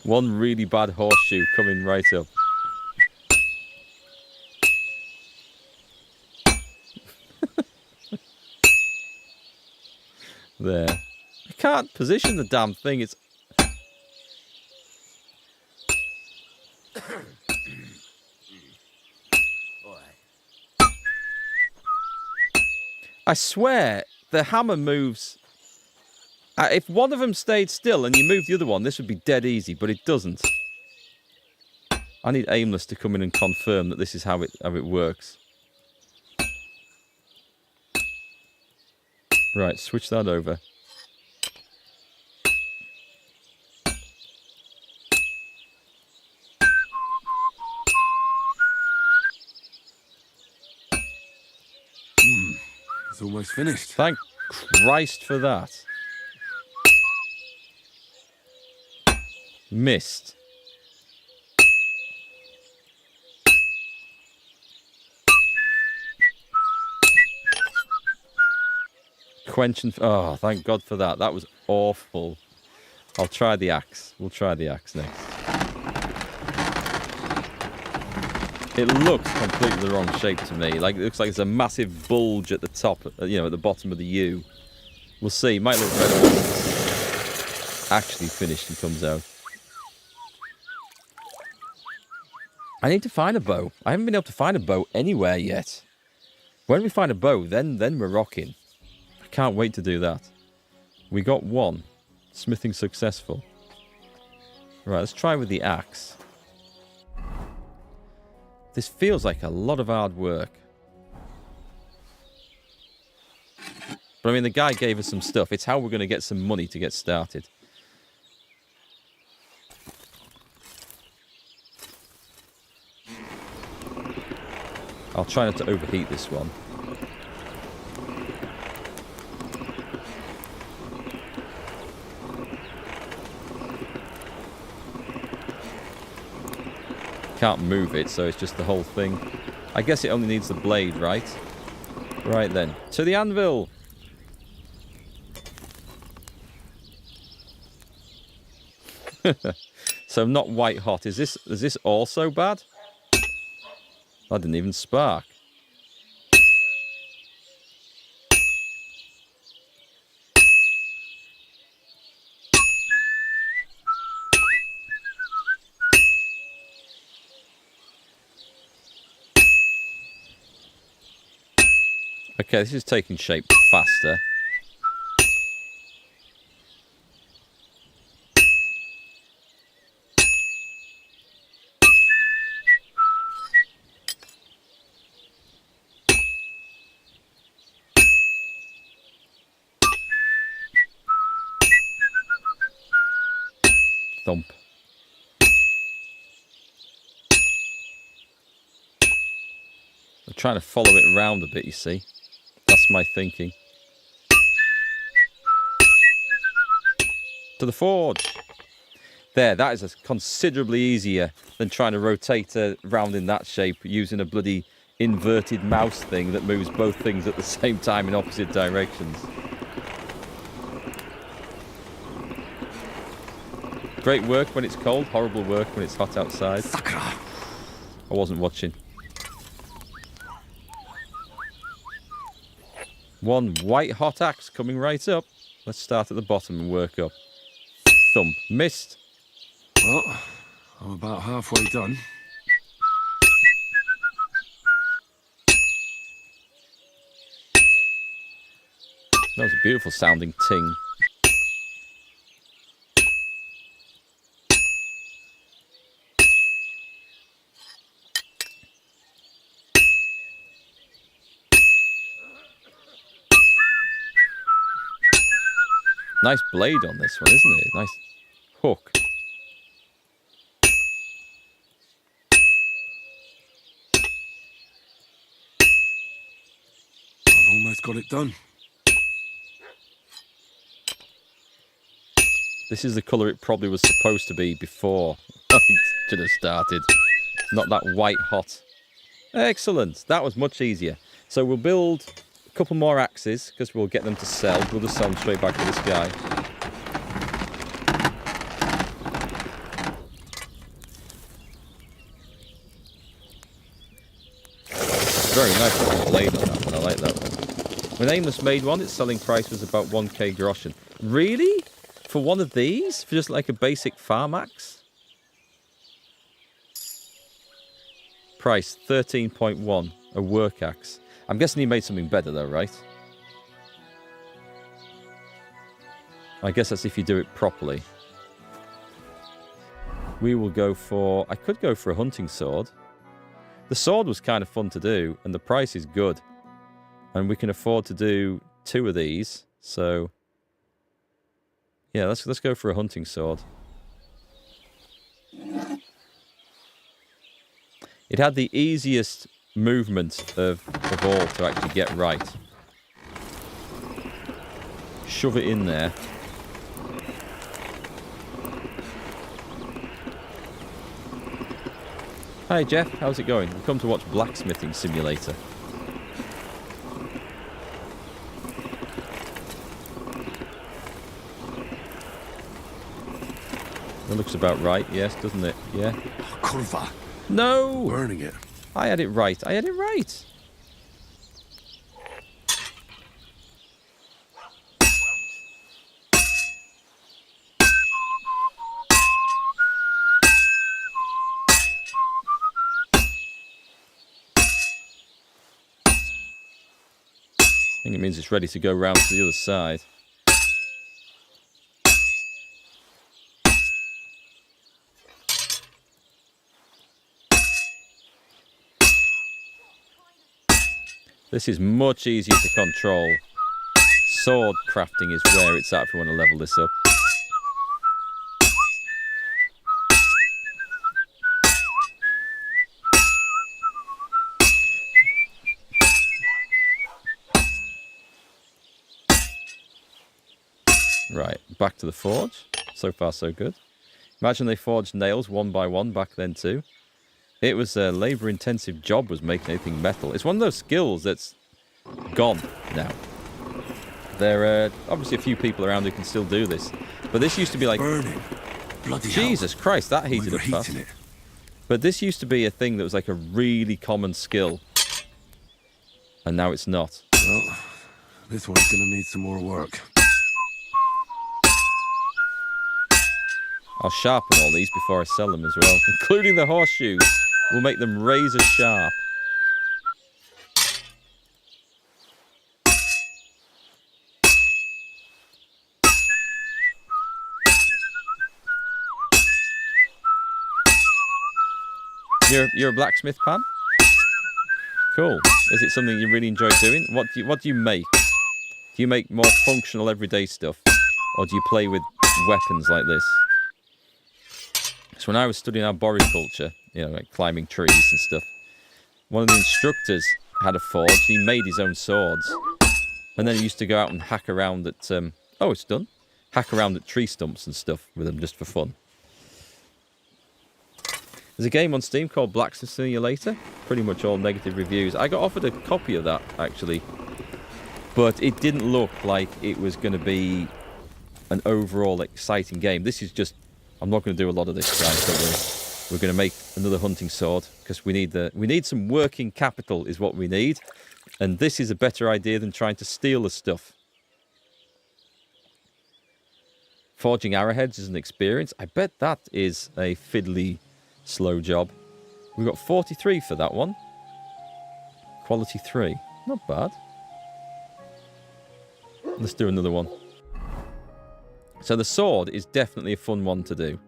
One really bad horseshoe coming right up. There. I can't position the damn thing. It's... I swear, the hammer moves... if one of them stayed still and you moved the other one, this would be dead easy, but it doesn't. I need Aimless to come in and confirm that this is how it works. Right, switch that over. It's almost finished. Thank Christ for that. Missed. Quench and... Oh, thank God for that. That was awful. I'll try the axe. We'll try the axe next. It looks completely the wrong shape to me. Like, it looks like there's a massive bulge at the top, you know, at the bottom of the U. We'll see. It might look better once it's actually finished and comes out. I need to find a bow. I haven't been able to find a bow anywhere yet. When we find a bow, then we're rocking. I can't wait to do that. We got one. Smithing successful. Right, let's try with the axe. This feels like a lot of hard work. But I mean, the guy gave us some stuff. It's how we're going to get some money to get started. I'll try not to overheat this one. Can't move it, so it's just the whole thing. I guess it only needs the blade, right? Right then, to the anvil. So not white hot. Is this also bad? That didn't even spark. Okay, this is taking shape faster. Thump. I'm trying to follow it around a bit, you see. That's my thinking. To the forge. There, that is considerably easier than trying to rotate around in that shape using a bloody inverted mouse thing that moves both things at the same time in opposite directions. Great work when it's cold, horrible work when it's hot outside. I wasn't watching. One white hot axe coming right up. Let's start at the bottom and work up. Thump. Missed. Well, I'm about halfway done. That was a beautiful sounding ting. Nice blade on this one, isn't it? Nice hook. I've almost got it done. This is the colour it probably was supposed to be before I should have started. Not that white hot. Excellent. That was much easier. So we'll build a couple more axes because we'll get them to sell. We'll just sell them straight back to this guy. Very nice little blade on that one. I like that one. When Aimless made one, its selling price was about 1k groschen. Really? For one of these? For just like a basic farm axe? Price 13.1. A work axe. I'm guessing he made something better though, right? I guess that's if you do it properly. We will go for... I could go for a hunting sword. The sword was kind of fun to do, and the price is good. And we can afford to do 2 of these, so... yeah, let's go for a hunting sword. It had the easiest movement of all to actually get right. Shove it in there. Hi Jeff, how's it going? We've come to watch Blacksmithing Simulator. That looks about right, yes, doesn't it? Yeah. Kurva. No! Burning it. I had it right. I had it right. I think it means it's ready to go round to the other side. This is much easier to control. Sword crafting is where it's at if we want to level this up. Right, back to the forge. So far, so good. Imagine they forged nails one by one back then too. It was a labour-intensive job was making anything metal. It's one of those skills that's gone now. There are obviously a few people around who can still do this. But this used to be like... burning. Bloody Jesus hell. Christ, that heated We were up fast. heating it. But this used to be a thing that was like a really common skill. And now it's not. Well, this one's going to need some more work. I'll sharpen all these before I sell them as well. Including the horseshoes. We'll make them razor sharp. You're a blacksmith, Pan? Cool. Is it something you really enjoy doing? What do you make? Do you make more functional everyday stuff? Or do you play with weapons like this? So when I was studying arboriculture, you know, like climbing trees and stuff, one of the instructors had a forge. He made his own swords. And then he used to go out and hack around at... oh, it's done. Hack around at tree stumps and stuff with them just for fun. There's a game on Steam called Blacksmithing Simulator. Pretty much all negative reviews. I got offered a copy of that, actually. But it didn't look like it was going to be an overall exciting game. This is just I'm not going to do a lot of this, guys. We're going to make another hunting sword because we need some working capital is what we need. And this is a better idea than trying to steal the stuff. Forging arrowheads is an experience. I bet that is a fiddly, slow job. We've got 43 for that one. Quality 3. Not bad. Let's do another one. So the sword is definitely a fun one to do.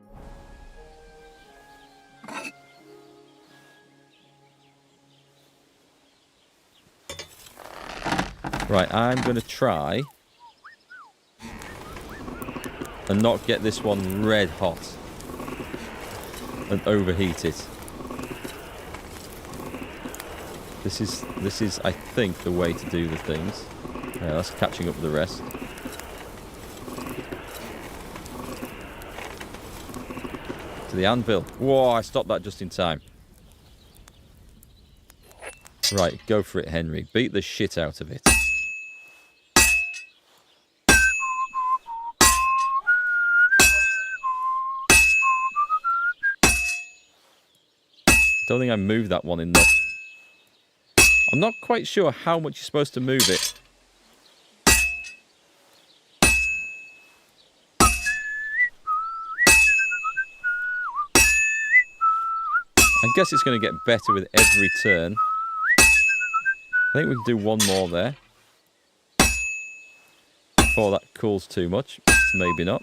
Right, I'm going to try and not get this one red hot and overheat it. This is, I think, the way to do the things. Yeah, that's catching up with the rest. To the anvil. Whoa, I stopped that just in time. Right, go for it, Henry. Beat the shit out of it. Don't think I moved that one enough. I'm not quite sure how much you're supposed to move it. I guess it's going to get better with every turn. I think we can do one more there. Before that cools too much. Maybe not.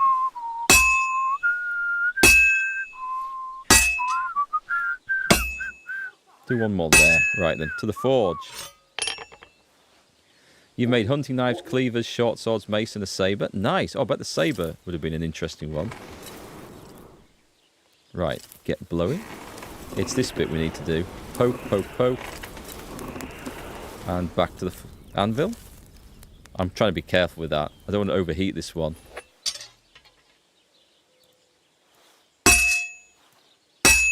Do one more there. Right then, to the forge. You've made hunting knives, cleavers, short swords, mace, and a saber. Nice. Oh, I bet the saber would have been an interesting one. Right, get blowing. It's this bit we need to do. Poke, poke, poke. And back to the anvil. I'm trying to be careful with that. I don't want to overheat this one.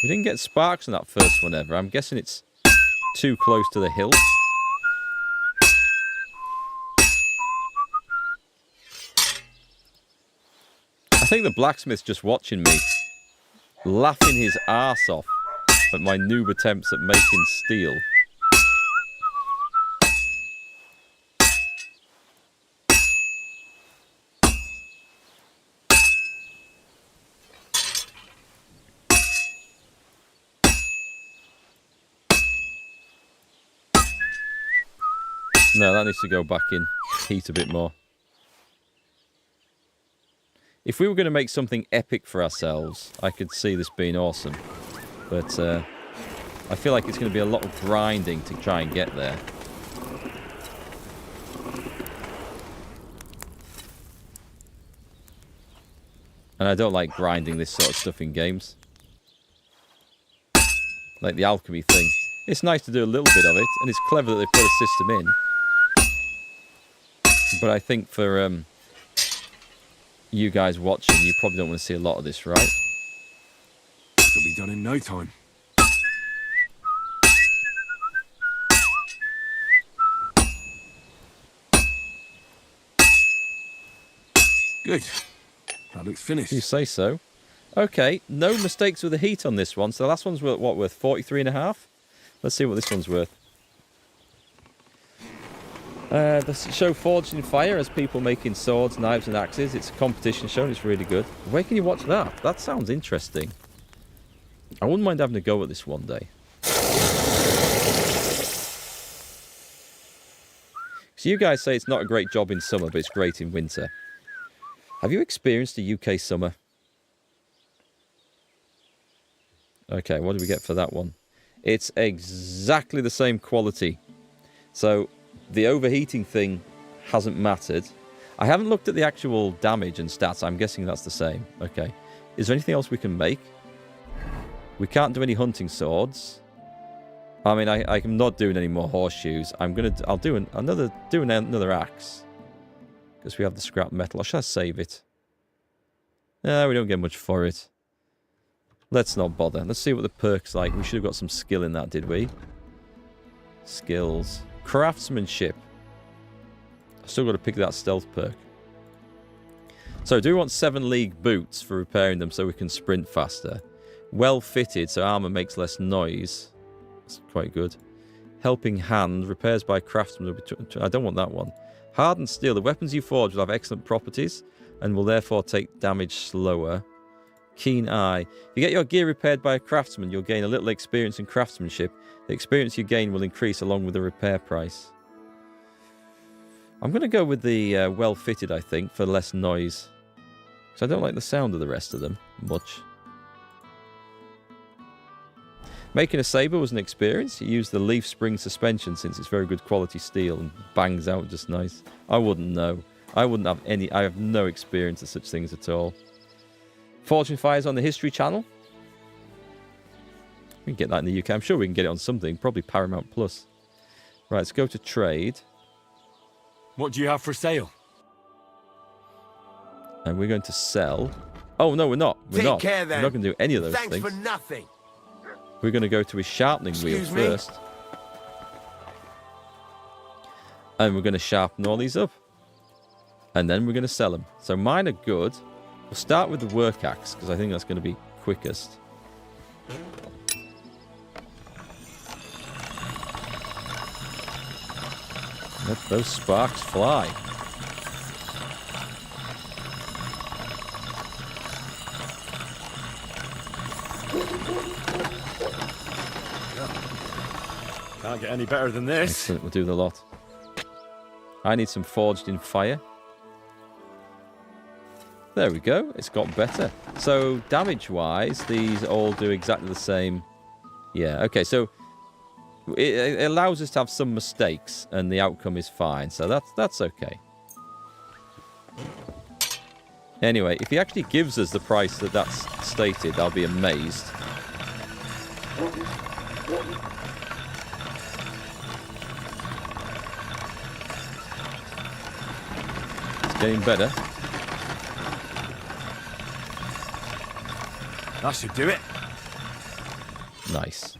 We didn't get sparks on that first one ever. I'm guessing it's too close to the hill. I think the blacksmith's just watching me, laughing his arse off at my noob attempts at making steel. No, that needs to go back in. Heat a bit more. If we were going to make something epic for ourselves, I could see this being awesome. But I feel like it's going to be a lot of grinding to try and get there. And I don't like grinding this sort of stuff in games. Like the alchemy thing. It's nice to do a little bit of it, and it's clever that they put a system in. But I think for you guys watching, you probably don't want to see a lot of this, right? It'll be done in no time. Good. That looks finished. You say so. Okay, no mistakes with the heat on this one. So the last one's worth, what, worth 43.5? Let's see what this one's worth. The show Forged in Fire has people making swords, knives and axes. It's a competition show and it's really good. Where can you watch that? That sounds interesting. I wouldn't mind having a go at this one day. So you guys say it's not a great job in summer, but it's great in winter. Have you experienced a UK summer? Okay, what do we get for that one? It's exactly the same quality. So the overheating thing hasn't mattered. I haven't looked at the actual damage and stats. I'm guessing that's the same. Okay. Is there anything else we can make? We can't do any hunting swords. I mean, I'm not doing any more horseshoes. I'll do another axe. Because we have the scrap metal. Or should I save it? No, we don't get much for it. Let's not bother. Let's see what the perk's like. We should have got some skill in that, did we? Skills. Craftsmanship. I've still got to pick that stealth perk. So do we want 7 league boots for repairing them so we can sprint faster? Well fitted, so armor makes less noise. That's quite good. Helping hand, repairs by craftsmen. I don't want that one. Hardened steel, the weapons you forge will have excellent properties and will therefore take damage slower. Keen eye. If you get your gear repaired by a craftsman, you'll gain a little experience in craftsmanship. The experience you gain will increase along with the repair price. I'm going to go with the well-fitted, I think, for less noise. So I don't like the sound of the rest of them much. Making a saber was an experience. You use the leaf spring suspension since it's very good quality steel and bangs out just nice. I wouldn't know. I wouldn't have any... I have no experience of such things at all. Fortune Fires on the History Channel. We can get that in the UK. I'm sure we can get it on something. Probably Paramount Plus. Right, let's go to trade. What do you have for sale? And we're going to sell. Oh, no, we're not. We're not. Take care, then. We're not going to do any of those Thanks things. for nothing. We're going to go to his sharpening wheel Excuse me? first. And we're going to sharpen all these up. And then we're going to sell them. So mine are good. We'll start with the work axe, because I think that's going to be quickest. Let those sparks fly. Can't get any better than this. Excellent, we'll do the lot. I need some forged in fire. There we go, it's got better. So damage-wise, these all do exactly the same. Yeah, okay, so it allows us to have some mistakes, and the outcome is fine, so that's okay. Anyway, if he actually gives us the price that's stated, I'll be amazed. It's getting better. That should do it. Nice.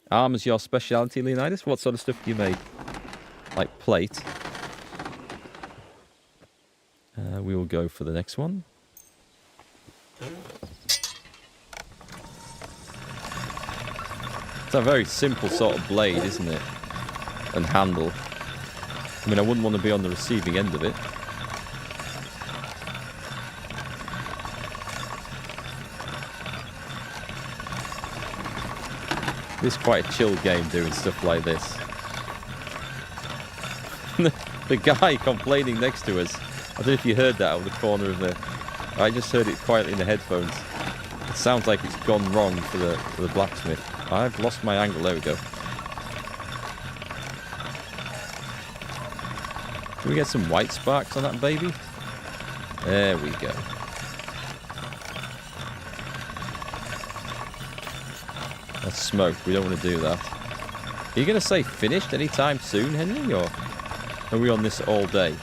Armor's your speciality, Leonidas? What sort of stuff do you make? Like plate? We will go for the next one. It's a very simple sort of blade, isn't it? And handle. I mean, I wouldn't want to be on the receiving end of it. It's quite a chill game doing stuff like this. The guy complaining next to us, I don't know if you heard that out of the corner of the... I just heard it quietly in the headphones. It sounds like it's gone wrong for the blacksmith. I've lost my angle, there we go. Can we get some white sparks on that baby? There we go. That's smoke, we don't want to do that. Are you going to say finished anytime soon, Henry, or are we on this all day?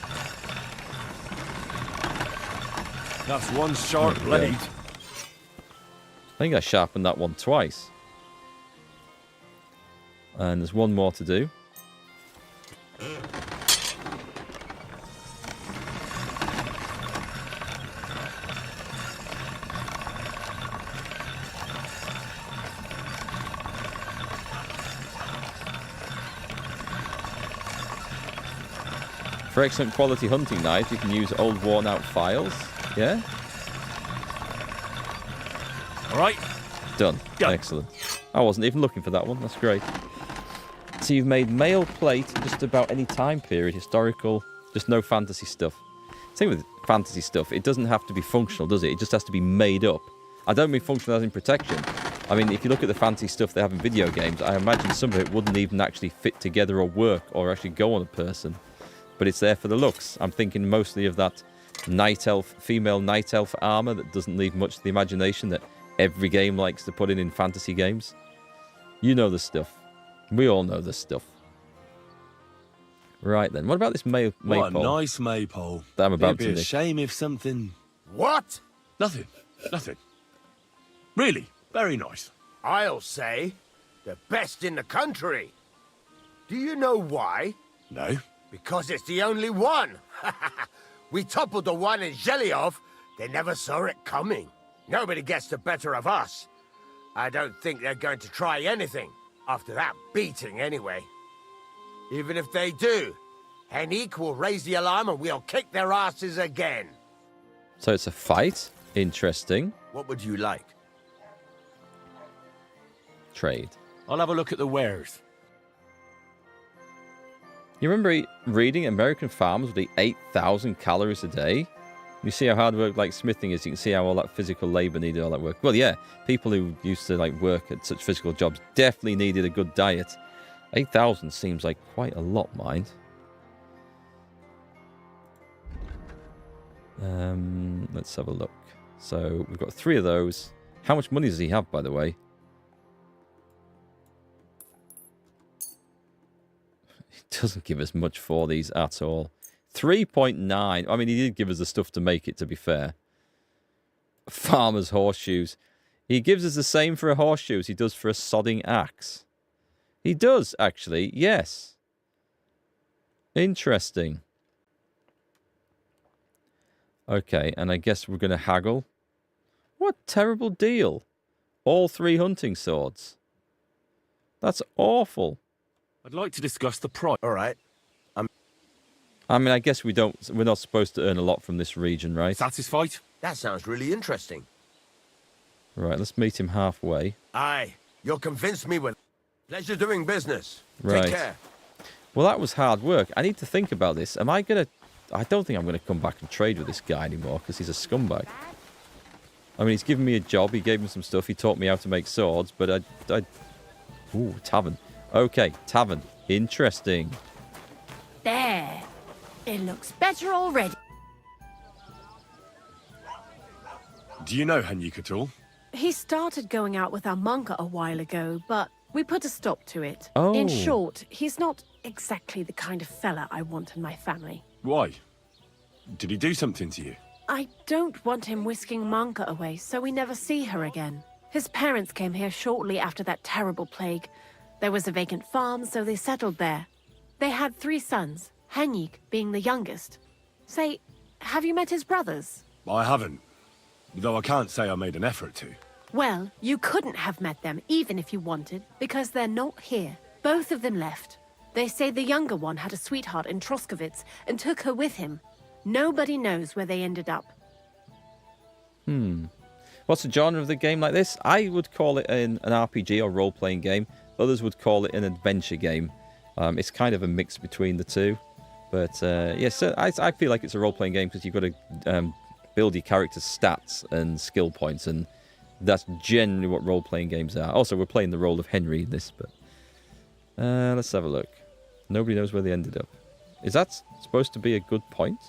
That's one sharp blade. I think I sharpened that one twice. And there's one more to do. For excellent quality hunting knives, you can use old worn out files. Yeah? Alright. Done. Excellent. I wasn't even looking for that one. That's great. So you've made mail plate just about any time period, historical, just no fantasy stuff. Same with fantasy stuff. It doesn't have to be functional, does it? It just has to be made up. I don't mean functional as in protection. I mean, if you look at the fantasy stuff they have in video games, I imagine some of it wouldn't even actually fit together or work or actually go on a person. But it's there for the looks. I'm thinking mostly of that night elf, female night elf armor that doesn't leave much to the imagination that every game likes to put in fantasy games. You know the stuff. We all know this stuff. Right then, what about this maypole? What a nice maypole. That I'm about It'd be to a nick. shame if something... What? Nothing. Nothing. Really, very nice. I'll say, the best in the country. Do you know why? No. Because it's the only one. We toppled the one in Zhelyov. They never saw it coming. Nobody gets the better of us. I don't think they're going to try anything after that beating anyway. Even if they do, Henrik will raise the alarm and we'll kick their asses again. So it's a fight. Interesting. What would you like? Trade. I'll have a look at the wares. You remember reading American farmers would eat 8,000 calories a day? You see how hard work like smithing is. You can see how all that physical labor needed all that work. Well, yeah, people who used to like work at such physical jobs definitely needed a good diet. 8,000 seems like quite a lot, mind. Let's have a look. So we've got 3 of those. How much money does he have, by the way? He doesn't give us much for these at all. 3.9. I mean, he did give us the stuff to make it, to be fair. Farmer's horseshoes. He gives us the same for a horseshoe as he does for a sodding axe. He does, actually. Yes. Interesting. Okay, and I guess we're going to haggle. What terrible deal. All 3 hunting swords. That's awful. I'd like to discuss the price. All right. I mean, I guess we're not supposed to earn a lot from this region, right? Satisfied? That sounds really interesting. Right, let's meet him halfway. Aye, you'll convince me with pleasure doing business. Right. Take care. Well, that was hard work. I need to think about this. Am I going to... I don't think I'm going to come back and trade with this guy anymore because he's a scumbag. I mean, he's given me a job. He gave me some stuff. He taught me how to make swords, but Ooh, tavern. Okay, tavern. Interesting. There. It looks better already. Do you know Henrik at all? He started going out with our monka a while ago, but we put a stop to it. Oh. In short, he's not exactly the kind of fella I want in my family. Why? Did he do something to you? I don't want him whisking Monka away, so we never see her again. His parents came here shortly after that terrible plague. There was a vacant farm, so they settled there. They had 3 sons, Henrik being the youngest. Say, have you met his brothers? I haven't. Though I can't say I made an effort to. Well, you couldn't have met them, even if you wanted, because they're not here. Both of them left. They say the younger one had a sweetheart in Troskovitz and took her with him. Nobody knows where they ended up. What's the genre of the game like this? I would call it an RPG or role-playing game. Others would call it an adventure game. It's kind of a mix between the two. But, yes, I feel like it's a role-playing game because you've got to build your character's stats and skill points, and that's generally what role-playing games are. Also, we're playing the role of Henry in this, but... let's have a look. Nobody knows where they ended up. Is that supposed to be a good point?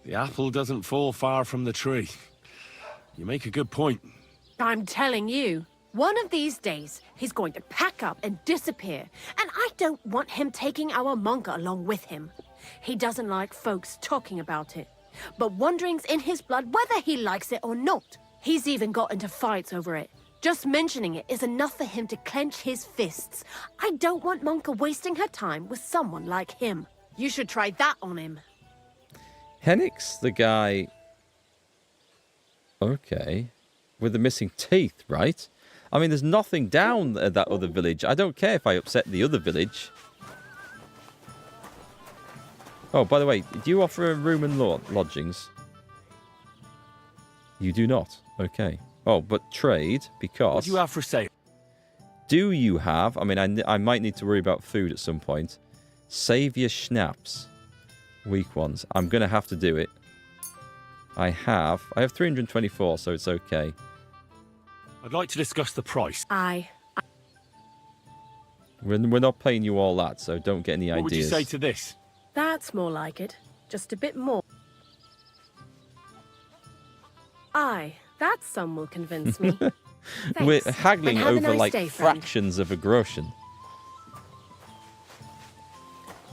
The apple doesn't fall far from the tree. You make a good point. I'm telling you, one of these days, he's going to pack up and disappear. And I don't want him taking our monka along with him. He doesn't like folks talking about it. But wandering's in his blood whether he likes it or not. He's even got into fights over it. Just mentioning it is enough for him to clench his fists. I don't want Monka wasting her time with someone like him. You should try that on him. Henrik's the guy... Okay. With the missing teeth, right? I mean, there's nothing down at that other village. I don't care if I upset the other village. Oh, by the way, do you offer a room and lodgings? You do not. Okay. Oh, but trade, because... What do you have for sale? Do you have... I mean, I might need to worry about food at some point. Save your schnapps. Weak ones. I'm going to have to do it. I have 324, so it's okay. I'd like to discuss the price. We're not paying you all that, so don't get any ideas. What would you say to this? That's more like it. Just a bit more. Aye, that sum will convince me. We're haggling over nice like day, friend. fractions of a groschen.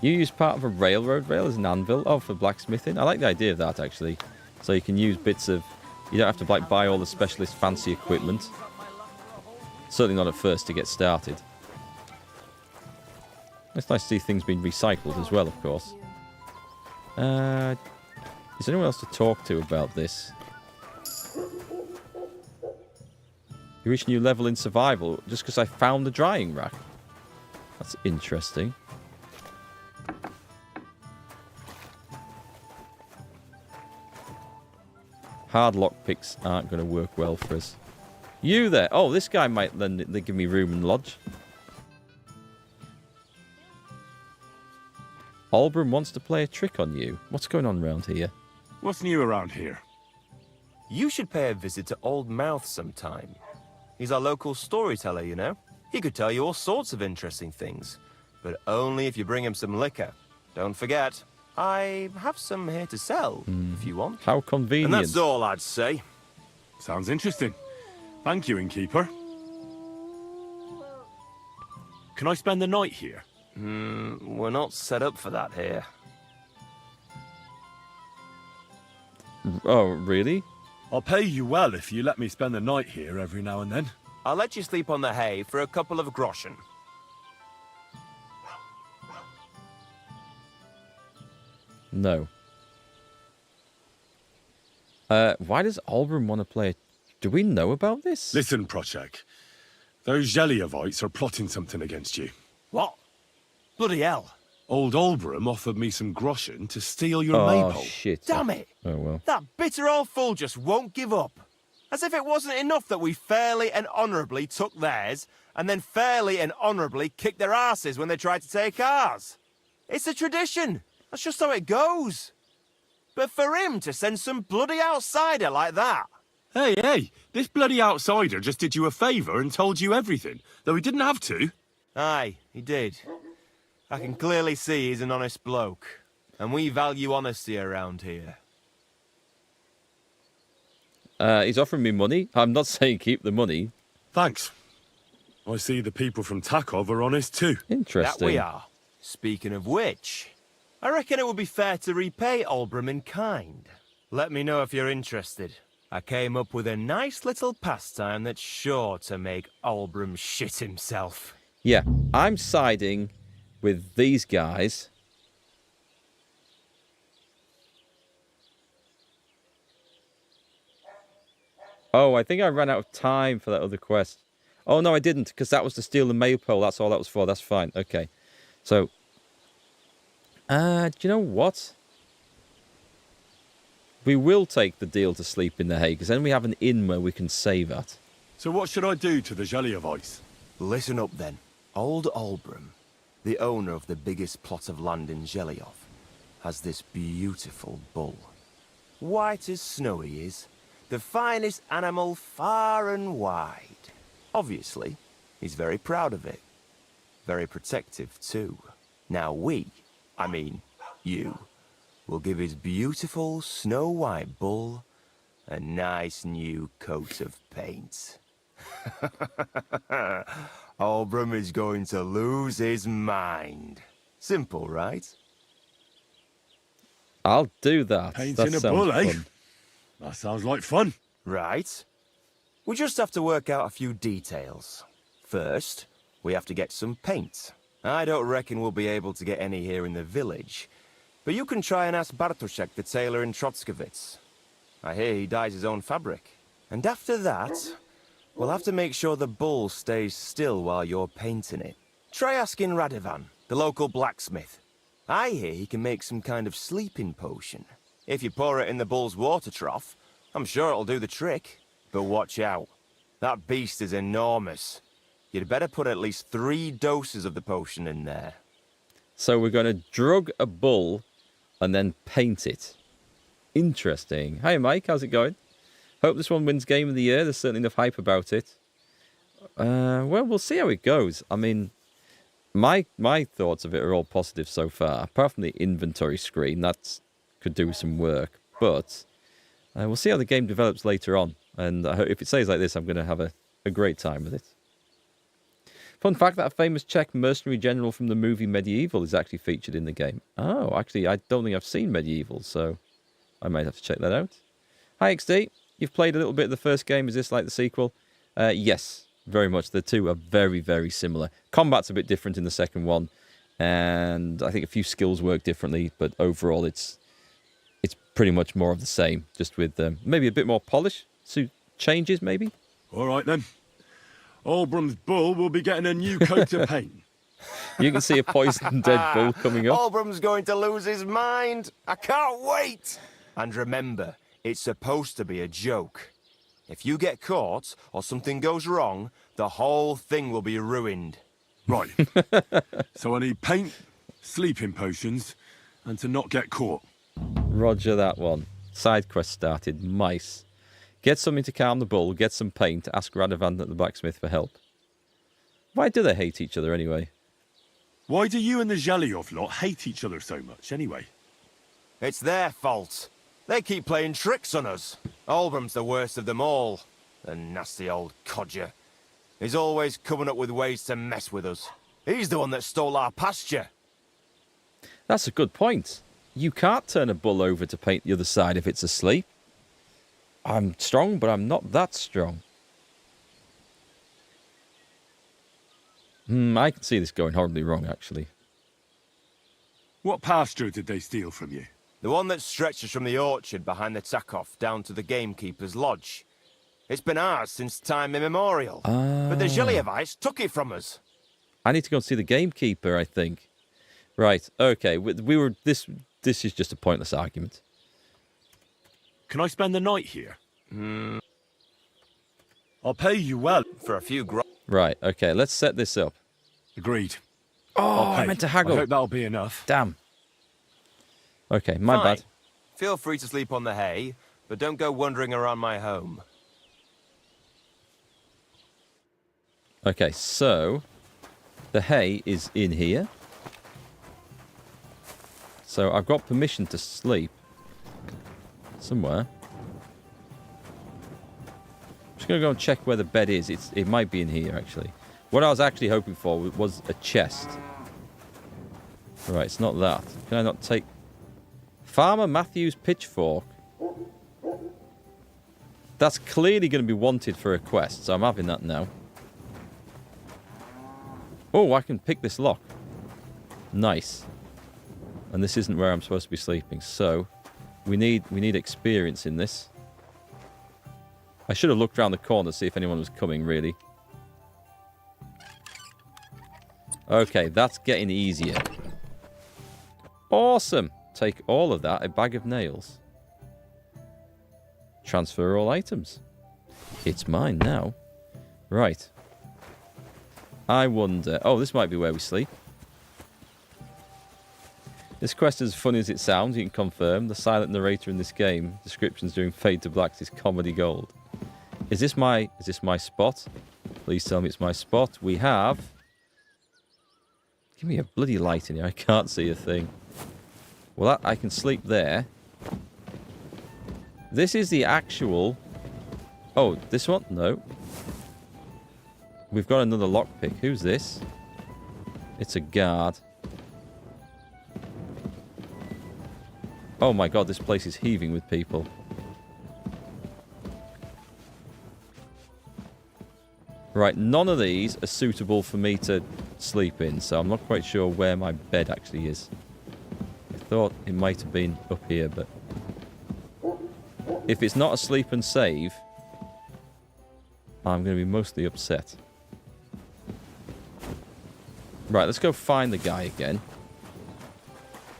You use part of a railroad rail as an anvil? Oh, for blacksmithing? I like the idea of that, actually. So you can use bits of... You don't have to like buy all the specialist fancy equipment. Certainly not at first to get started. It's nice to see things being recycled as well, of course. Is anyone else to talk to about this? You reach a new level in survival just because I found the drying rack. That's interesting. Hard lockpicks aren't going to work well for us. You there? Oh, this guy might then give me room and lodge. Olbram wants to play a trick on you. What's going on around here? What's new around here? You should pay a visit to Old Mouth sometime. He's our local storyteller, you know. He could tell you all sorts of interesting things, but only if you bring him some liquor. Don't forget, I have some here to sell, if you want. How convenient. And that's all I'd say. Sounds interesting. Thank you, innkeeper. Can I spend the night here? We're not set up for that here. Oh, really? I'll pay you well if you let me spend the night here every now and then. I'll let you sleep on the hay for a couple of groschen. No. Why does Olbram want to play? Do we know about this? Listen, Prochek. Those Zeliovites are plotting something against you. What? Bloody hell. Old Olbram offered me some groschen to steal your Oh, Maypole. shit. Damn it! Oh, well. That bitter old fool just won't give up. As if it wasn't enough that we fairly and honourably took theirs, and then fairly and honourably kicked their asses when they tried to take ours. It's a tradition. That's just how it goes. But for him to send some bloody outsider like that... Hey, this bloody outsider just did you a favour and told you everything, though he didn't have to. Aye, he did. I can clearly see he's an honest bloke, and we value honesty around here. He's offering me money. I'm not saying keep the money. Thanks. I see the people from Takov are honest too. Interesting. That we are. Speaking of which, I reckon it would be fair to repay Olbram in kind. Let me know if you're interested. I came up with a nice little pastime that's sure to make Olbram shit himself. Yeah, I'm siding with these guys. Oh, I think I ran out of time for that other quest. Oh, no, I didn't, because that was to steal the Maypole. That's all that was for. That's fine. Okay. So, do you know what? We will take the deal to sleep in the hay, because then we have an inn where we can save at. So what should I do to the Zeliovites? Listen up then. Old Olbram, the owner of the biggest plot of land in Zhelyov, has this beautiful bull. White as snow he is. The finest animal far and wide. Obviously, he's very proud of it. Very protective, too. Now I mean you, will give his beautiful snow-white bull a nice new coat of paint. Olbram is going to lose his mind. Simple, right? I'll do that. Painting a bull, eh? That sounds like fun. Right. We just have to work out a few details. First, we have to get some paint. I don't reckon we'll be able to get any here in the village, but you can try and ask Bartoszek, the tailor in Trotskovitz. I hear he dyes his own fabric. And after that, we'll have to make sure the bull stays still while you're painting it. Try asking Radovan, the local blacksmith. I hear he can make some kind of sleeping potion. If you pour it in the bull's water trough, I'm sure it'll do the trick. But watch out. That beast is enormous. You'd better put at least 3 doses of the potion in there. So we're going to drug a bull and then paint it. Interesting. Hi, Mike. How's it going? Hope this one wins Game of the Year. There's certainly enough hype about it. Well, we'll see how it goes. I mean, my thoughts of it are all positive so far. Apart from the inventory screen, that could do some work. But we'll see how the game develops later on. And I hope if it stays like this, I'm going to have a great time with it. Fun fact, that famous Czech mercenary general from the movie Medieval is actually featured in the game. Oh, actually, I don't think I've seen Medieval, so I might have to check that out. Hi, XD. You've played a little bit of the first game. Is this like the sequel? Yes, very much. The two are very, very similar. Combat's a bit different in the second one, and I think a few skills work differently, but overall it's it's pretty much more of the same, just with maybe a bit more polish. So changes, maybe? All right, then. Albrum's bull will be getting a new coat of paint. You can see a poisoned dead bull coming up. Albrum's going to lose his mind. I can't wait. And remember, it's supposed to be a joke. If you get caught or something goes wrong, the whole thing will be ruined. Right. So I need paint, sleeping potions, and to not get caught. Roger that one. Side quest started. Mice. Get something to calm the bull, get some paint, ask Radovan at the blacksmith for help. Why do they hate each other anyway? Why do you and the Zhelyov lot hate each other so much anyway? It's their fault. They keep playing tricks on us. Albrum's the worst of them all. The nasty old codger. He's always coming up with ways to mess with us. He's the one that stole our pasture. That's a good point. You can't turn a bull over to paint the other side if it's asleep. I'm strong, but I'm not that strong. I can see this going horribly wrong, actually. What pasture did they steal from you? The one that stretches from the orchard behind the Takov down to the gamekeeper's lodge. It's been ours since time immemorial. But the Zhelyevites took it from us. I need to go and see the gamekeeper, I think. Right, okay. This is just a pointless argument. Can I spend the night here? I'll pay you well. For a few Right, okay, let's set this up. Agreed. Oh, I meant to haggle. I hope that'll be enough. Damn. Okay, my bad. Feel free to sleep on the hay, but don't go wandering around my home. Okay, so the hay is in here. So I've got permission to sleep somewhere. I'm just going to go and check where the bed is. It might be in here, actually. What I was actually hoping for was a chest. Right, it's not that. Can I not take... Farmer Matthew's pitchfork. That's clearly going to be wanted for a quest, so I'm having that now. Oh, I can pick this lock. Nice. And this isn't where I'm supposed to be sleeping, so we need experience in this. I should have looked around the corner to see if anyone was coming, really. Okay, that's getting easier. Awesome. Take all of that, a bag of nails. Transfer all items. It's mine now. Right. I wonder... Oh, this might be where we sleep. This quest is as funny as it sounds, you can confirm. The silent narrator in this game, descriptions during Fade to Blacks is comedy gold. Is this my spot? Please tell me it's my spot. We have... Give me a bloody light in here. I can't see a thing. Well, I can sleep there. This is the actual... Oh, this one? No. We've got another lockpick. Who's this? It's a guard. Oh my god, this place is heaving with people. Right, none of these are suitable for me to sleep in, so I'm not quite sure where my bed actually is. I thought it might have been up here, but... If it's not a sleep and save, I'm going to be mostly upset. Right, let's go find the guy again.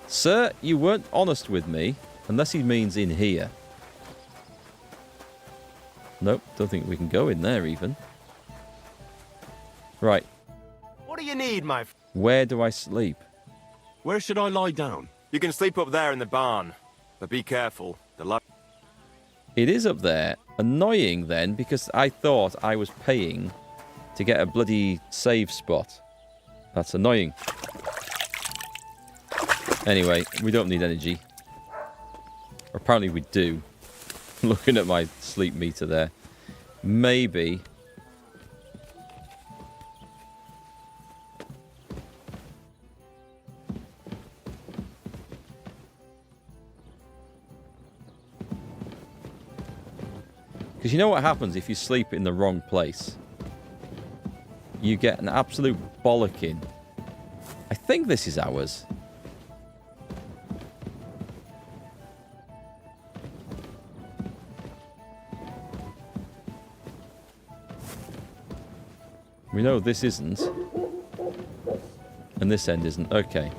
Sir, you weren't honest with me, unless he means in here. Nope, don't think we can go in there even. Right. What do you need, my... Where do I sleep? Where should I lie down? You can sleep up there in the barn, but be careful. It is up there. Annoying then, because I thought I was paying to get a bloody save spot. That's annoying. Anyway, we don't need energy. Or apparently we do. Looking at my sleep meter there. Maybe... Because you know what happens if you sleep in the wrong place? You get an absolute bollocking. I think this is ours. We know this isn't. And this end isn't. Okay.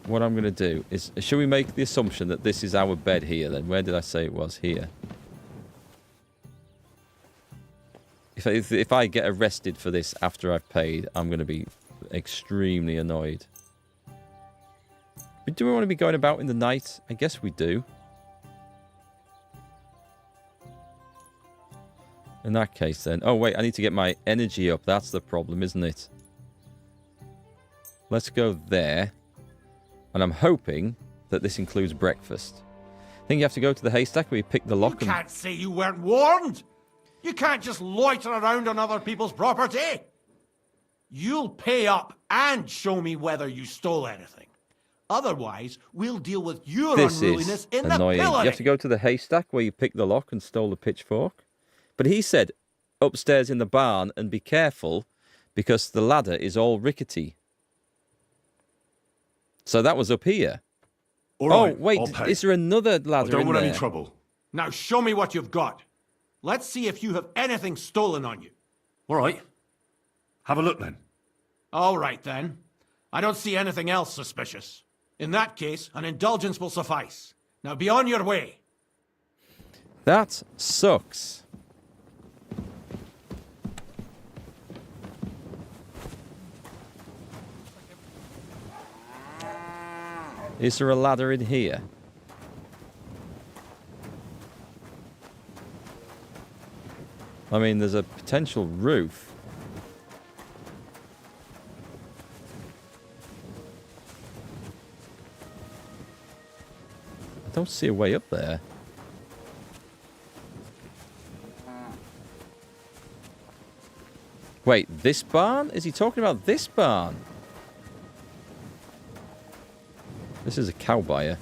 What I'm going to do is... Should we make the assumption that this is our bed here then? Where did I say it was? Here. If I get arrested for this after I've paid, I'm going to be extremely annoyed. But do we want to be going about in the night? I guess we do. In that case then... Oh wait, I need to get my energy up. That's the problem, isn't it? Let's go there. And I'm hoping that this includes breakfast. I think you have to go to the haystack where you pick the lock. You can't say you weren't warned. You can't just loiter around on other people's property. You'll pay up and show me whether you stole anything. Otherwise, we'll deal with your unruliness in the pillory. You have to go to the haystack where you pick the lock and stole the pitchfork. But he said upstairs in the barn and be careful because the ladder is all rickety. So that was up here. All right, oh, wait, is there another ladder in there? I don't want any trouble. Now show me what you've got. Let's see if you have anything stolen on you. All right. Have a look then. All right then. I don't see anything else suspicious. In that case, an indulgence will suffice. Now be on your way. That sucks. Is there a ladder in here? I mean, there's a potential roof. I don't see a way up there. Wait, this barn? Is he talking about this barn? This is a cow buyer.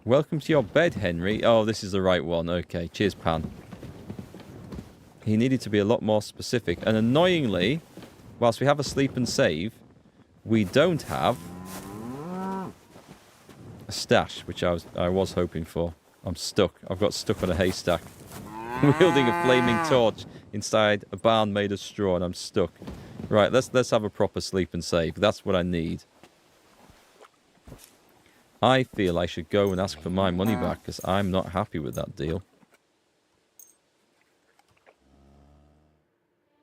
Welcome to your bed, Henry. Oh, this is the right one. Okay, cheers, Pan. He needed to be a lot more specific. And annoyingly, whilst we have a sleep and save, we don't have a stash, which I was hoping for. I'm stuck. I've got stuck on a haystack. Wielding a flaming torch inside a barn made of straw, and I'm stuck. Right, let's have a proper sleep and save. That's what I need. I feel I should go and ask for my money back because I'm not happy with that deal.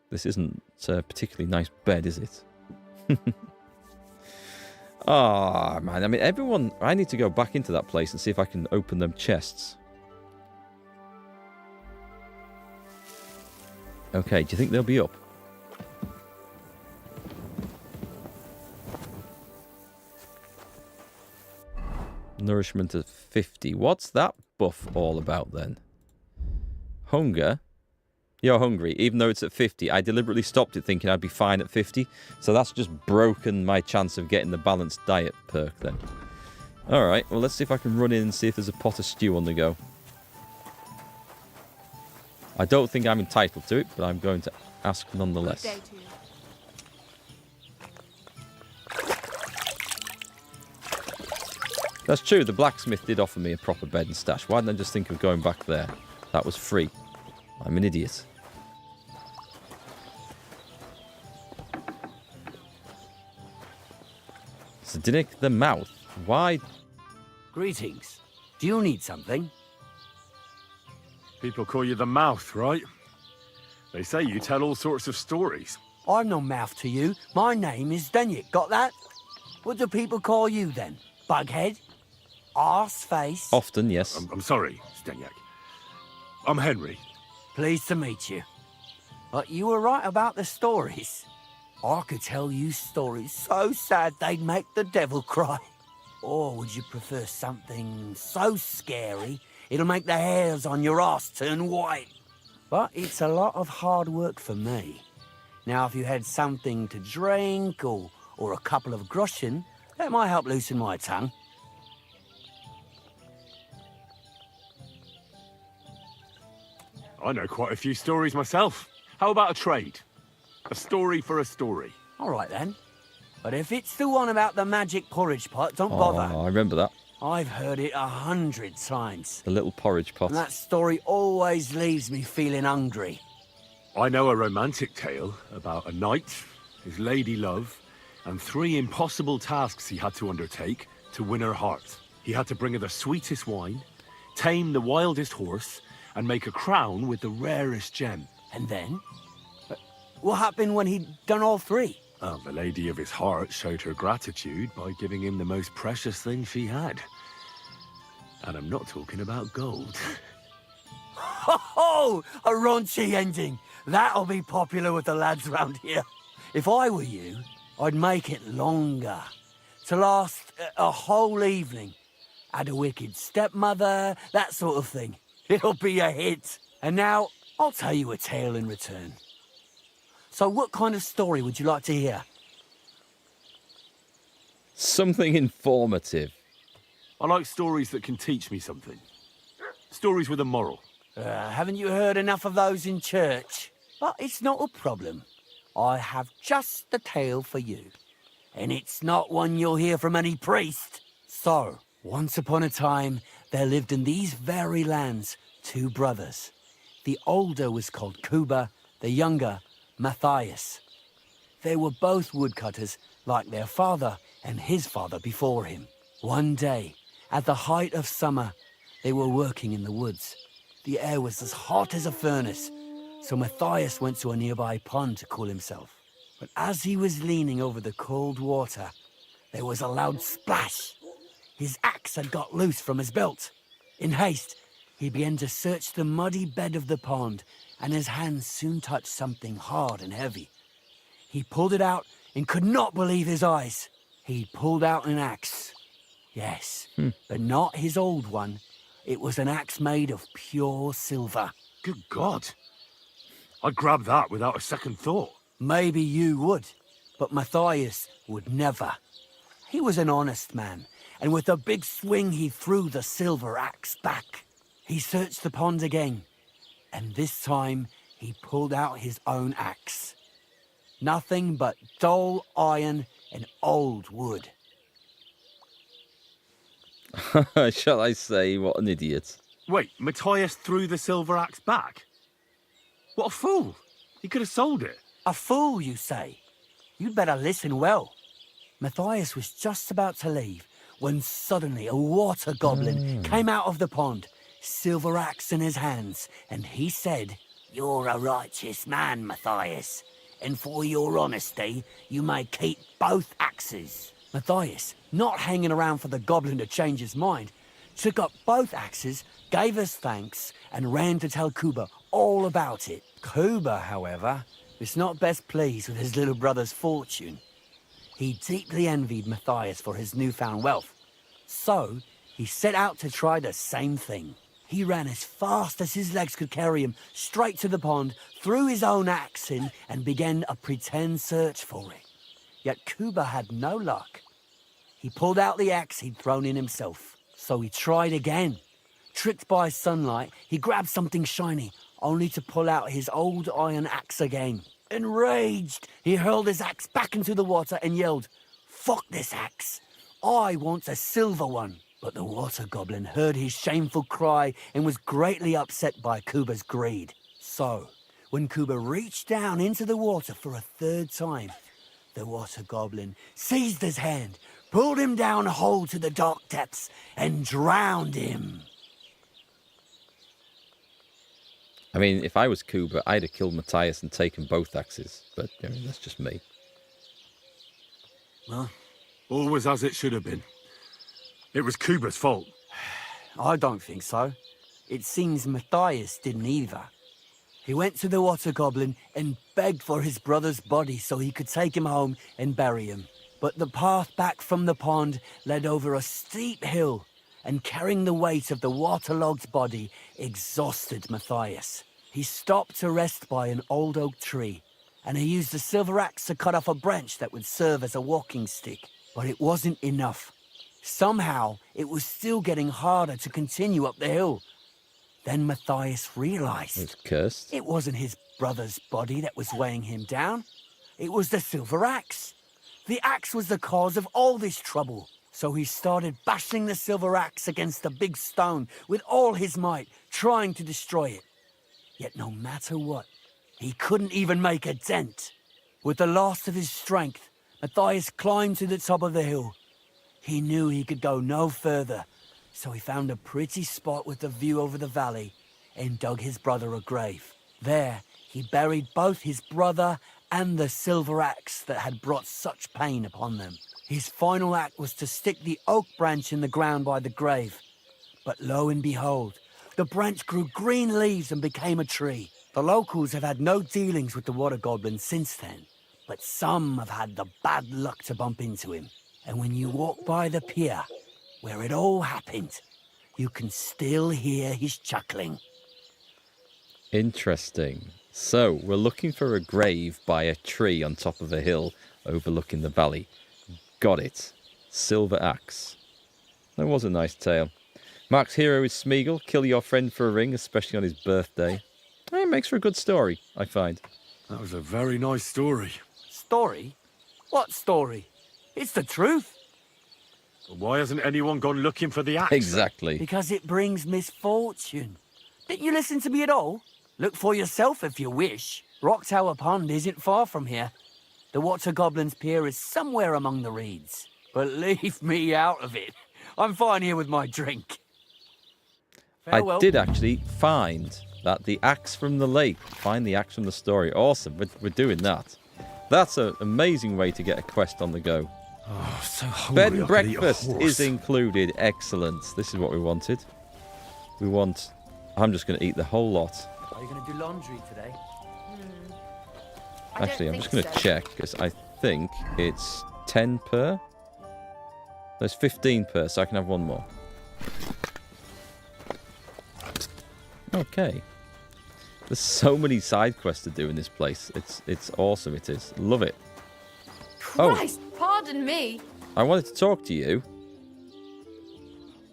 This isn't a particularly nice bed, is it? Oh, man. I mean, everyone... I need to go back into that place and see if I can open them chests. Okay, do you think they'll be up? Nourishment of 50. What's that buff all about then? Hunger? You're hungry, even though it's at 50. I deliberately stopped it thinking I'd be fine at 50. So that's just broken my chance of getting the balanced diet perk then. Alright, well let's see if I can run in and see if there's a pot of stew on the go. I don't think I'm entitled to it, but I'm going to ask nonetheless. Good day to you. That's true, the blacksmith did offer me a proper bed and stash. Why didn't I just think of going back there? That was free. I'm an idiot. Zdinik the mouth. Why? Greetings. Do you need something? People call you the mouth, right? They say you tell all sorts of stories. I'm no mouth to you. My name is Zdenik. Got that? What do people call you then? Bughead? Arseface? Often, yes. I'm sorry, Zdenik. I'm Henry. Pleased to meet you. But you were right about the stories. I could tell you stories so sad they'd make the devil cry. Or would you prefer something so scary it'll make the hairs on your ass turn white? But it's a lot of hard work for me. Now, if you had something to drink or a couple of groschen, that might help loosen my tongue. I know quite a few stories myself. How about a trade? A story for a story. All right, then. But if it's the one about the magic porridge pot, don't bother. Oh, I remember that. I've heard it 100 times. The little porridge pot. And that story always leaves me feeling hungry. I know a romantic tale about a knight, his lady love, and 3 impossible tasks he had to undertake to win her heart. He had to bring her the sweetest wine, tame the wildest horse, and make a crown with the rarest gem. And then? What happened when he'd done all 3? The lady of his heart showed her gratitude by giving him the most precious thing she had. And I'm not talking about gold. Ho ho! A raunchy ending. That'll be popular with the lads round here. If I were you, I'd make it longer. To last a whole evening. Add a wicked stepmother, that sort of thing. It'll be a hit. And now, I'll tell you a tale in return. So what kind of story would you like to hear? Something informative. I like stories that can teach me something. Stories with a moral. Haven't you heard enough of those in church? But it's not a problem. I have just the tale for you. And it's not one you'll hear from any priest. So, once upon a time, there lived in these very lands 2 brothers. The older was called Kuba, the younger, Matthias. They were both woodcutters, like their father and his father before him. One day, at the height of summer, they were working in the woods. The air was as hot as a furnace, so Matthias went to a nearby pond to cool himself. But as he was leaning over the cold water, there was a loud splash. His axe had got loose from his belt. In haste, he began to search the muddy bed of the pond, and his hands soon touched something hard and heavy. He pulled it out and could not believe his eyes. He pulled out an axe. Yes, but not his old one. It was an axe made of pure silver. Good God. I'd grab that without a second thought. Maybe you would, but Matthias would never. He was an honest man, and with a big swing he threw the silver axe back. He searched the pond again, and this time he pulled out his own axe. Nothing but dull iron and old wood. Shall I say, what an idiot. Wait, Matthias threw the silver axe back? What a fool! He could have sold it. A fool, you say? You'd better listen well. Matthias was just about to leave when suddenly a water goblin came out of the pond, silver axe in his hands, and he said, "You're a righteous man, Matthias, and for your honesty, you may keep both axes." Matthias, not hanging around for the goblin to change his mind, took up both axes, gave us thanks, and ran to tell Kuba all about it. Kuba, however, was not best pleased with his little brother's fortune. He deeply envied Matthias for his newfound wealth. So, he set out to try the same thing. He ran as fast as his legs could carry him straight to the pond, threw his own axe in, and began a pretend search for it. Yet Kuba had no luck. He pulled out the axe he'd thrown in himself. So he tried again. Tricked by sunlight, he grabbed something shiny, only to pull out his old iron axe again. Enraged, he hurled his axe back into the water and yelled, "Fuck this axe! I want a silver one." But the water goblin heard his shameful cry and was greatly upset by Kuba's greed. So, when Kuba reached down into the water for a 3rd time, the water goblin seized his hand, pulled him down a hole to the dark depths, and drowned him. I mean, if I was Kuba, I'd have killed Matthias and taken both axes. But, I mean, that's just me. Well, all was as it should have been. It was Kuba's fault. I don't think so. It seems Matthias didn't either. He went to the water goblin and begged for his brother's body so he could take him home and bury him. But the path back from the pond led over a steep hill, and carrying the weight of the waterlogged body exhausted Matthias. He stopped to rest by an old oak tree, and he used a silver axe to cut off a branch that would serve as a walking stick. But it wasn't enough. Somehow, it was still getting harder to continue up the hill. Then Matthias realized It's cursed. it wasn't his brother's body that was weighing him down. It was the silver axe. The axe was the cause of all this trouble. So he started bashing the silver axe against the big stone with all his might, trying to destroy it. Yet no matter what, he couldn't even make a dent. With the last of his strength, Matthias climbed to the top of the hill. He knew he could go no further, so he found a pretty spot with a view over the valley and dug his brother a grave. There, he buried both his brother and the silver axe that had brought such pain upon them. His final act was to stick the oak branch in the ground by the grave. But lo and behold, the branch grew green leaves and became a tree. The locals have had no dealings with the water goblin since then, but some have had the bad luck to bump into him. And when you walk by the pier, where it all happened, you can still hear his chuckling. Interesting. So, we're looking for a grave by a tree on top of a hill overlooking the valley. Got it. Silver axe. That was a nice tale. Mark's hero is Smeagol. Kill your friend for a ring, especially on his birthday. It makes for a good story, I find. That was a very nice story. Story? What story? It's the truth. Why hasn't anyone gone looking for the axe? Exactly. Because it brings misfortune. Didn't you listen to me at all? Look for yourself if you wish. Rock Tower Pond isn't far from here. The Water Goblin's Pier is somewhere among the reeds. But leave me out of it. I'm fine here with my drink. Farewell. I did actually find that the axe from the lake. Find the axe from the story. Awesome. We're doing that. That's an amazing way to get a quest on the go. Oh, so hungry. Bed and breakfast is included. Excellent. This is what we wanted. We want... I'm just going to eat the whole lot. Are you going to do laundry today? Actually, I'm just going to check, because I think it's 10 per. There's 15 per, so I can have one more. Okay. There's so many side quests to do in this place. It's awesome, it is. Love it. Christ, pardon me. I wanted to talk to you.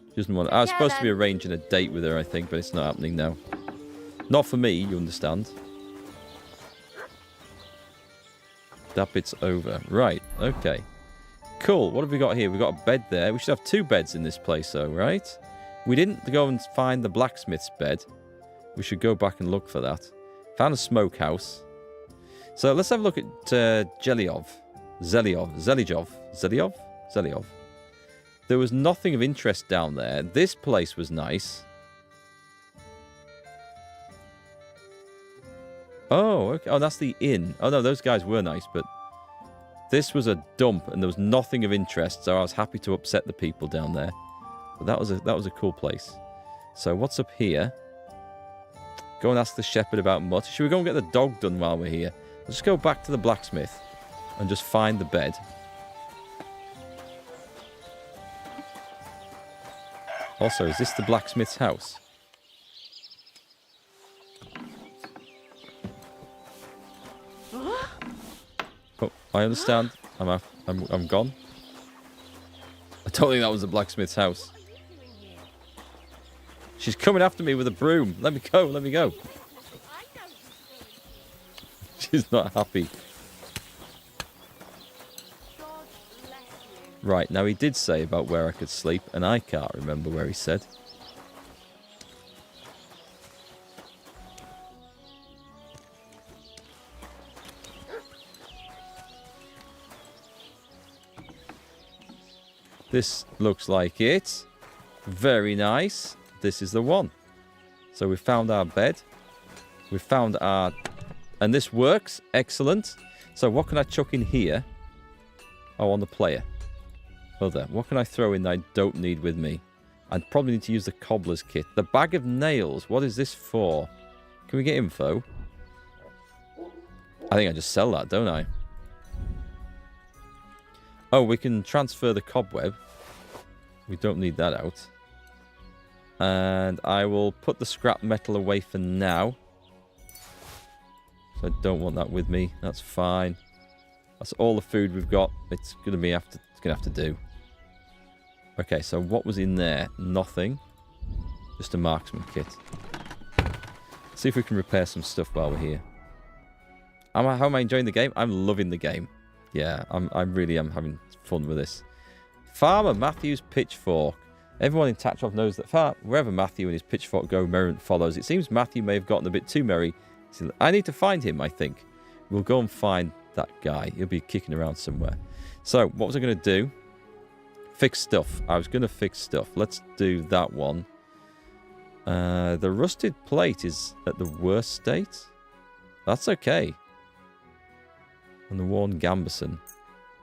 She doesn't want. I was supposed to be arranging a date with her, I think, but it's not happening now. Not for me, you understand. That bit's over. Right, okay. Cool, what have we got here? We've got a bed there. We should have 2 beds in this place, though, right? We didn't go and find the blacksmith's bed. We should go back and look for that. Found a smokehouse. So let's have a look at Zelyov. There was nothing of interest down there. This place was nice. Oh, okay. Oh, that's the inn. Oh, no, those guys were nice, but this was a dump, and there was nothing of interest, so I was happy to upset the people down there. But that was a cool place. So what's up here? Go and ask the shepherd about mutt. Should we go and get the dog done while we're here? Let's go back to the blacksmith and just find the bed. Also, is this the blacksmith's house? Oh, I understand. I'm out. I'm gone. I don't think that was the blacksmith's house. She's coming after me with a broom. Let me go. Let me go. She's not happy. Right, now he did say about where I could sleep, and I can't remember where he said. This looks like it. Very nice. This is the one. So we found our bed. We found our... And this works. Excellent. So what can I chuck in here? Oh, on the player. Oh, there. What can I throw in that I don't need with me? I'd probably need to use the cobbler's kit. The bag of nails. What is this for? Can we get info? I think I just sell that, don't I? Oh, we can transfer the cobweb. We don't need that out. And I will put the scrap metal away for now. So I don't want that with me. That's fine. That's all the food we've got. It's gonna have to do. Okay, so what was in there? Nothing. Just a marksman kit. See if we can repair some stuff while we're here. How am I enjoying the game? I'm loving the game. Yeah, I really am having fun with this. Farmer Matthew's pitchfork. Everyone in Tatchov knows that wherever Matthew and his pitchfork go, merriment follows. It seems Matthew may have gotten a bit too merry. I need to find him, I think. We'll go and find that guy. He'll be kicking around somewhere. So, what was I going to do? Fix stuff. I was going to fix stuff. Let's do that one. The rusted plate is at the worst state. That's okay. And the worn gambeson.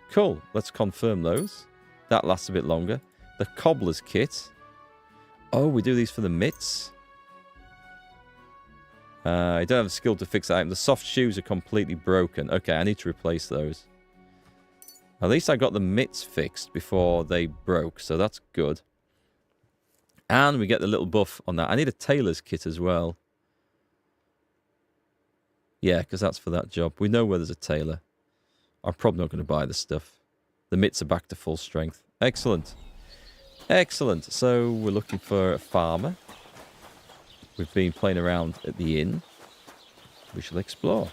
Cool. Let's confirm those. That lasts a bit longer. The cobbler's kit. Oh, we do these for the mitts. I don't have the skill to fix that item. The soft shoes are completely broken. Okay, I need to replace those. At least I got the mitts fixed before they broke, so that's good. And we get the little buff on that. I need a tailor's kit as well. Yeah, because that's for that job. We know where there's a tailor. I'm probably not going to buy the stuff. The mitts are back to full strength. Excellent. Excellent. So we're looking for a farmer. We've been playing around at the inn. We shall explore.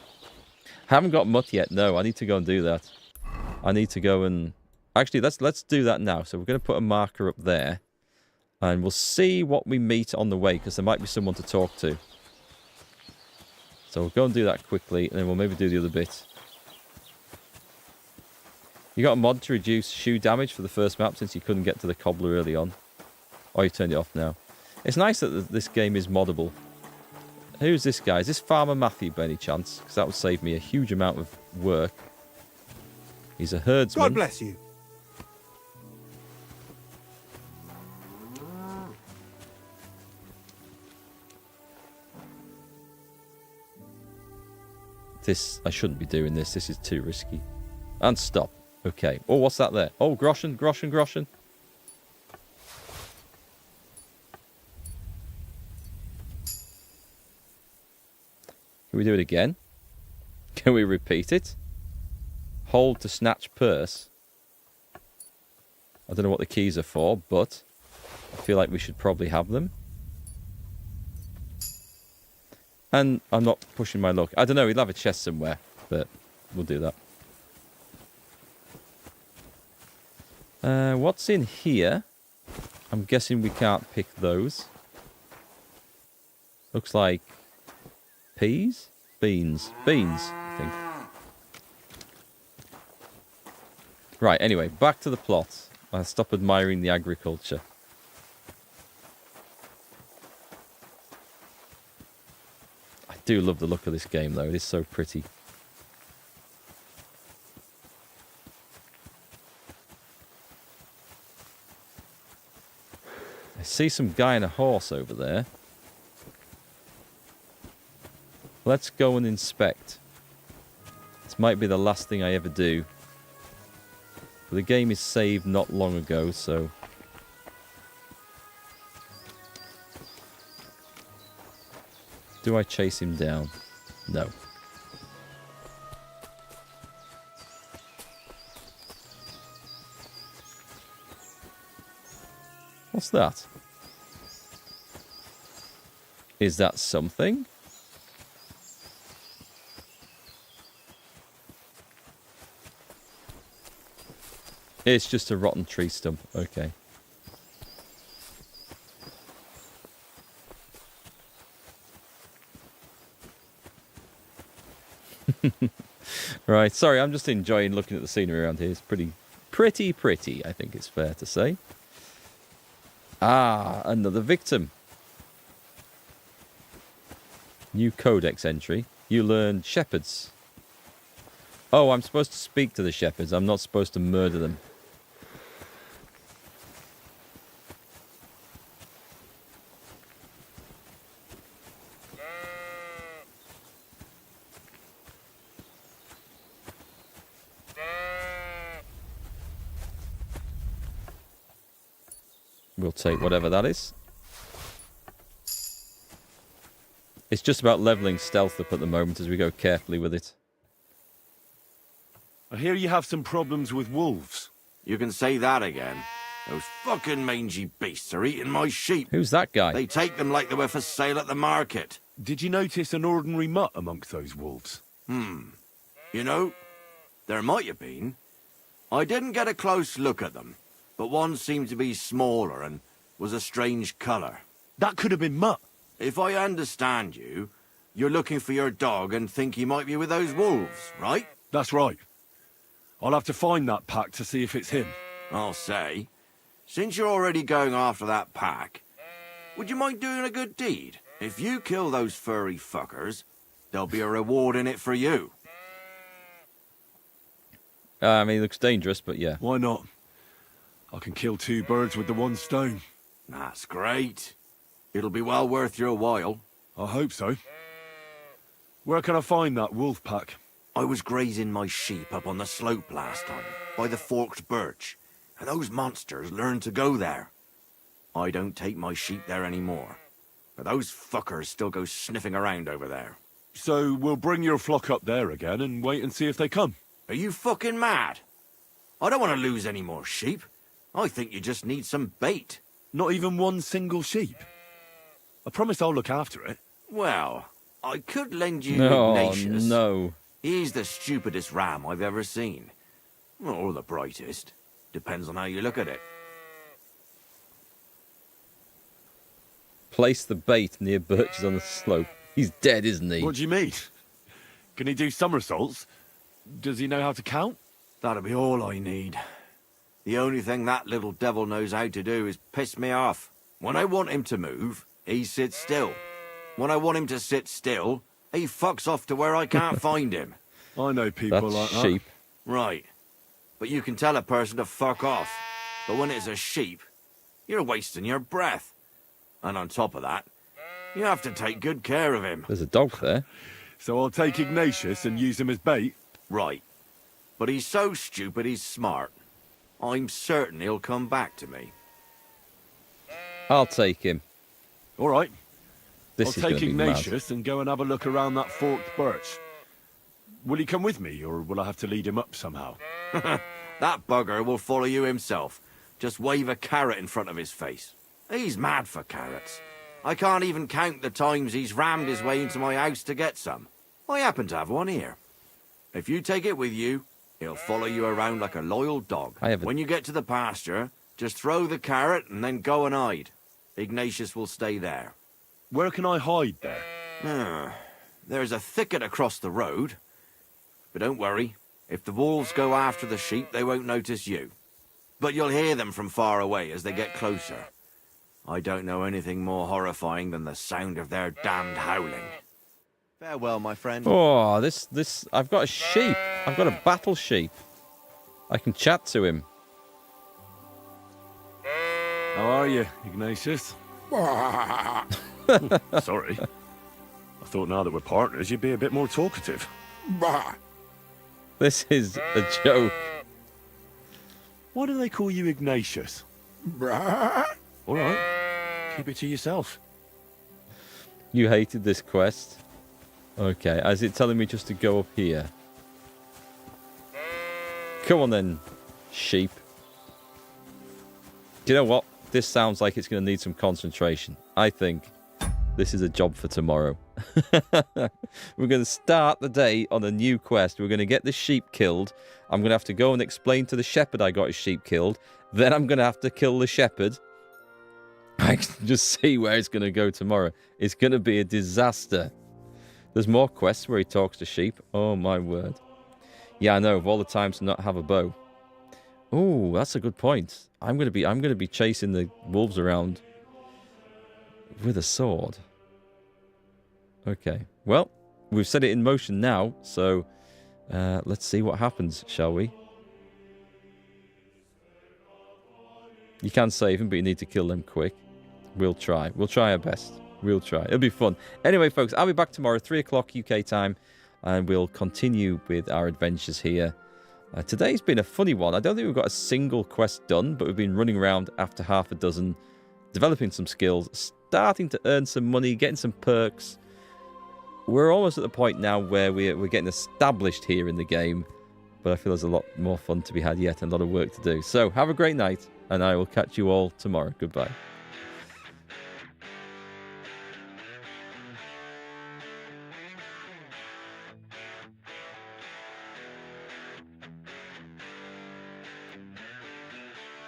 Haven't got mutt yet. No, I need to go and do that. I need to go and... Actually, let's do that now. So we're going to put a marker up there. And we'll see what we meet on the way, because there might be someone to talk to. So we'll go and do that quickly, and then we'll maybe do the other bit. You got a mod to reduce shoe damage for the first map since you couldn't get to the cobbler early on. Oh, you turned it off now. It's nice that this game is moddable. Who's this guy? Is this Farmer Matthew by any chance? Because that would save me a huge amount of work. He's a herdsman. God bless you. I shouldn't be doing this. This is too risky. And stop. Okay. Oh, what's that there? Oh, groschen, groschen, groschen. Can we do it again? Can we repeat it? Hold to snatch purse. I don't know what the keys are for, but I feel like we should probably have them. And I'm not pushing my luck. I don't know, he'll have a chest somewhere, but we'll do that. What's in here? I'm guessing we can't pick those. Looks like peas? Beans. Beans, I think. Right, anyway, back to the plot. I'll stop admiring the agriculture. I do love the look of this game, though. It is so pretty. I see some guy on a horse over there. Let's go and inspect. This might be the last thing I ever do. But the game is saved not long ago, so... Do I chase him down? No. What's that? Is that something? It's just a rotten tree stump. Okay. Right, sorry, I'm just enjoying looking at the scenery around here. It's pretty, I think it's fair to say. Ah, another victim. New codex entry. You learn shepherds. Oh, I'm supposed to speak to the shepherds. I'm not supposed to murder them. We'll take whatever that is. It's just about leveling stealth up at the moment as we go carefully with it. I hear you have some problems with wolves. You can say that again. Those fucking mangy beasts are eating my sheep. Who's that guy? They take them like they were for sale at the market. Did you notice an ordinary mutt amongst those wolves? You know, there might have been. I didn't get a close look at them, but one seemed to be smaller and was a strange colour. That could have been Mutt. If I understand you, you're looking for your dog and think he might be with those wolves, right? That's right. I'll have to find that pack to see if it's him. I'll say, since you're already going after that pack, would you mind doing a good deed? If you kill those furry fuckers, there'll be a reward in it for you. I mean, it looks dangerous, but yeah. Why not? I can kill 2 birds with the 1 stone. That's great. It'll be well worth your while. I hope so. Where can I find that wolf pack? I was grazing my sheep up on the slope last time, by the forked birch, and those monsters learned to go there. I don't take my sheep there anymore, but those fuckers still go sniffing around over there. So we'll bring your flock up there again and wait and see if they come. Are you fucking mad? I don't want to lose any more sheep. I think you just need some bait. Not even 1 single sheep? I promise I'll look after it. Well, I could lend you No, Ignatius. no. He's the stupidest ram I've ever seen. Or the brightest. Depends on how you look at it. Place the bait near birches on the slope. He's dead, isn't he? What do you mean? Can he do somersaults? Does he know how to count? That'll be all I need. The only thing that little devil knows how to do is piss me off. When I want him to move, he sits still. When I want him to sit still, he fucks off to where I can't find him. I know people That's like sheep. that. Right. But you can tell a person to fuck off. But when it's a sheep, you're wasting your breath. And on top of that, you have to take good care of him. There's a dog there. So I'll take Ignatius and use him as bait? Right. But he's so stupid he's smart. I'm certain he'll come back to me. I'll take him. All right. This I'll is going take to be mad. Ignatius and go and have a look around that forked birch. Will he come with me, or will I have to lead him up somehow? That bugger will follow you himself. Just wave a carrot in front of his face. He's mad for carrots. I can't even count the times he's rammed his way into my house to get some. I happen to have one here. If you take it with you, he'll follow you around like a loyal dog. When you get to the pasture, just throw the carrot and then go and hide. Ignatius will stay there. Where can I hide there? There's a thicket across the road. But don't worry, if the wolves go after the sheep, they won't notice you. But you'll hear them from far away as they get closer. I don't know anything more horrifying than the sound of their damned howling. Farewell, my friend. Oh, this, I've got a sheep. I've got a battle sheep. I can chat to him. How are you, Ignatius? Sorry. I thought now that we're partners, you'd be a bit more talkative. This is a joke. Why do they call you Ignatius? All right. Keep it to yourself. You hated this quest. Okay, is it telling me just to go up here? Come on then, sheep. Do you know what? This sounds like it's going to need some concentration. I think this is a job for tomorrow. We're going to start the day on a new quest. We're going to get the sheep killed. I'm going to have to go and explain to the shepherd I got his sheep killed. Then I'm going to have to kill the shepherd. I can just see where it's going to go tomorrow. It's going to be a disaster. There's more quests where he talks to sheep. Oh my word. Yeah, I know, of all the time to not have a bow. Oh, that's a good point. I'm going to be chasing the wolves around with a sword. Okay. Well, we've set it in motion now, so let's see what happens, shall we? You can save them, but you need to kill them quick. We'll try. We'll try our best. We'll try. It'll be fun. Anyway, folks, I'll be back tomorrow, 3 o'clock UK time, and we'll continue with our adventures here. Today's been a funny one. I don't think we've got a single quest done, but we've been running around after half a dozen, developing some skills, starting to earn some money, getting some perks. We're almost at the point now where we're getting established here in the game, but I feel there's a lot more fun to be had yet and a lot of work to do. So have a great night, and I will catch you all tomorrow. Goodbye.